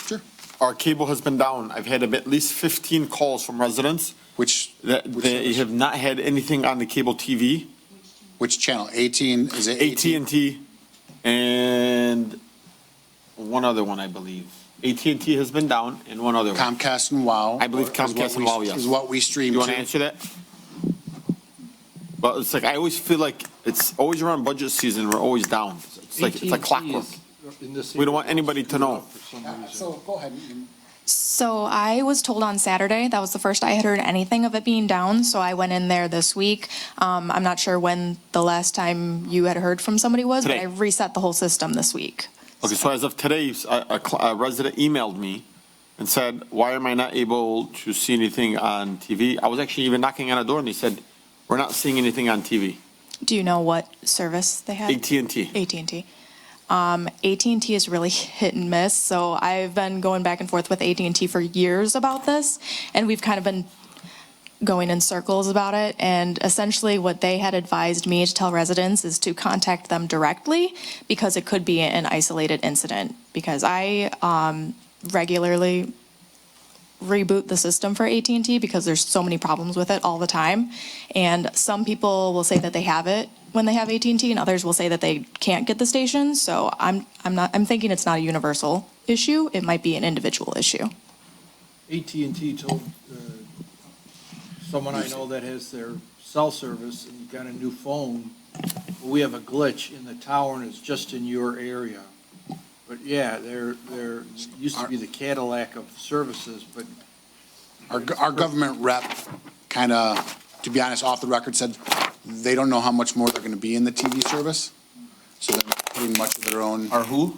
Sure. Our cable has been down. I've had at least 15 calls from residents Which, that they service? have not had anything on the cable TV. which channel? 18, is it? AT&T and one other one, I believe. AT&T has been down and one other one. Comcast and WOW. I believe is what Comcast and we- WOW, yes. Is what we stream You want to to. answer that? But it's like, I always feel like it's always around budget season, we're always down. It's like clockwork. We don't want anybody to know. So go ahead. So I was told on Saturday, that was the first I had heard anything of it being down, so I went in there this week. I'm not sure when the last time you had heard from somebody was, but Today. I reset the whole system this week. Okay, so as of today, a resident emailed me and said, why am I not able to see anything on TV? I was actually even knocking on a door and they said, we're not seeing anything on TV. Do you know what service they had? AT&T. AT&T. AT&T is really hit and miss, so I've been going back and forth with AT&T for years about this, and we've kind of been going in circles about it, and essentially what they had advised me to tell residents is to contact them directly, because it could be an isolated incident, because I regularly reboot the system for AT&T because there's so many problems with it all the time, and some people will say that they have it when they have AT&T, and others will say that they can't get the station. So I'm thinking it's not a universal issue. It might be an individual issue. AT&T told someone I know that has their cell service and got a new phone, we have a glitch in the tower and it's just in your area. But yeah, there used to be the Cadillac of services, but Our government rep kind of, to be honest, off the record said they don't know how much more they're going to be in the TV service. So they're putting much of their own. Our who?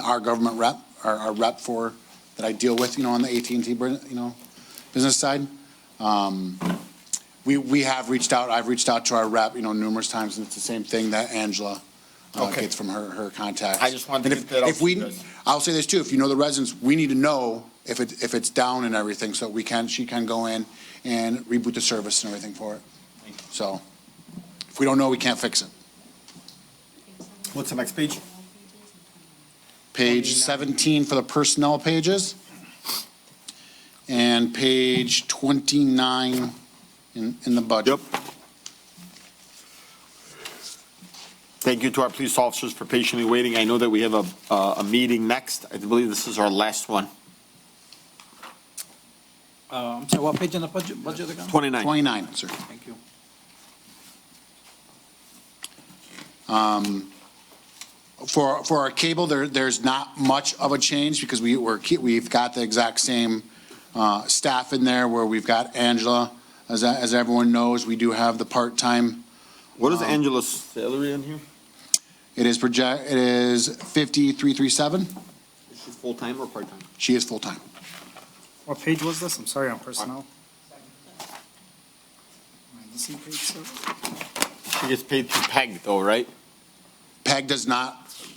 Our government rep, our rep for, that I deal with, on the AT&T, business side. We have reached out, I've reached out to our rep, numerous times, and it's the same thing that Angela Okay. gets from her contacts. I just wanted to And get that out if to we, you guys. I'll say this too, if you know the residents, we need to know if it's down and everything, so she can go in and reboot the service and everything for it. So, if we don't know, we can't fix it. What's the next page? Page 17 for the personnel pages. And page 29 in the budget. Yep. Thank you to our police officers for patiently waiting. I know that we have a meeting next. I believe this is our last one. I'm sorry, what page in the budget again? 29. 29, sir. Thank you. For our cable, there's not much of a change because we've got the exact same staff in there where we've got Angela. As everyone knows, we do have the part-time. What is Angela's salary in here? It is 5337. Is she full-time or part-time? She is full-time. What page was this? I'm sorry, on personnel. Am I missing page, sir? She gets paid through PEG though, right? PEG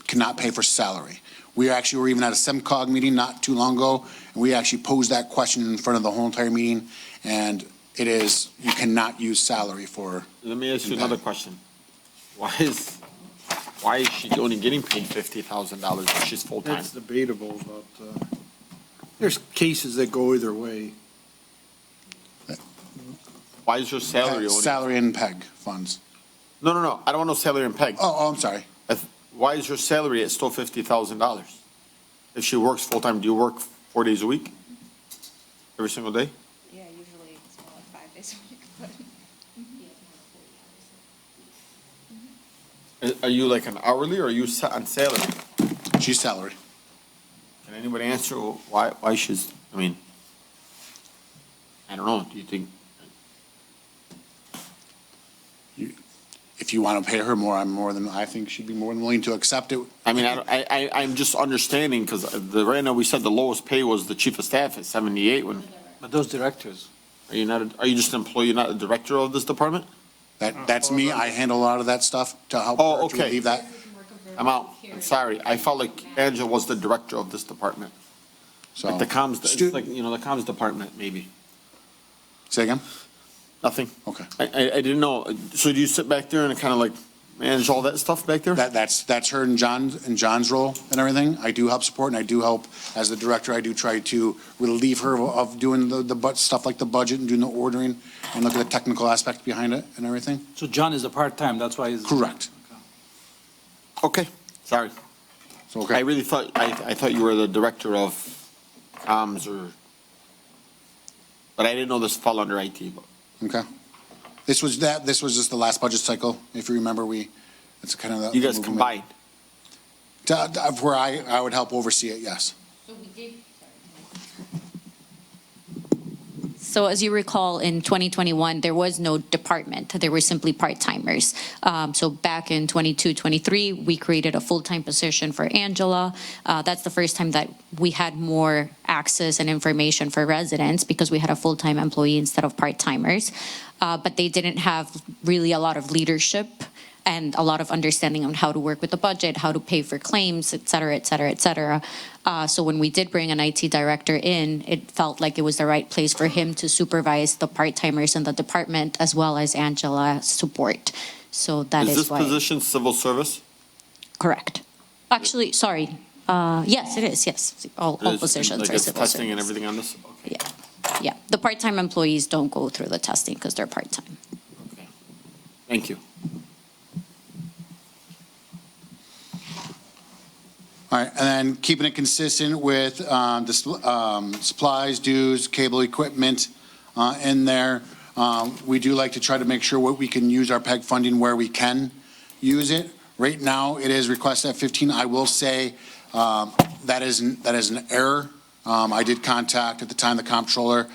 cannot pay for salary. We actually were even at a SEMCOG meeting not too long ago, and we actually posed that question in front of the whole entire meeting, and it is, you cannot use salary for. Let me ask you another question. Why is she only getting paid $50,000 if she's full-time? that's debatable, but there's cases that go either way. Why is her salary only? Salary and PEG funds. No. I don't want no salary in PEG. Oh, I'm sorry. Why is her salary at still $50,000? If she works full-time, do you work 4 days a week? Every single day? Yeah, usually it's more like 5 days a week, but. Are you like an hourly or are you on salary? She's salary. Can anybody answer why she's, I I don't know, do you think? If you want to pay her more, I think she'd be more than willing to accept it. I mean, I'm just understanding, because right now, we said the lowest pay was the chief of staff at 78 when, But those directors, are you just an employee, not a director of this department? That's me. I handle a lot of that stuff to help Oh, her to okay. relieve that. I'm out, sorry, I felt like Angela was the director of this department. So, Like the comms, it's like, the comms department, maybe. say again? Nothing. Okay. I didn't know. So do you sit back there and kind of like manage all that stuff back there? That's her and John's role and everything. I do help support and I do help as the director. I do try to relieve her of doing the stuff like the budget and doing the ordering and look at the technical aspect behind it and everything. so John is a part-time, that's why he's. Correct. Okay, sorry. So, I okay. really thought, I thought you were the director of comms but I didn't know this fell under IT. But Okay. This was just the last budget cycle. If you remember, it's kind of the. you guys combined. Where I would help oversee it, yes. So as you recall, in 2021, there was no department. There were simply part-timers. So back in 22, 23, we created a full-time position for Angela. That's the first time that we had more access and information for residents because we had a full-time employee instead of part-timers. But they didn't have really a lot of leadership and a lot of understanding on how to work with the budget, how to pay for claims, et cetera, et cetera, et cetera. So when we did bring an IT director in, it felt like it was the right place for him to supervise the part-timers in the department as well as Angela's support. So that Is is this why. position civil service? Correct. Actually, sorry. Yes, it is, yes. All It is, positions like are it's civil testing and service. everything on this? Okay. Yeah. The part-time employees don't go through the testing because they're part-time. Okay. Thank you. All right, and then keeping it consistent with the supplies, dues, cable equipment in there. We do like to try to make sure what we can use our PEG funding where we can use it. Right now, it is requested at 15. I will say that is an error. I did contact at the time the comptroller.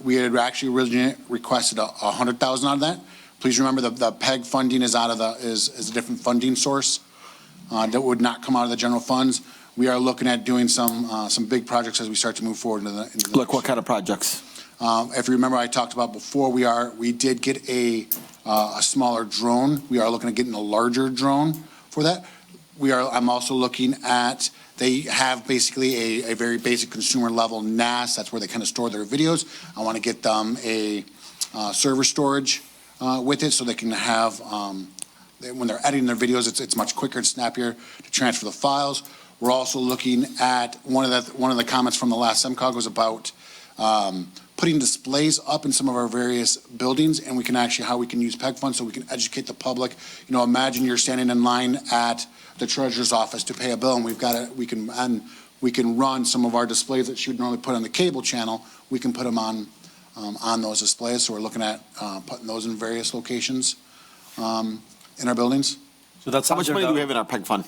We had actually originally requested 100,000 out of that. Please remember the PEG funding is is a different funding source. That would not come out of the general funds. We are looking at doing some big projects as we start to move forward into the Like what kind of projects? if you remember, I talked about before, we did get a smaller drone. We are looking at getting a larger drone for that. I'm also looking at, they have basically a very basic consumer level NAS. That's where they kind of store their videos. I want to get them a server storage with it so they can have, when they're editing their videos, it's much quicker and snappier to transfer the files. We're also looking at, one of the comments from the last SEMCOG was about putting displays up in some of our various buildings, and we can actually, how we can use PEG funds so we can educate the public. You know, imagine you're standing in line at the treasurer's office to pay a bill, and we can run some of our displays that you would normally put on the cable channel. We can put them on those displays. So we're looking at putting those in various locations in our buildings. So that's How much money do we have in our PEG fund?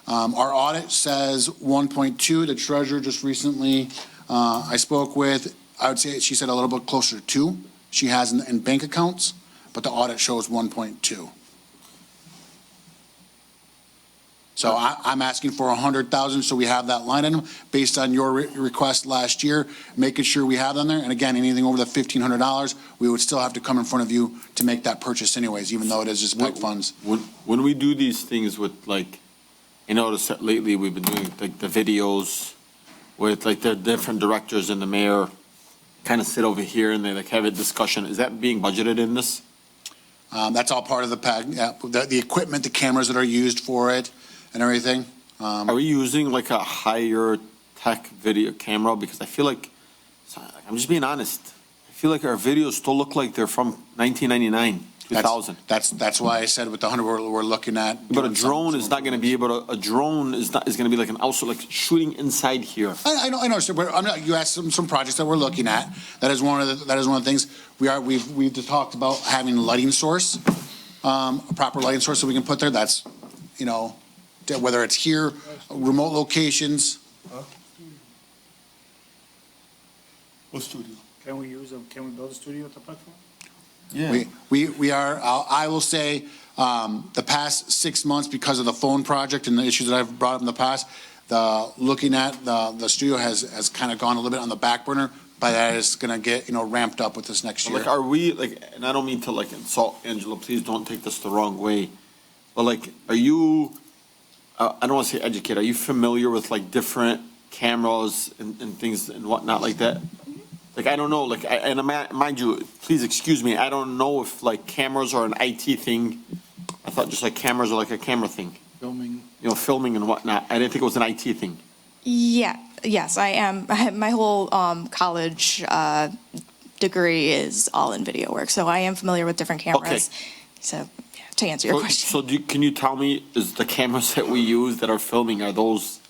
Our audit says 1.2. The treasurer just recently, I spoke with, I would say she said a little bit closer to 2. She has in bank accounts, but the audit shows 1.2. So I'm asking for 100,000, so we have that line item based on your request last year, making sure we have them there. And again, anything over the $1,500, we would still have to come in front of you to make that purchase anyways, even though it is just PEG funds. When we do these things with, like, I noticed that lately we've been doing like the videos with like the different directors and the mayor kind of sit over here and they like have a discussion. Is that being budgeted in this? That's all part of the PEG, yeah, the equipment, the cameras that are used for it and everything. Are we using like a higher tech video camera? Because I feel like, I'm just being honest, I feel like our videos still look like they're from 1999, 2000. That's why I said with the 100, we're looking at. But a drone is not going to be able to, a drone is going to be like an also like shooting inside here. I know. So you asked some projects that we're looking at. That is one of the things we've just talked about having lighting source, a proper lighting source that we can put there. That's, you know, whether it's here, remote locations. What studio? Can we build a studio at the platform? We are, I will say, the past 6 months, because of the phone project and the issues that I've brought up in the past, looking at the studio has kind of gone a little bit on the back burner, but that is going to get, ramped up with this next year. Like, are we, like, and I don't mean to like insult Angela, please don't take this the wrong way. But like, are you, I don't want to say educated, are you familiar with like different cameras and things and whatnot like that? Like, I don't know, like, mind you, please excuse me, I don't know if like cameras are an IT thing. I thought just like cameras are like a camera thing, Filming. filming and whatnot. I didn't think it was an IT thing. Yeah, yes, I am. My whole college degree is all in video work, so I am familiar with different cameras. So, yeah, to answer your question. So can you tell me, is the cameras that we use that are filming, are those?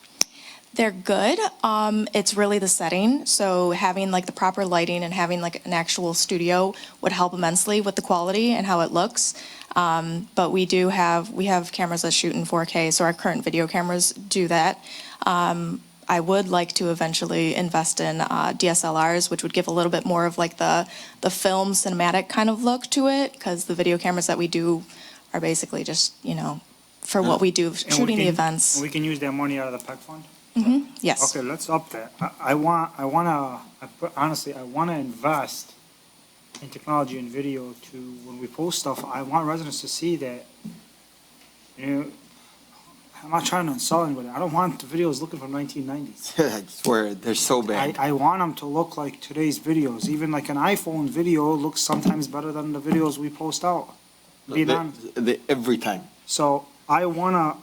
They're good. It's really the setting. So having like the proper lighting and having like an actual studio would help immensely with the quality and how it looks. But we have cameras that shoot in 4K, so our current video cameras do that. I would like to eventually invest in DSLRs, which would give a little bit more of like the film cinematic kind of look to it, because the video cameras that we do are basically just, for what we do, shooting the events. We can use that money out of the PEC fund? Yes. Okay, let's up that. Honestly, I wanna invest in technology and video to, when we post stuff, I want residents to see that, I'm not trying to insult anybody. I don't want the videos looking from 1990s. I swear, they're so bad. I want them to look like today's videos. Even like an iPhone video looks sometimes better than the videos we post out. Being honest. Every time. So I wanna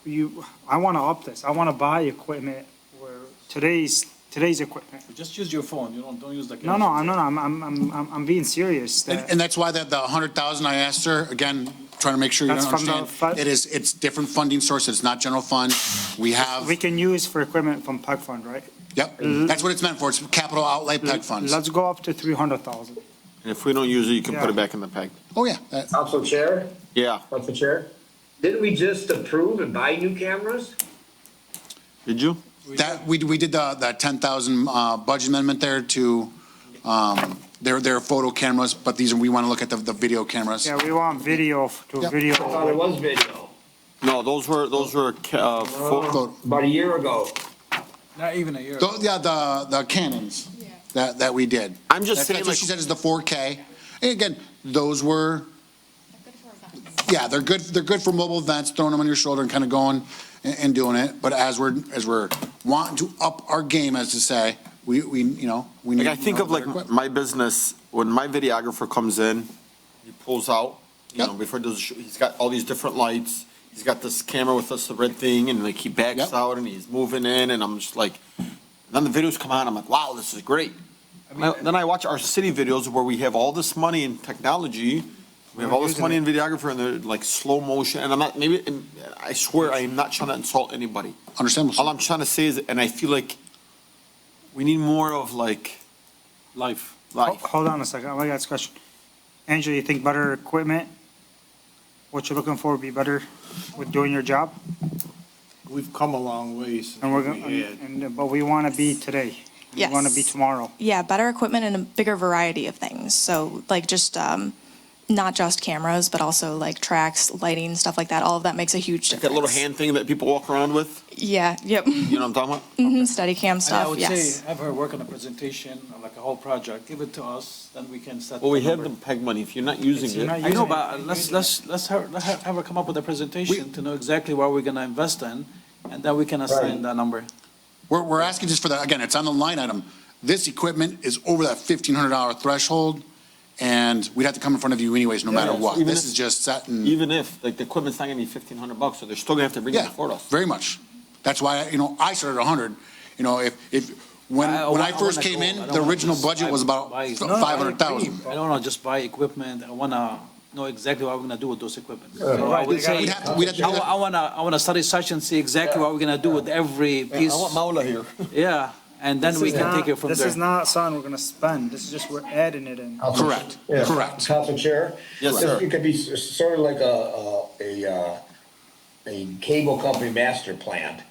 up this. I wanna buy equipment where today's equipment. Just use your phone, don't use the No, camera. I'm being serious. That- And that's why the 100,000 I asked her, again, trying to make sure you That's from the understand. It's different funding source, it's not general fund. We have, we can use for equipment from PEC fund, right? yep, that's what it's meant for, it's capital outlay PEG funds. Let's go up to 300,000. And if we don't use it, you can put Yeah. it back in the PEG. Oh, yeah. Council Chair, Yeah. Council Chair, didn't we just approve and buy new cameras? Did you? We did the 10,000 budget amendment there to, they're photo cameras, but we want to look at the video cameras. Yeah, we want video to Yep. video. I thought it was video, No, those were Photo- about a year ago. Not even a year. Yeah, the Canons that we did. I'm just saying, That's what like, she said is the 4K. And again, those were, yeah, they're good for mobile events, throwing them on your shoulder and kind of going and doing it. But as we're wanting to up our game, as to say, we need. like, I think of like better equipment. my business, when my videographer comes in, he pulls out, Yep. before he does, he's got all these different lights. He's got this camera with this red thing, and like he backs Yep. out and he's moving in, and I'm just like, then the videos come on, I'm like, wow, this is great. Then I watch our city videos where we have all this money in technology, we have all this money in videographer, and they're like slow motion, and I'm not, and I swear I am not trying to insult anybody. Understandable. All I'm trying to say is, and I feel like we need more of like Life. life. Hold on a second, I got this question. Angela, you think better equipment, what you're looking for would be better with doing your job? We've come a long way since And we're we had. gonna, but we wanna be today. We Yes. wanna be tomorrow. Yeah, better equipment and a bigger variety of things. So like just, not just cameras, but also like tracks, lighting, stuff like that. All of that makes a huge difference. That little hand thing that people walk around with, Yeah, yep. you know what I'm talking about? Steadicam I stuff, would yes. say, have her work on a presentation, like a whole project, give it to us, then we can set. Well, we the have the number. PEG money, if you're not using You're not it. I know, using but it. let's have her come up with a presentation to know exactly what we're gonna invest in, and then we can assign that number. We're asking just for that, again, it's on the line item. This equipment is over that $1,500 threshold, and we'd have to come in front of you anyways, no matter what. even This if- is just setting, Even if, like, the equipment's not gonna be $1,500, so they're still gonna have to bring it yeah, before us. very much. That's why, I started at 100. When I first came in, the original budget was about 500,000. I don't wanna just buy equipment, I wanna know exactly what we're gonna do with those equipment. Right, So I would they gotta- say, We'd have to do that. I wanna study such and see exactly what we're gonna do with every piece. Maula here. Yeah, and then we can take it from This is there. not something we're gonna spend, this is just we're adding it in. Correct, Yeah. correct. Council Chair? Yes, This- sir. It could be sort of like a cable company master plan.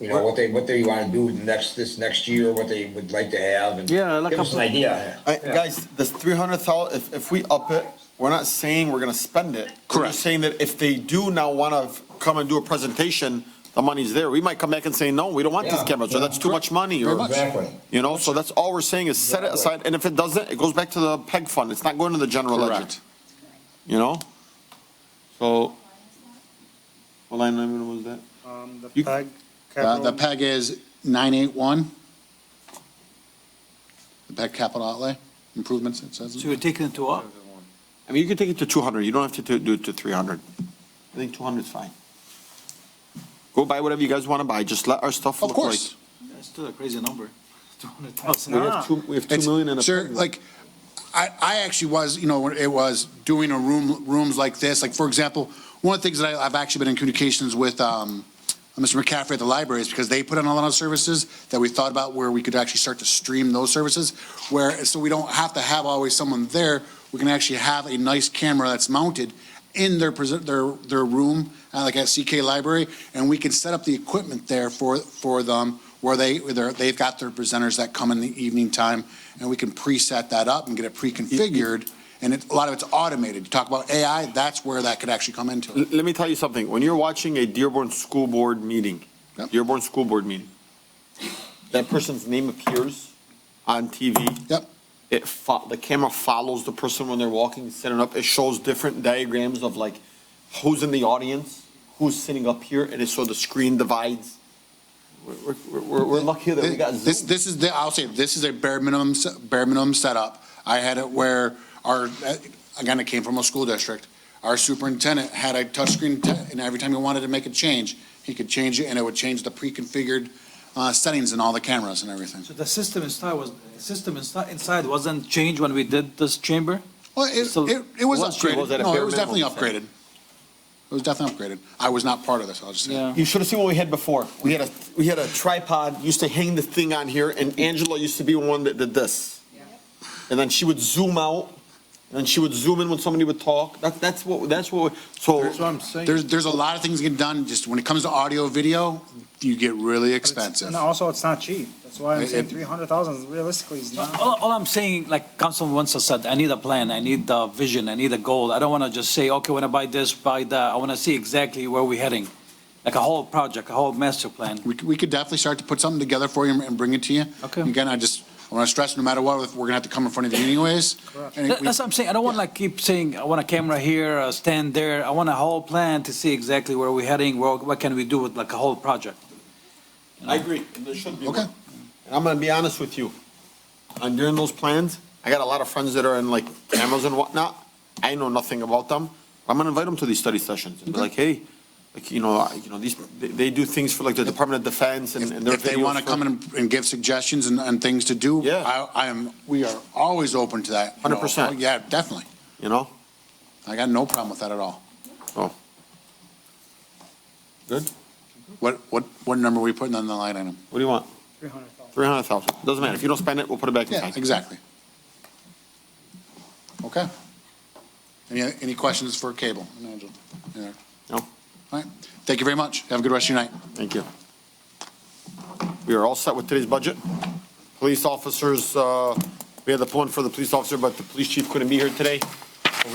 you know, what they want to do this next year, what they would like to have, and Yeah, like give us an idea. Guys, this 300,000, if we up it, we're not saying we're gonna spend it. We're Correct. just saying that if they do now wanna come and do a presentation, the money's there. We might come back and say, no, we don't want these Yeah, cameras, or that's too much money, or, Exactly. you know, so that's all we're saying is set it aside, and if it doesn't, it goes back to the PEG fund. It's not going to the general ledger. Correct. You know? So, what line item was that? The You- PEG. The PEG is 981. The PEG capital outlay improvements, it says. So you're taking it to what? I mean, you can take it to 200, you don't have to do it to 300. I think 200 is fine. Go buy whatever you guys wanna buy, just let our stuff Of look like. course. That's still a crazy number. 200,000. We have 2 It's- million in a. Sir, like, I actually was, you know, when it was doing rooms like this, like, for example, one of the things that I've actually been in communications with, Mr. McCaffrey at the library is because they put in a lot of services that we thought about where we could actually start to stream those services, where, so we don't have to have always someone there. We can actually have a nice camera that's mounted in their room, like at CK Library, and we can set up the equipment there for them, where they've got their presenters that come in the evening time, and we can preset that up and get it pre-configured, and a lot of it's automated. You talk about AI, that's where that could actually come into it. Let me tell you something, when you're watching a Dearborn School Board meeting, Yep. Dearborn School Board meeting, that person's name appears on TV. Yep. The camera follows the person when they're walking, setting up. It shows different diagrams of like who's in the audience, who's sitting up here, and so the screen divides. We're lucky that we got Zoom. This is I'll say, this is a bare minimum setup. I had it where again, it came from a school district. Our superintendent had a touchscreen, and every time he wanted to make a change, he could change it, and it would change the pre-configured settings in all the cameras and everything. So the system inside wasn't changed when we did this chamber? Well, So- it was Was upgraded. at a No, bare it was definitely minimum, upgraded. It was definitely upgraded. I was not part of this, I'll just say. Yeah. You should have seen what we had before. We had a tripod, used to hang the thing on here, and Angela used to be one that did this. And then she would zoom out, and then she would zoom in when somebody would talk. That's what, That's what I'm saying. There's a lot of things get done, just when it comes to audio, video, you get really expensive. And also, it's not cheap. That's why I'm saying It- 300,000 realistically is not. All I'm saying, like Councilman once said, I need a plan, I need a vision, I need a goal. I don't want to just say, okay, when I buy this, buy that. I want to see exactly where we're heading, like a whole project, a whole master plan. We could definitely start to put something together for you and bring it to you. Okay. Again, I want to stress, no matter what, we're going to have to come in front of you anyways. And we- That's what I'm saying. I don't want to like keep saying, I want a camera here, a stand there. I want a whole plan to see exactly where we're heading, what can we do with like a whole project. I agree, and there should be. Okay. And I'm gonna be honest with you, on during those plans, I got a lot of friends that are in like cameras and whatnot. I know nothing about them. I'm gonna invite them to these study sessions and be like, hey, like, these, they do things for like the Department of Defense and their If they videos want to for- come in and give suggestions and things to do, Yeah. we are always open to that. 100%. Yeah, definitely. You know? I got no problem with that at all. Oh. Good? What number are we putting on the line item? What do you want? 300,000. 300,000. Doesn't matter. If you don't spend it, we'll put it back Yeah, inside. exactly. Okay. Any questions for Cable? Angela? Yeah. No? All right. Thank you very much. Have a good rest of your night. Thank you. We are all set with today's budget. Police officers, we had the one for the police officer, but the police chief couldn't be here today.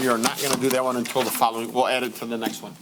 We are not going to do that one until the following, we'll add it to the next one.